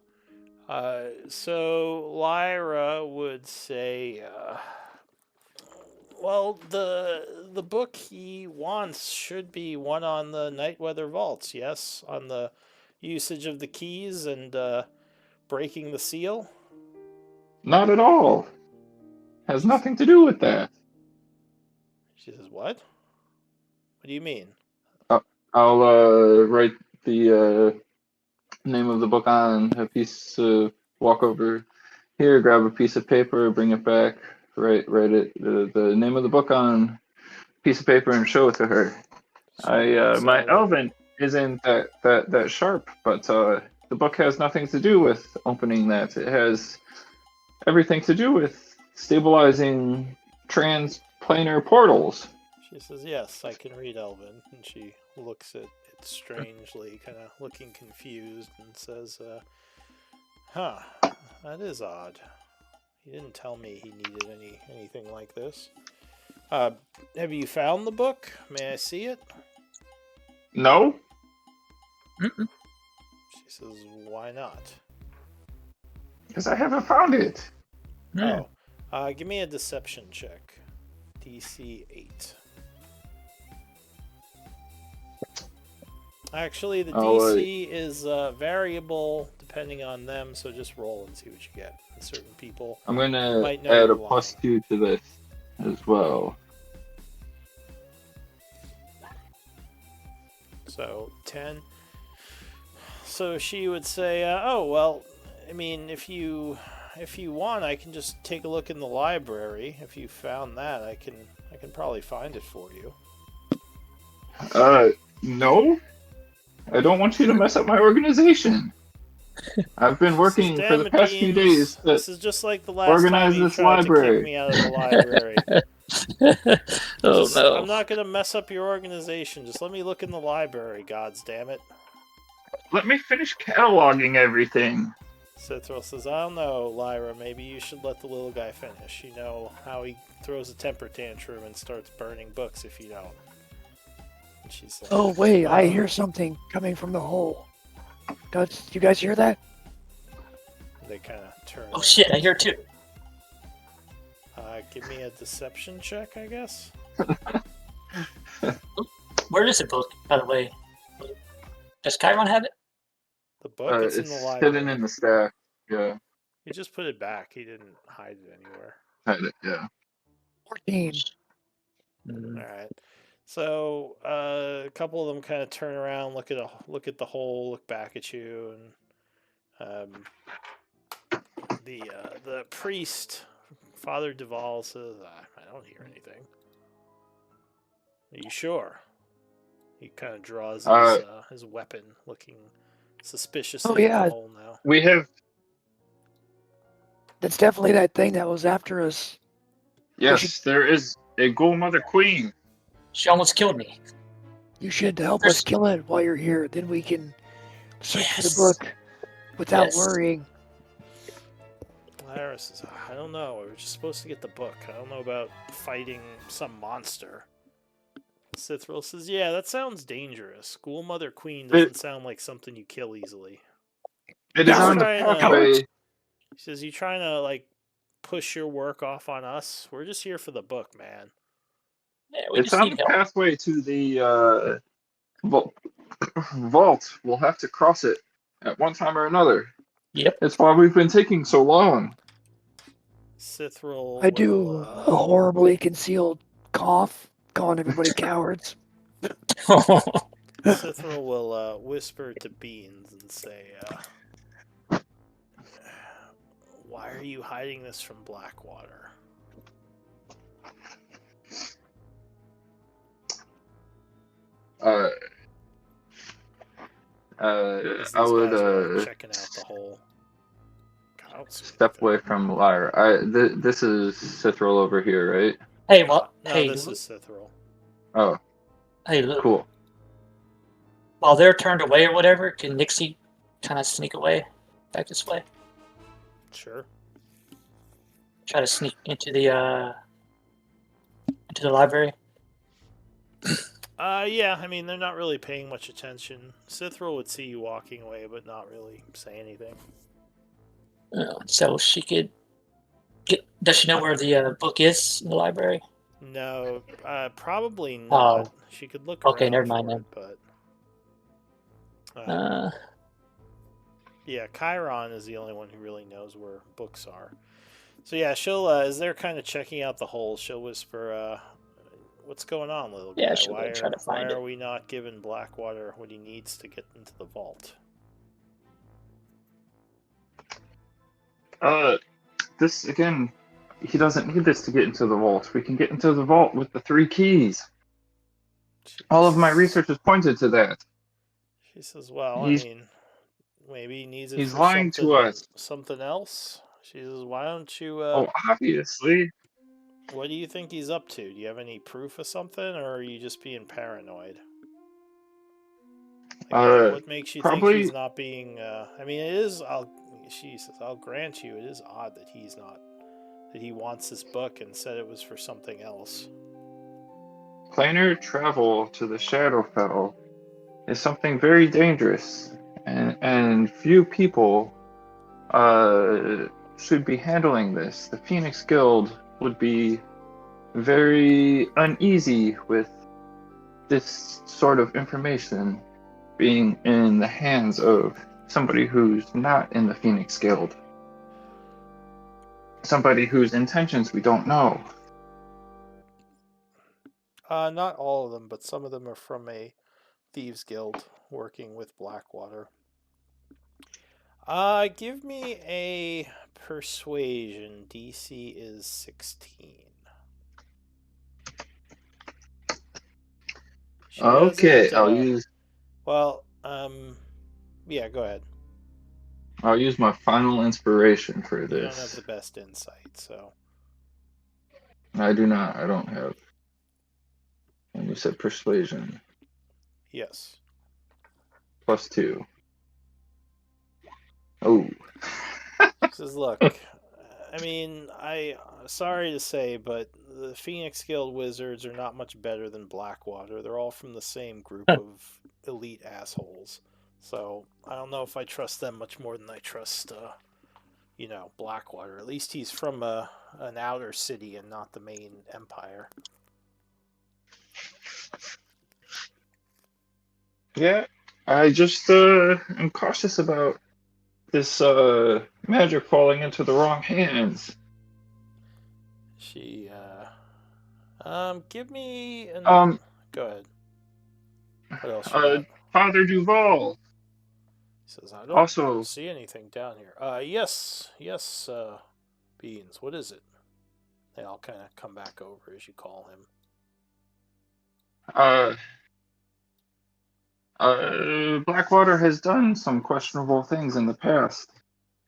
So Lyra would say, well, the book he wants should be one on the Nightweather vaults, yes? On the usage of the keys and breaking the seal? Not at all. Has nothing to do with that. She says, what? What do you mean? I'll write the name of the book on a piece, walk over here, grab a piece of paper, bring it back, write it, the name of the book on a piece of paper and show it to her. My Elven isn't that sharp, but the book has nothing to do with opening that. It has everything to do with stabilizing transplanar portals. She says, yes, I can read Elven. And she looks at it strangely, kind of looking confused, and says, huh, that is odd. He didn't tell me he needed anything like this. Have you found the book? May I see it? No? Mm-mm. She says, why not? Because I haven't found it. Yeah. Oh, give me a deception check. DC 8. Actually, the DC is variable depending on them, so just roll and see what you get. And certain people I'm gonna might know add you're a +2 to this as well. So 10. So she would say, "Oh well, I mean, if you want, I can just take a look in the library. If you found that, I can probably find it for you." No. I don't want you to mess up my organization. I've been working for Damn the it, past few Beans. days to This is just like the last organize time you this tried to kick library. me out of the library. Oh no. I'm not gonna mess up your organization. Just let me look in the library, gods damn it. Let me finish cataloging everything. Cithril says, "I don't know, Lyra. Maybe you should let the little guy finish. You know how he throws a temper tantrum and starts burning books if you don't." And she's like, Oh wait, I hear something coming from the hole. Does you guys hear that? They kind of turn. Oh shit, I hear it too. Give me a deception check, I guess. Where is the book, by the way? Does Chiron have it? The book, it's in the It's library. hidden in the stack. Yeah. He just put it back. He didn't hide it anywhere. Yeah. 14. All right. So a couple of them kind of turn around, look at the hole, look back at you, and the priest, Father Duval, says, "I don't hear anything." Are you sure? He kind of draws his weapon, looking suspiciously at the hole now. We have. That's definitely that thing that was after us. Yes, there is a Ghoul Mother Queen. She almost killed me. You should help us kill it while you're here. Then we can search for the Yes. book without Yes. worrying. Lyra says, "I don't know. We were just supposed to get the book. I don't know about fighting some monster." Cithril says, "Yeah, that sounds dangerous. School Mother Queen doesn't sound like something you kill easily." It is He's on the trying to- pathway. He says, "You trying to like push your work off on us? We're just here for the book, man." Yeah, we It's just on need the help. pathway to the vault. We'll have to cross it at one time or another. Yep. It's why we've been taking so long. Cithril I do will, a horribly concealed cough, calling everybody cowards. Cithril will whisper to Beans and say, "Why are you hiding this from Blackwater?" I These would guys are like checking out the hole. I don't see step anything. away from Lyra. This is Cithril over here, right? Hey, No, hey, this is Cithril. Oh, hey, look. cool. While they're turned away or whatever, can Nixie kind of sneak away back this way? Sure. Try to sneak into the library. Yeah, I mean, they're not really paying much attention. Cithril would see you walking away, but not really say anything. So she could get. Does she know where the book is in the library? No, probably not. She could look Okay, around never mind for then. it, but... yeah, Chiron is the only one who really knows where books are. So yeah, she'll, as they're kind of checking out the hole, she'll whisper, "What's going on, little guy? Yeah, she'll go try to find why it. are we not giving Blackwater what he needs to get into the vault?" This again. He doesn't need this to get into the vault. We can get into the vault with the 3 keys. All of my research has pointed to that. She says, "Well, He's- I mean, maybe he needs it He's for lying to us. something else." She says, "Why don't you, Oh, obviously. what do you think he's up to? Do you have any proof of something, or are you just being paranoid? Like, what makes you think probably- he's not being, I mean, it is, she says, I'll grant you, it is odd that that he wants this book and said it was for something else." Planar travel to the Shadowfell is something very dangerous, and few people should be handling this. The Phoenix Guild would be very uneasy with this sort of information being in the hands of somebody who's not in the Phoenix Guild. Somebody whose intentions we don't know. Not all of them, but some of them are from a thieves guild working with Blackwater. Give me a persuasion. DC is 16. She Okay, doesn't, well, yeah, go ahead. I'll use my final inspiration for You don't have this. the best insight, so. I do not. I don't have. And you said persuasion. Yes. +2. Oh. Says, look, I mean, sorry to say, but the Phoenix Guild wizards are not much better than Blackwater. They're all from the same group of elite assholes. So I don't know if I trust them much more than I trust, Blackwater. At least he's from an outer city and not the main empire. Yeah, I just am cautious about this magic falling into the wrong hands. She, give me go ahead. What else you got? Father Duval. He says, I don't Also, see anything down here. Yes, Beans, what is it? They all kind of come back over as you call him. Blackwater has done some questionable things in the past.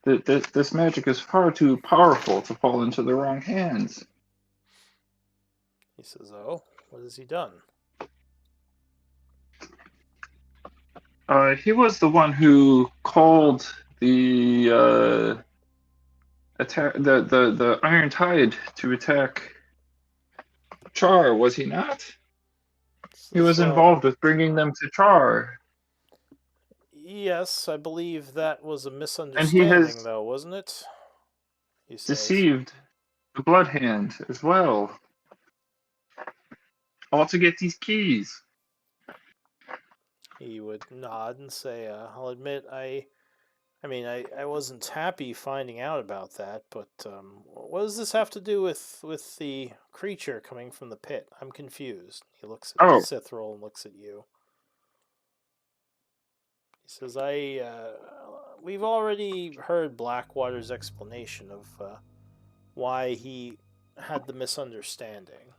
This magic is far too powerful to fall into the wrong hands. He says, oh, what has he done? He was the one who called the attack the Iron Tide to attack Char, was he not? He was involved with bringing them to Char. Yes, I believe that was a misunderstanding, And he has though, wasn't it? He says. Deceived the Blood Hand as well. All to get these keys. He would nod and say, I'll admit, I wasn't happy finding out about that, but what does this have to do with the creature coming from the pit? I'm confused. He looks at Cithril and looks at you. He says, we've already heard Blackwater's explanation of why he had the misunderstanding.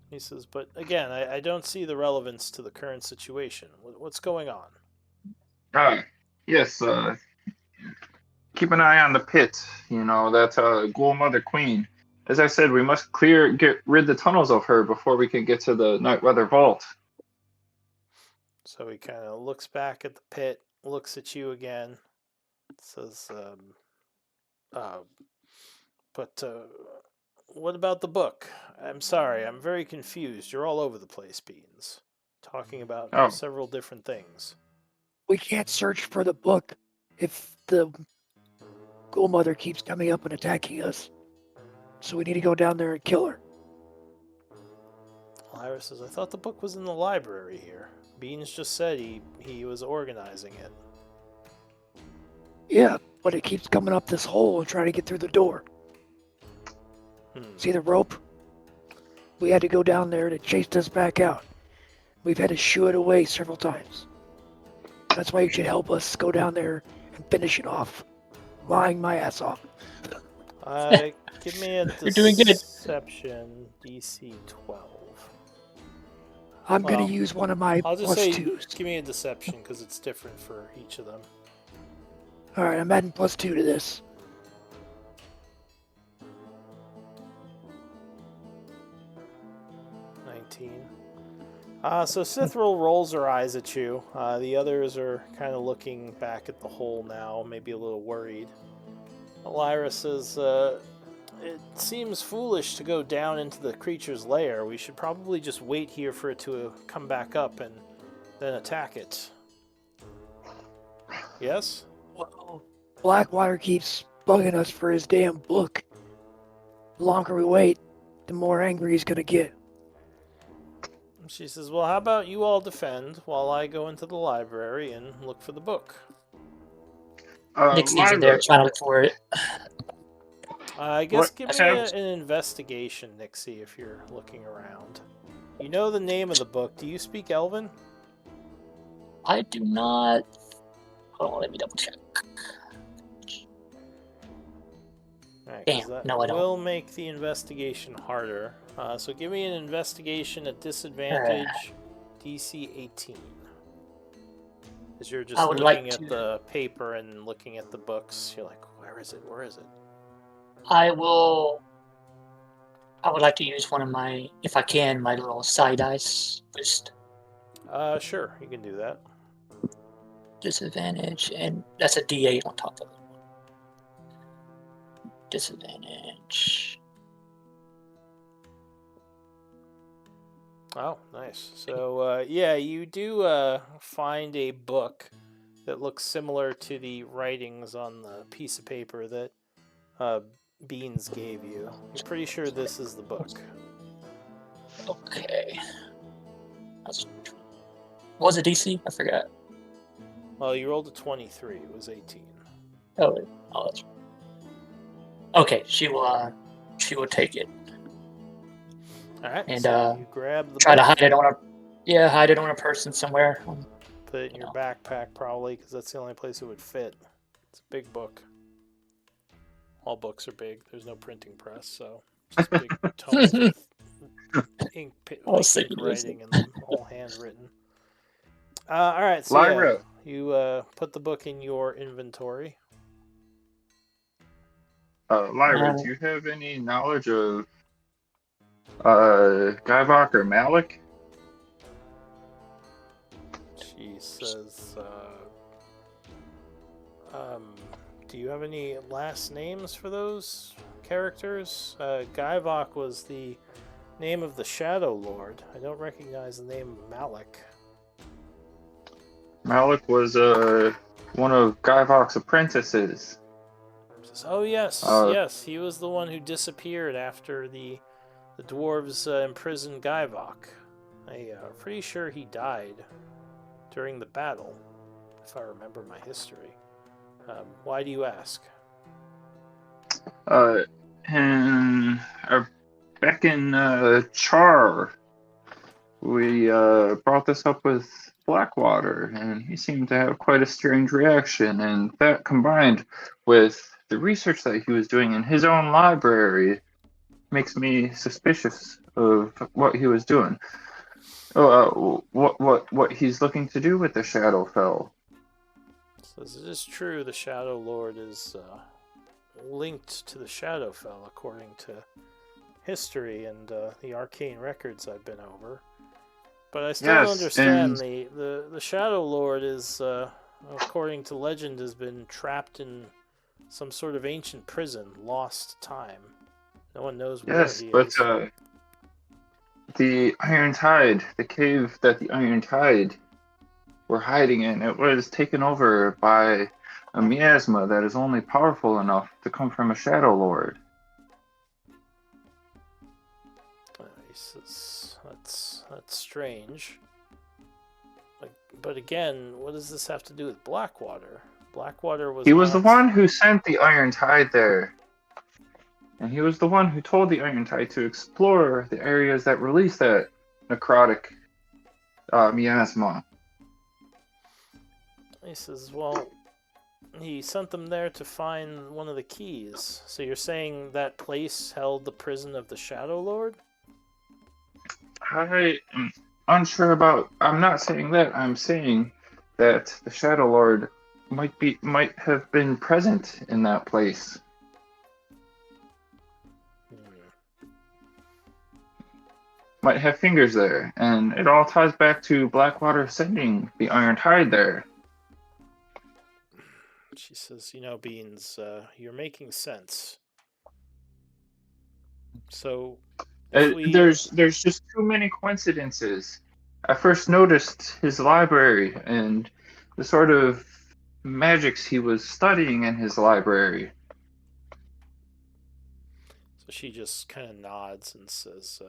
He says, but again, I don't see the relevance to the current situation. What's going on? Yes, keep an eye on the pit. You know, that Ghoul Mother Queen. As I said, we must get rid the tunnels of her before we can get to the Nightweather Vault. So he kind of looks back at the pit, looks at you again, says, but what about the book? I'm sorry, I'm very confused. You're all over the place, Beans. Talking about several different things. We can't search for the book if the Ghoul Mother keeps coming up and attacking us. So we need to go down there and kill her. Lyra says, I thought the book was in the library here. Beans just said he was organizing it. Yeah, but it keeps coming up this hole and trying to get through the door. See the rope? We had to go down there and it chased us back out. We've had to shoo it away several times. That's why you should help us go down there and finish it off. Lying my ass off. Give me a You're doing good. deception DC 12. I'm going to use one of my I'll just say, +2s. give me a deception because it's different for each of them. Alright, I'm adding +2 to this. So Cithril rolls her eyes at you. The others are kind of looking back at the hole now, maybe a little worried. Lyra says, it seems foolish to go down into the creature's lair. We should probably just wait here for it to come back up and then attack it. Yes? Well, Blackwater keeps bugging us for his damn book. The longer we wait, the more angry he's going to get. She says, well, how about you all defend while I go into the library and look for the book? Nixie's in there Lyra, trying to look for it. I guess What give me have- an investigation, Nixie, if you're looking around. You know the name of the book. Do you speak Elven? I do not. Hold on, let me double check. Right, Damn, that no, I don't. will make the investigation harder. So give me an investigation at disadvantage, DC 18. As you're just I would looking like at to- the paper and looking at the books, you're like, where is it? Where is it? I would like to use one of my, if I can, my little side dice boost. Sure, you can do that. Disadvantage, and that's a D8 on top of it. Disadvantage. Oh, nice. So, yeah, you do find a book that looks similar to the writings on the piece of paper that Beans gave you. You're pretty sure this is the book. Okay. What was it, DC? I forgot. Well, you rolled a 23. It was 18. Oh, that's right. Okay, she will take it. All right, And, so you grab the Try to book, hide it on hide it on a person somewhere. put it in your backpack probably, because that's the only place it would fit. It's a big book. All books are big. There's no printing press, so just big tomes with ink, I'll see ink you writing and them, all handwritten. All right, so Lyra. yeah, you put the book in your inventory. Lyra, do you have any knowledge of Guyvok or Malik? She says, do you have any last names for those characters? Guyvok was the name of the Shadow Lord. I don't recognize the name of Malik. Malik was one of Guyvok's apprentices. Says, oh yes, yes, he was the one who disappeared after the dwarves imprisoned Guyvok. I'm pretty sure he died during the battle, if I remember my history. Why do you ask? And back in Char, we brought this up with Blackwater, and he seemed to have quite a strange reaction, and that combined with the research that he was doing in his own library makes me suspicious of what he was doing. What he's looking to do with the Shadowfell. Says it is true the Shadow Lord is linked to the Shadowfell according to history and the arcane records I've been over. But I still don't understand the Shadow Lord is, according to legend, has been trapped in some sort of ancient prison, lost to time. No one knows where he is. The Iron Tide, the cave that the Iron Tide were hiding in, it was taken over by a miasma that is only powerful enough to come from a Shadow Lord. He says, that's strange. But again, what does this have to do with Blackwater? Blackwater was He was the not... one who sent the Iron Tide there. And he was the one who told the Iron Tide to explore the areas that release that necrotic miasma. He says, well, he sent them there to find one of the keys. So you're saying that place held the prison of the Shadow Lord? I am unsure about... I'm not saying that. I'm saying that the Shadow Lord might have been present in that place. Might have fingers there, and it all ties back to Blackwater sending the Iron Tide there. She says, Beans, you're making sense. So, there's just too many coincidences. I first noticed his library and the sort of magics he was studying in his library. So she just kind of nods and says,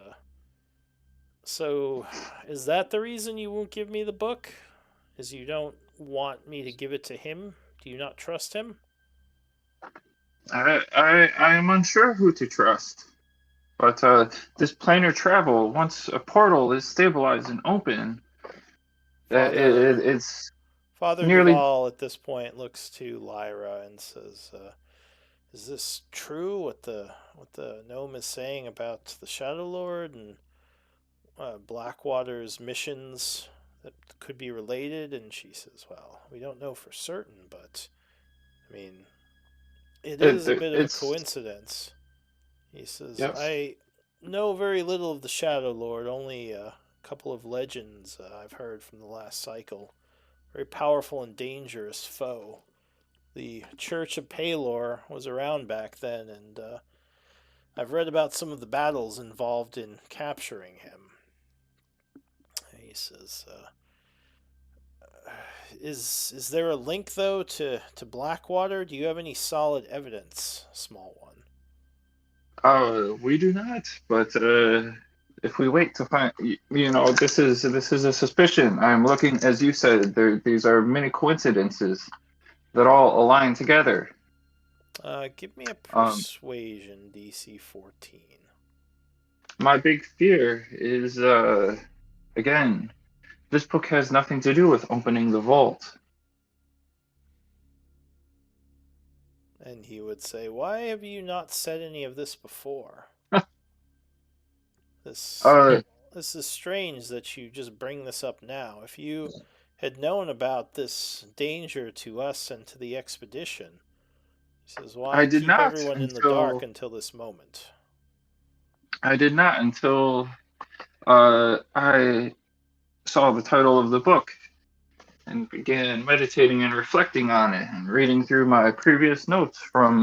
So, is that the reason you won't give me the book? Is you don't want me to give it to him? Do you not trust him? I am unsure who to trust. But this planar travel, once a portal is stabilized and open, it's Father nearly. Duval at this point looks to Lyra and says, "Is this true? What the gnome is saying about the Shadow Lord and Blackwater's missions that could be related?" And she says, "Well, we don't know for certain, but I mean, it is a bit of a It's coincidence." He says, yes. "I know very little of the Shadow Lord, only a couple of legends I've heard from the last cycle. Very powerful and dangerous foe. The Church of Palor was around back then, and I've read about some of the battles involved in capturing him." He says, "Is there a link though to Blackwater? Do you have any solid evidence, small one?" We do not. But if we wait to find, this is a suspicion. I'm looking, as you said, these are many coincidences that all align together. Give me a Um, persuasion DC 14. my big fear is, again, this book has nothing to do with opening the vault. And he would say, "Why have you not said any of this before? This Uh, this is strange that you just bring this up now. If you had known about this danger to us and to the expedition," he says, I "why did keep not everyone in the dark until until this moment?" I did not until I saw the title of the book and began meditating and reflecting on it and reading through my previous notes from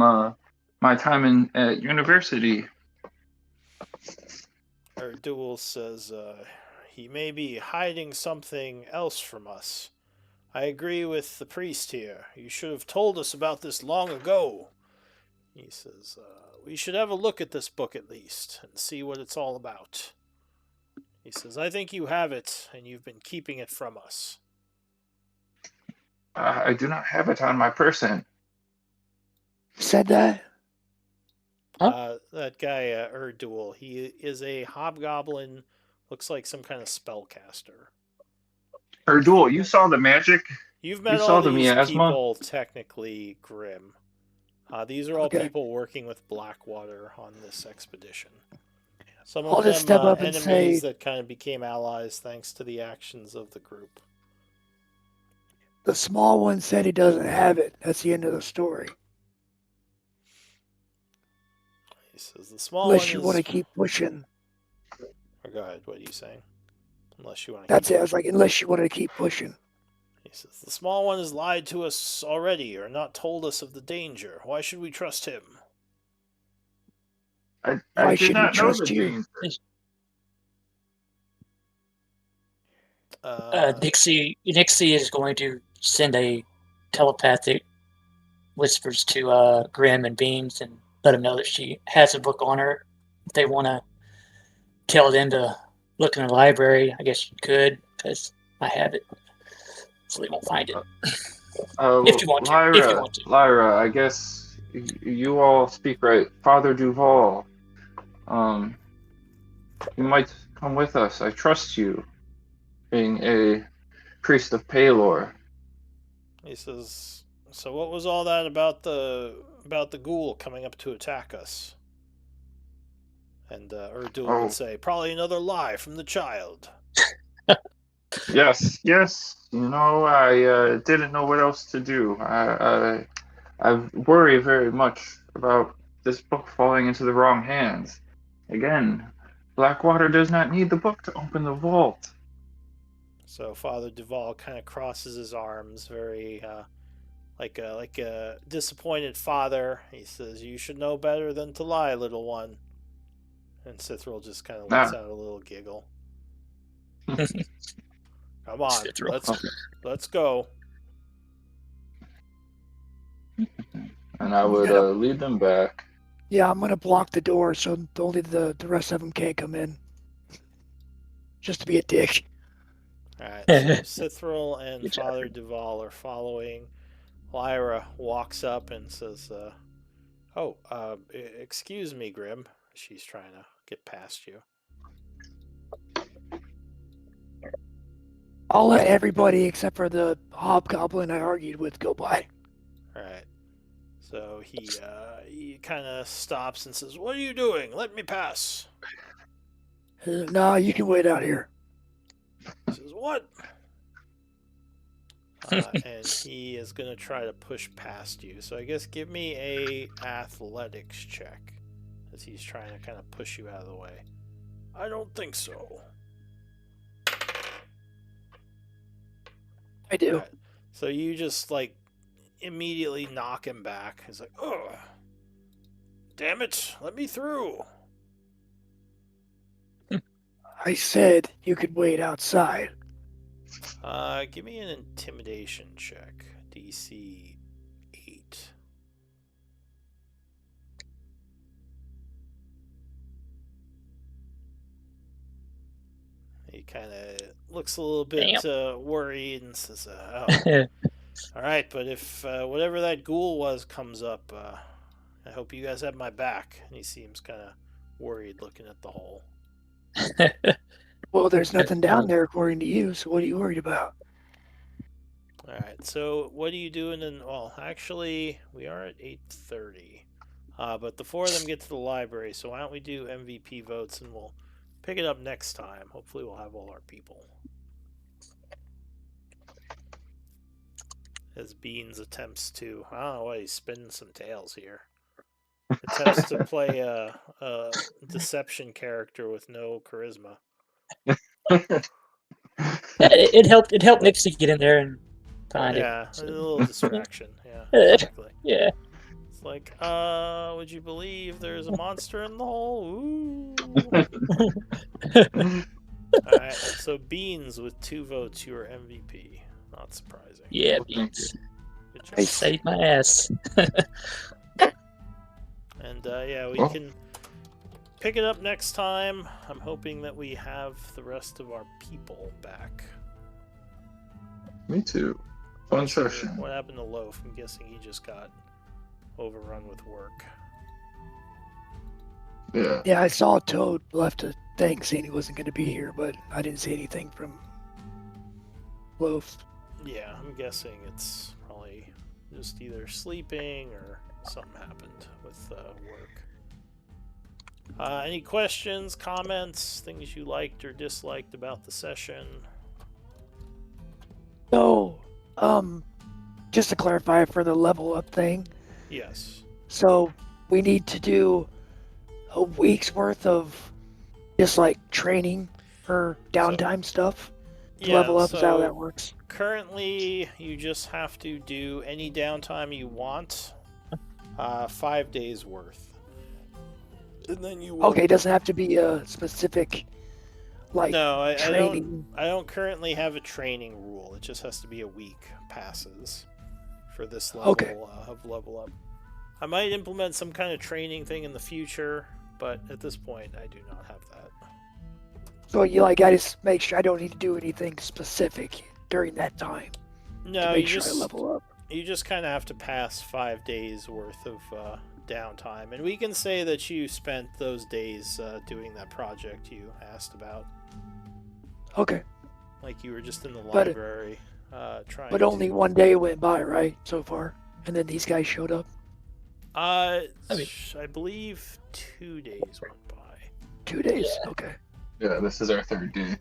my time at university. Erdul says, "He may be hiding something else from us. I agree with the priest here. You should have told us about this long ago." He says, "We should have a look at this book at least and see what it's all about." He says, "I think you have it, and you've been keeping it from us." I do not have it on my person. Said that? That guy, Erdul, he is a hobgoblin, looks like some kind of spellcaster. Erdul, you saw the magic? You've You met all saw the these miasma? people, technically, Grim. These are all Okay. people working with Blackwater on this expedition. Some I'll of just them step up and enemies say, that kind of became allies thanks to the actions of the group. the small one said he doesn't have it. That's the end of the story. He says, "The small one Unless you want is..." to keep pushing. Or go ahead, what are you saying? Unless you want to That's keep it. I was like, unless you want to keep pushing. He says, "The small one has lied to us already, or not told us of the danger. Why should we trust him?" I Why did should we not know the trust you? danger. Nixie is going to send a telepathic whispers to Grim and Beams and let them know that she has a book on her. If they want to tell them to look in the library, I guess you could, because I have it, so they won't find it. If you want to. If you want to. Lyra, I guess you all speak right. Father Duval, you might come with us. I trust you, being a priest of Palor. He says, "So what was all that about the ghoul coming up to attack us?" And Erdul would Oh, say, "Probably another lie from the child." yes, yes. I didn't know what else to do. I worry very much about this book falling into the wrong hands. Again, Blackwater does not need the book to open the vault. So Father Duval kind of crosses his arms, very like a disappointed father. He says, "You should know better than to lie, little one." And Cithril just kind of lets Ah, out a little giggle. "Come on, Cithril. let's go." and I We would gotta. lead them back. Yeah, I'm gonna block the door so only the rest of them can't come in. just to be a dick. Alright, so Cithril and Good job, Father Fred. Duval are following. Lyra walks up and says, excuse me, Grim. She's trying to get past you. I'll let everybody except for the hobgoblin I argued with go by. Alright. So he kind of stops and says, "What are you doing? Let me pass." Nah, you can wait out here. He says, "What?" And he is going to try to push past you. So I guess give me a athletics check as he's trying to kind of push you out of the way. I don't think so. I do. Alright. So you just like immediately knock him back. He's like, "Oh, damn it, let me through." I said you could wait outside. Give me an intimidation check. DC 8. He kind of looks a little bit worried and says, "Oh, all right, but if whatever that ghoul was comes up, I hope you guys have my back." And he seems kind of worried looking at the hole. Well, there's nothing down there according to you, so what are you worried about? All right, so what are you doing? Well, actually, we are at 8:30, but the four of them get to the library. So why don't we do MVP votes and we'll pick it up next time. Hopefully, we'll have all our people. As Beans attempts to, I don't know why he's spinning some tails here. Attempts to play a deception character with no charisma. It helped. It helped Nixie get in there and find Yeah, it. a little distraction. Yeah, Yeah. exactly. Yeah. It's like, would you believe there's a monster in the hole? Ooh. Alright, so Beans with 2 votes, you are MVP. Not surprising. Yeah, Well, thank Beans. Good job. I Saved my ass. And yeah, we Well. can pick it up next time. I'm hoping that we have the rest of our people back. Me too. Fun session. What happened to Loaf? I'm guessing he just got overrun with work. Yeah. Yeah, I saw Toad left a thing saying he wasn't going to be here, but I didn't see anything from Loaf. Yeah, I'm guessing it's probably just either sleeping or something happened with work. Any questions, comments, things you liked or disliked about the session? So, just to clarify for the level up thing, Yes. so we need to do a week's worth of just like training for downtime stuff to level up. Is that how that works? Currently, you just have to do any downtime you want, 5 days worth. And then you will... Okay, it doesn't have to be a specific like No, I training. don't currently have a training rule. It just has to be a week passes for this level of level up. I might implement some kind of training thing in the future, but at this point, I do not have that. So you like, I just make sure I don't need to do anything specific during that time No, to make you sure I level up. You just kind of have to pass 5 days worth of downtime, and we can say that you spent those days doing that project you asked about. Okay, Like you were just in the But- library trying. but only one day went by, right, so far, and then these guys showed up. I believe 2 days went by. 2 days. Yeah. Okay. Yeah, this is our third day.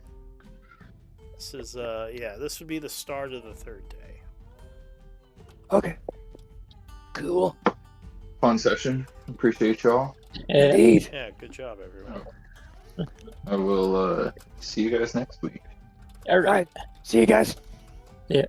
This is this would be the start of the 3rd day. Okay. Cool. Fun session. Appreciate y'all. Yeah. Indeed. Yeah, good job, everyone. I will see you guys next week. All right. Right. See you guys. Yeah.